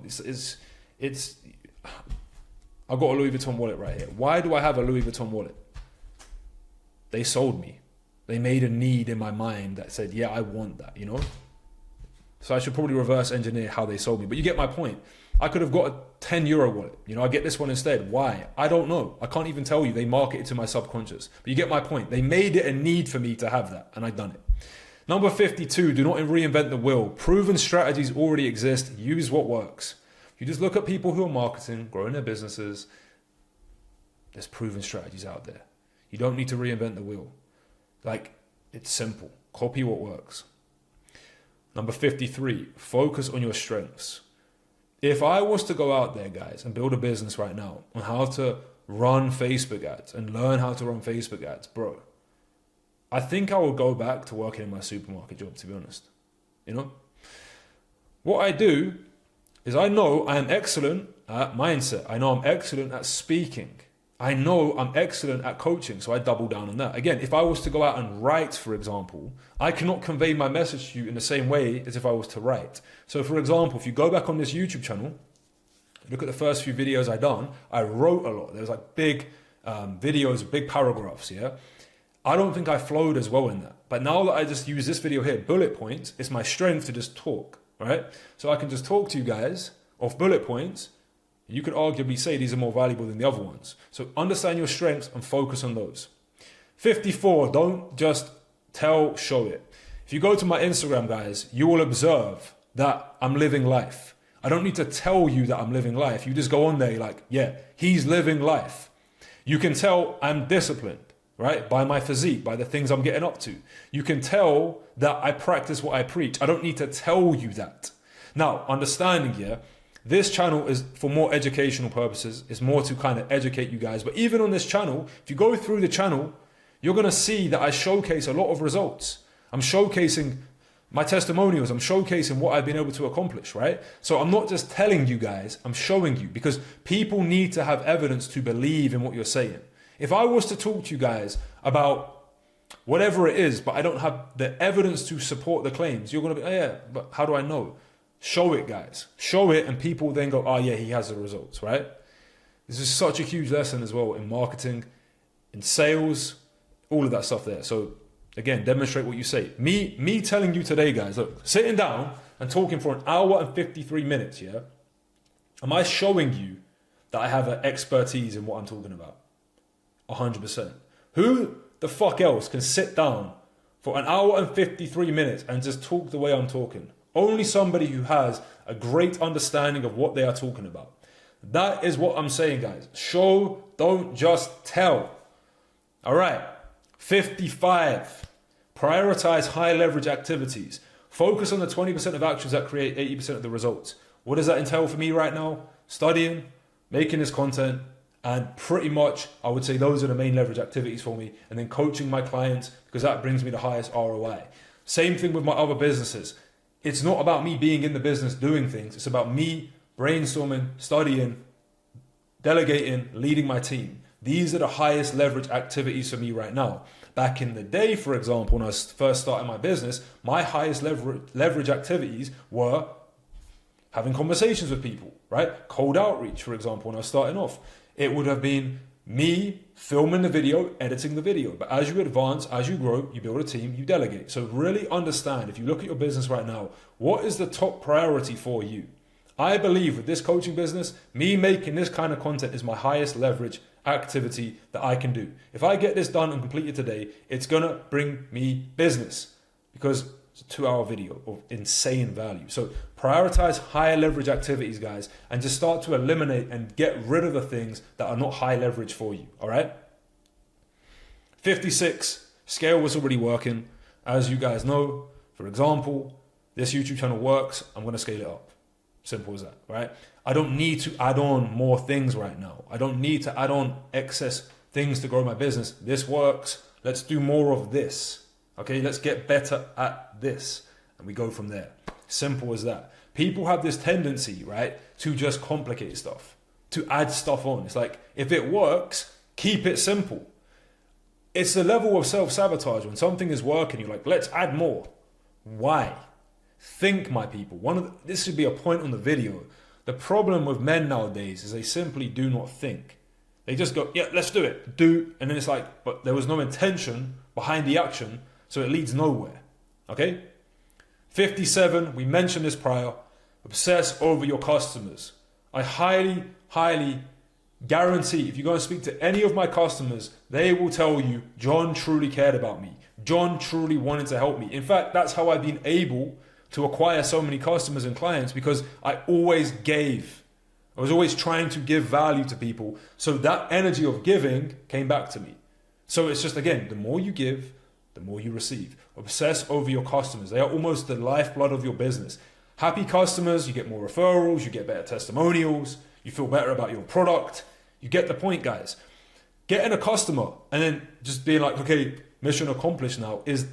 I've got a Louis Vuitton wallet right here. Why do I have a Louis Vuitton wallet? They sold me. They made a need in my mind that said, yeah, I want that, you know? So I should probably reverse engineer how they sold me. But you get my point. I could have got a 10 euro wallet. You know, I get this one instead. Why? I don't know. I can't even tell you. They market it to my subconscious. But you get my point. They made it a need for me to have that, and I've done it. Number 52, do not reinvent the wheel. Proven strategies already exist. Use what works. You just look at people who are marketing, growing their businesses. There's proven strategies out there. You don't need to reinvent the wheel. Like, it's simple. Copy what works. Number 53, focus on your strengths. If I was to go out there, guys, and build a business right now on how to run Facebook ads and learn how to run Facebook ads, bro, I think I would go back to working in my supermarket job, to be honest. You know? What I do is I know I am excellent at mindset. I know I'm excellent at speaking. I know I'm excellent at coaching, so I double down on that. Again, if I was to go out and write, for example, I cannot convey my message to you in the same way as if I was to write. So for example, if you go back on this YouTube channel, look at the first few videos I done, I wrote a lot. There was like big videos, big paragraphs, yeah? I don't think I flowed as well in that. But now that I just use this video here, bullet points, it's my strength to just talk, right? So I can just talk to you guys off bullet points. You could arguably say these are more valuable than the other ones. So understand your strengths and focus on those. 54, don't just tell, show it. If you go to my Instagram, guys, you will observe that I'm living life. I don't need to tell you that I'm living life. You just go on there, you're like, yeah, he's living life. You can tell I'm disciplined, right? By my physique, by the things I'm getting up to. You can tell that I practice what I preach. I don't need to tell you that. Now, understanding here, this channel is for more educational purposes. It's more to kind of educate you guys. But even on this channel, if you go through the channel, you're going to see that I showcase a lot of results. I'm showcasing my testimonials. I'm showcasing what I've been able to accomplish, right? So I'm not just telling you guys, I'm showing you, because people need to have evidence to believe in what you're saying. If I was to talk to you guys about whatever it is, but I don't have the evidence to support the claims, you're going to be, oh yeah, but how do I know? Show it, guys. Show it, and people then go, oh yeah, he has the results, right? This is such a huge lesson as well in marketing, in sales, all of that stuff there. So again, demonstrate what you say. Me telling you today, guys, look, sitting down and talking for an hour and 53 minutes, yeah? Am I showing you that I have an expertise in what I'm talking about? 100%. Who the fuck else can sit down for an hour and 53 minutes and just talk the way I'm talking? Only somebody who has a great understanding of what they are talking about. That is what I'm saying, guys. Show, don't just tell. All right. 55. Prioritize high leverage activities. Focus on the 20% of actions that create 80% of the results. What does that entail for me right now? Studying, making this content, and pretty much I would say those are the main leverage activities for me. And then coaching my clients, because that brings me the highest ROI. Same thing with my other businesses. It's not about me being in the business doing things. It's about me brainstorming, studying, delegating, leading my team. These are the highest leverage activities for me right now. Back in the day, for example, when I was first starting my business, my highest leverage activities were having conversations with people, right? Cold outreach, for example, when I was starting off. It would have been me filming the video, editing the video. But as you advance, as you grow, you build a team, you delegate. So really understand, if you look at your business right now, what is the top priority for you? I believe with this coaching business, me making this kind of content is my highest leverage activity that I can do. If I get this done and complete it today, it's going to bring me business, because it's a 2-hour video of insane value. So prioritize higher leverage activities, guys, and just start to eliminate and get rid of the things that are not high leverage for you. All right. 56, scale was already working. As you guys know, for example, this YouTube channel works. I'm going to scale it up. Simple as that, right? I don't need to add on more things right now. I don't need to add on excess things to grow my business. This works. Let's do more of this. Okay, let's get better at this. And we go from there. Simple as that. People have this tendency, right, to just complicate stuff, to add stuff on. It's like, if it works, keep it simple. It's the level of self-sabotage. When something is working, you're like, let's add more. Why? Think, my people. This should be a point on the video. The problem with men nowadays is they simply do not think. They just go, yeah, let's do it. And then it's like, but there was no intention behind the action, so it leads nowhere. Okay? 57, we mentioned this prior. Obsess over your customers. I highly guarantee, if you go and speak to any of my customers, they will tell you, John truly cared about me. John truly wanted to help me. In fact, that's how I've been able to acquire so many customers and clients, because I always gave. I was always trying to give value to people. So that energy of giving came back to me. So it's just, again, the more you give, the more you receive. Obsess over your customers. They are almost the lifeblood of your business. Happy customers, you get more referrals, you get better testimonials, you feel better about your product. You get the point, guys. Getting a customer and then just being like, okay, mission accomplished now is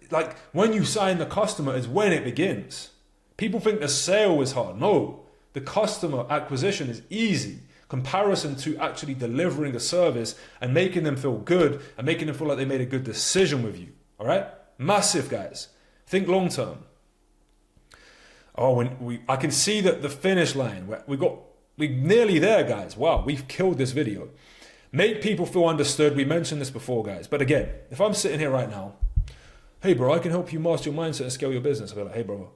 like when you sign the customer is when it begins. People think the sale is hard. No, the customer acquisition is easy. Comparison to actually delivering a service and making them feel good and making them feel like they made a good decision with you. All right? Massive, guys. Think long term. Oh, I can see that the finish line. We're nearly there, guys. Wow, we've killed this video. Make people feel understood. We mentioned this before, guys. But again, if I'm sitting here right now, hey, bro, I can help you master your mindset and scale your business. I'll be like, hey, bro,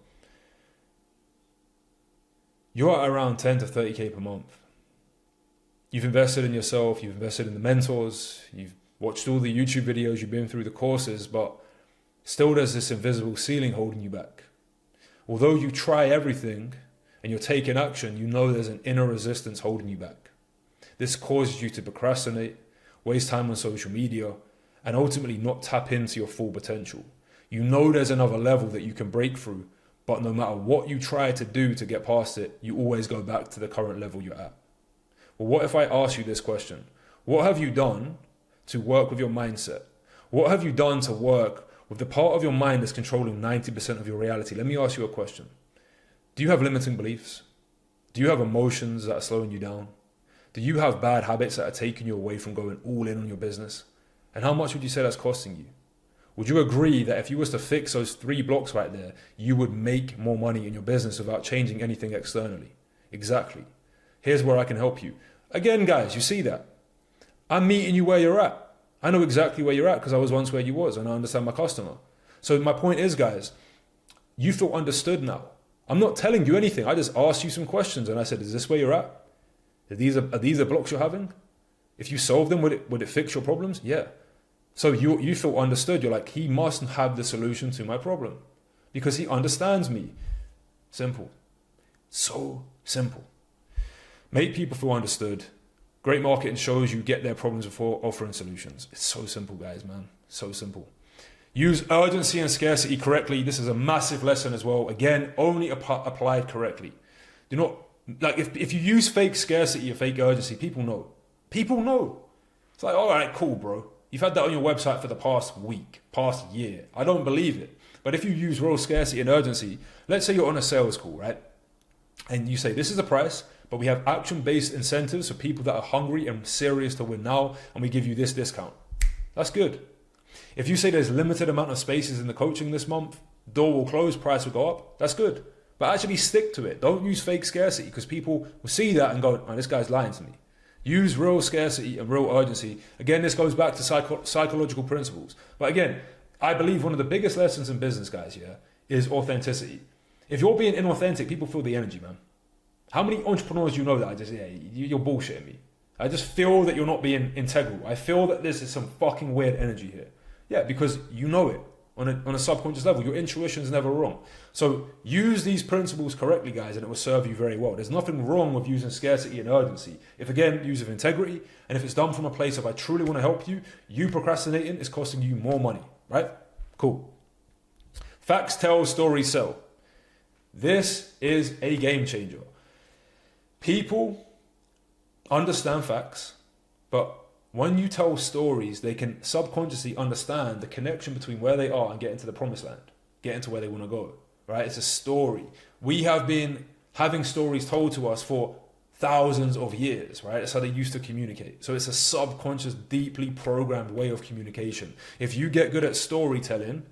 you're at around 10 to 30K per month. You've invested in yourself. You've invested in the mentors. You've watched all the YouTube videos. You've been through the courses, but still there's this invisible ceiling holding you back. Although you try everything and you're taking action, you know there's an inner resistance holding you back. This causes you to procrastinate, waste time on social media, and ultimately not tap into your full potential. You know there's another level that you can break through, but no matter what you try to do to get past it, you always go back to the current level you're at. Well, what if I ask you this question? What have you done to work with your mindset? What have you done to work with the part of your mind that's controlling 90% of your reality? Let me ask you a question. Do you have limiting beliefs? Do you have emotions that are slowing you down? Do you have bad habits that are taking you away from going all in on your business? And how much would you say that's costing you? Would you agree that if you was to fix those 3 blocks right there, you would make more money in your business without changing anything externally? Exactly. Here's where I can help you. Again, guys, you see that? I'm meeting you where you're at. I know exactly where you're at because I was once where you was and I understand my customer. So my point is, guys, you feel understood now. I'm not telling you anything. I just asked you some questions and I said, is this where you're at? Are these the blocks you're having? If you solve them, would it fix your problems? Yeah. So you feel understood. You're like, he must have the solution to my problem because he understands me. Simple. So simple. Make people feel understood. Great marketing shows you get their problems before offering solutions. It's so simple, guys, man. So simple. Use urgency and scarcity correctly. This is a massive lesson as well. Again, only applied correctly. Do not, like, if you use fake scarcity or fake urgency, people know. People know. It's like, all right, cool, bro. You've had that on your website for the past week, past year. I don't believe it. But if you use real scarcity and urgency, let's say you're on a sales call, right? And you say, this is the price, but we have action-based incentives for people that are hungry and serious to win now, and we give you this discount. That's good. If you say there's limited amount of spaces in the coaching this month, door will close, price will go up, that's good. But actually stick to it. Don't use fake scarcity because people will see that and go, man, this guy's lying to me. Use real scarcity and real urgency. Again, this goes back to psychological principles. But again, I believe one of the biggest lessons in business, guys, yeah, is authenticity. If you're being inauthentic, people feel the energy, man. How many entrepreneurs you know that you're bullshitting me? I just feel that you're not being integral. I feel that this is some fucking weird energy here. Yeah, because you know it on a subconscious level. Your intuition is never wrong. So use these principles correctly, guys, and it will serve you very well. There's nothing wrong with using scarcity and urgency. If, again, use of integrity, and if it's done from a place of I truly want to help you, you procrastinating is costing you more money, right? Cool. Facts tell, stories sell. This is a game changer. People understand facts, but when you tell stories, they can subconsciously understand the connection between where they are and getting to the promised land, getting to where they want to go, right? It's a story. We have been having stories told to us for thousands of years, right? That's how they used to communicate. So it's a subconscious, deeply programmed way of communication. If you get good at storytelling,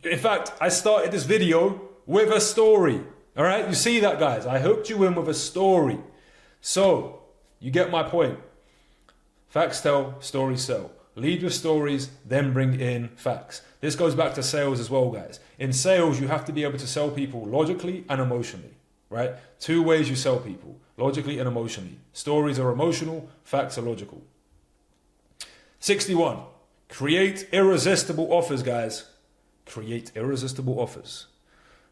in fact, I started this video with a story, all right? You see that, guys? I hooked you in with a story. So you get my point. Facts tell, stories sell. Lead with stories, then bring in facts. This goes back to sales as well, guys. In sales, you have to be able to sell people logically and emotionally, right? 2 ways you sell people, logically and emotionally. Stories are emotional, facts are logical. 61, create irresistible offers, guys. Create irresistible offers.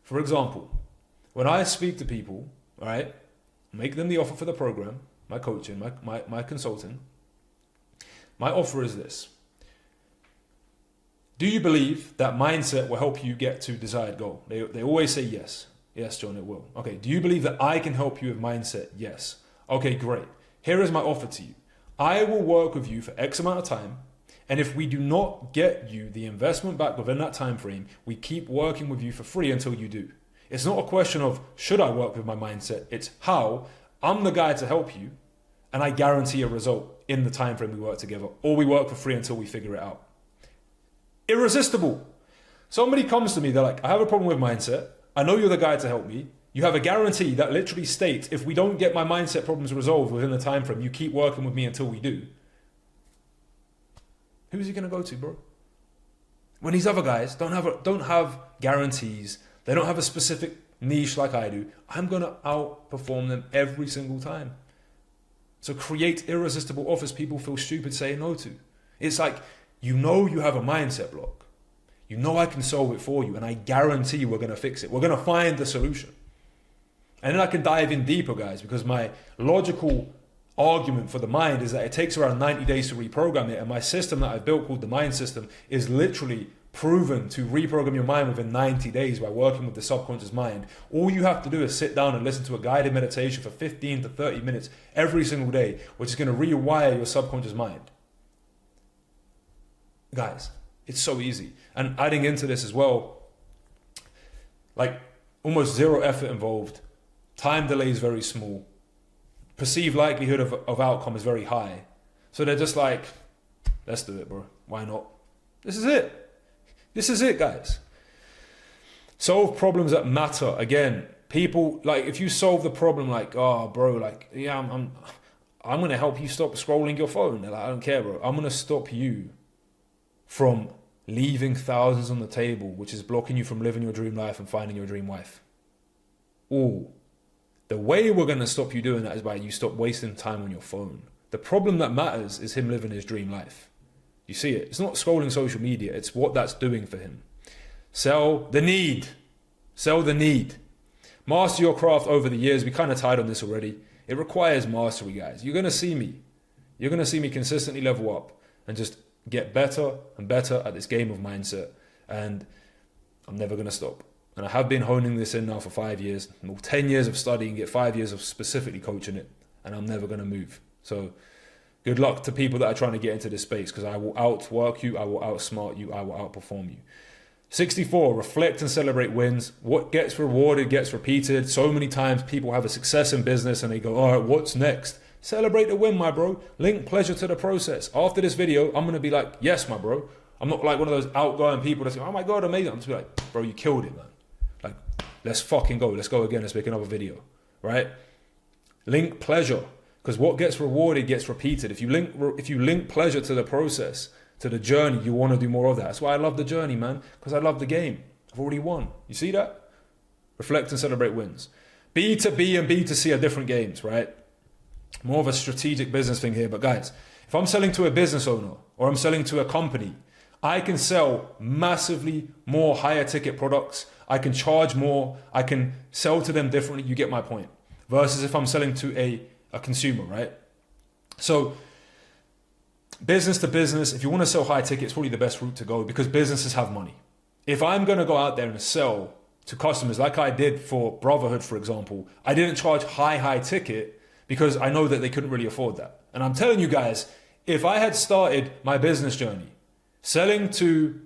For example, when I speak to people, right, make them the offer for the program, my coaching, my consulting. My offer is this. Do you believe that mindset will help you get to desired goal? They always say yes. Yes, John, it will. Okay, do you believe that I can help you with mindset? Yes. Okay, great. Here is my offer to you. I will work with you for X amount of time, and if we do not get you the investment back within that time frame, we keep working with you for free until you do. It's not a question of should I work with my mindset, it's how. I'm the guy to help you, and I guarantee a result in the time frame we work together, or we work for free until we figure it out. Irresistible. Somebody comes to me, they're like, I have a problem with mindset. I know you're the guy to help me. You have a guarantee that literally states if we don't get my mindset problems resolved within the time frame, you keep working with me until we do. Who's he going to go to, bro? When these other guys don't have guarantees, they don't have a specific niche like I do, I'm going to outperform them every single time. So create irresistible offers people feel stupid saying no to. It's like, you know you have a mindset block. You know I can solve it for you, and I guarantee we're going to fix it. We're going to find the solution. And then I can dive in deeper, guys, because my logical argument for the mind is that it takes around 90 days to reprogram it, and my system that I've built called the mind system is literally proven to reprogram your mind within 90 days by working with the subconscious mind. All you have to do is sit down and listen to a guided meditation for 15 to 30 minutes every single day, which is going to rewire your subconscious mind. Guys, it's so easy. And adding into this as well, like almost zero effort involved, time delay is very small, perceived likelihood of outcome is very high. So they're just like, let's do it, bro. Why not? This is it. This is it, guys. Solve problems that matter. Again, people, like if you solve the problem like, oh, bro, like, yeah, I'm going to help you stop scrolling your phone. They're like, I don't care, bro. I'm going to stop you from leaving thousands on the table, which is blocking you from living your dream life and finding your dream wife. Oh, the way we're going to stop you doing that is by you stop wasting time on your phone. The problem that matters is him living his dream life. You see it? It's not scrolling social media. It's what that's doing for him. Sell the need. Sell the need. Master your craft over the years. We kind of tied on this already. It requires mastery, guys. You're going to see me. You're going to see me consistently level up and just get better and better at this game of mindset. And I'm never going to stop. And I have been honing this in now for 5 years. 10 years of studying it, 5 years of specifically coaching it. And I'm never going to move. So good luck to people that are trying to get into this space, because I will outwork you, I will outsmart you, I will outperform you. 64, reflect and celebrate wins. What gets rewarded gets repeated. So many times people have a success in business and they go, all right, what's next? Celebrate the win, my bro. Link pleasure to the process. After this video, I'm going to be like, yes, my bro. I'm not like one of those outgoing people that say, oh my God, amazing. I'm just like, bro, you killed it, man. Like, let's fucking go. Let's go again. Let's make another video, right? Link pleasure. Because what gets rewarded gets repeated. If you link pleasure to the process, to the journey, you want to do more of that. That's why I love the journey, man. Because I love the game. I've already won. You see that? Reflect and celebrate wins. B2B and B2C are different games, right? More of a strategic business thing here. But guys, if I'm selling to a business owner or I'm selling to a company, I can sell massively more higher ticket products. I can charge more. I can sell to them differently. You get my point. Versus if I'm selling to a consumer, right? So business to business, if you want to sell high ticket, it's probably the best route to go because businesses have money. If I'm going to go out there and sell to customers like I did for Brotherhood, for example, I didn't charge high ticket because I know that they couldn't really afford that. And I'm telling you guys, if I had started my business journey selling to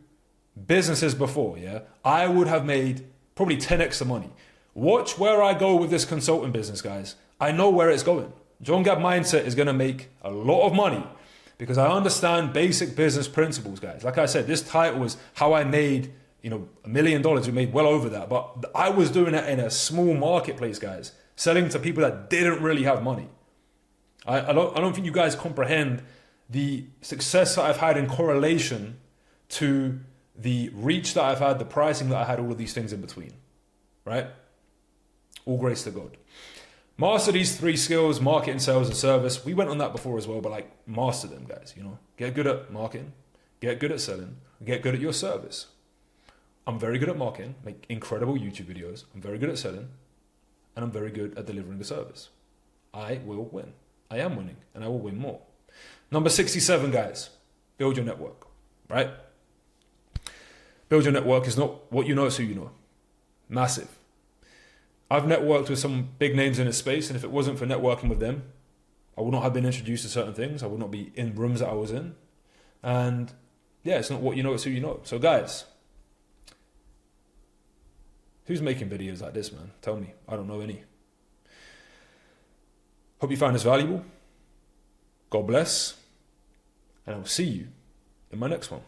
businesses before, yeah, I would have made probably 10x the money. Watch where I go with this consulting business, guys. I know where it's going. John Gab Mindset is going to make a lot of money because I understand basic business principles, guys. Like I said, this title was how I made, $1 million. We made well over that. But I was doing it in a small marketplace, guys, selling to people that didn't really have money. I don't think you guys comprehend the success that I've had in correlation to the reach that I've had, the pricing that I had, all of these things in between, right? All grace to God. Master these 3 skills: marketing, sales, and service. We went on that before as well, but master them, guys. Get good at marketing, get good at selling, get good at your service. I'm very good at marketing, make incredible YouTube videos. I'm very good at selling, and I'm very good at delivering a service. I will win. I am winning, and I will win more. Number 67, guys. Build your network, right? Build your network is not what you know, it's who you know. Massive. I've networked with some big names in this space, and if it wasn't for networking with them, I would not have been introduced to certain things. I would not be in rooms that I was in. And yeah, it's not what you know, it's who you know. So guys, who's making videos like this, man? Tell me. I don't know any. Hope you found this valuable. God bless. And I will see you in my next one.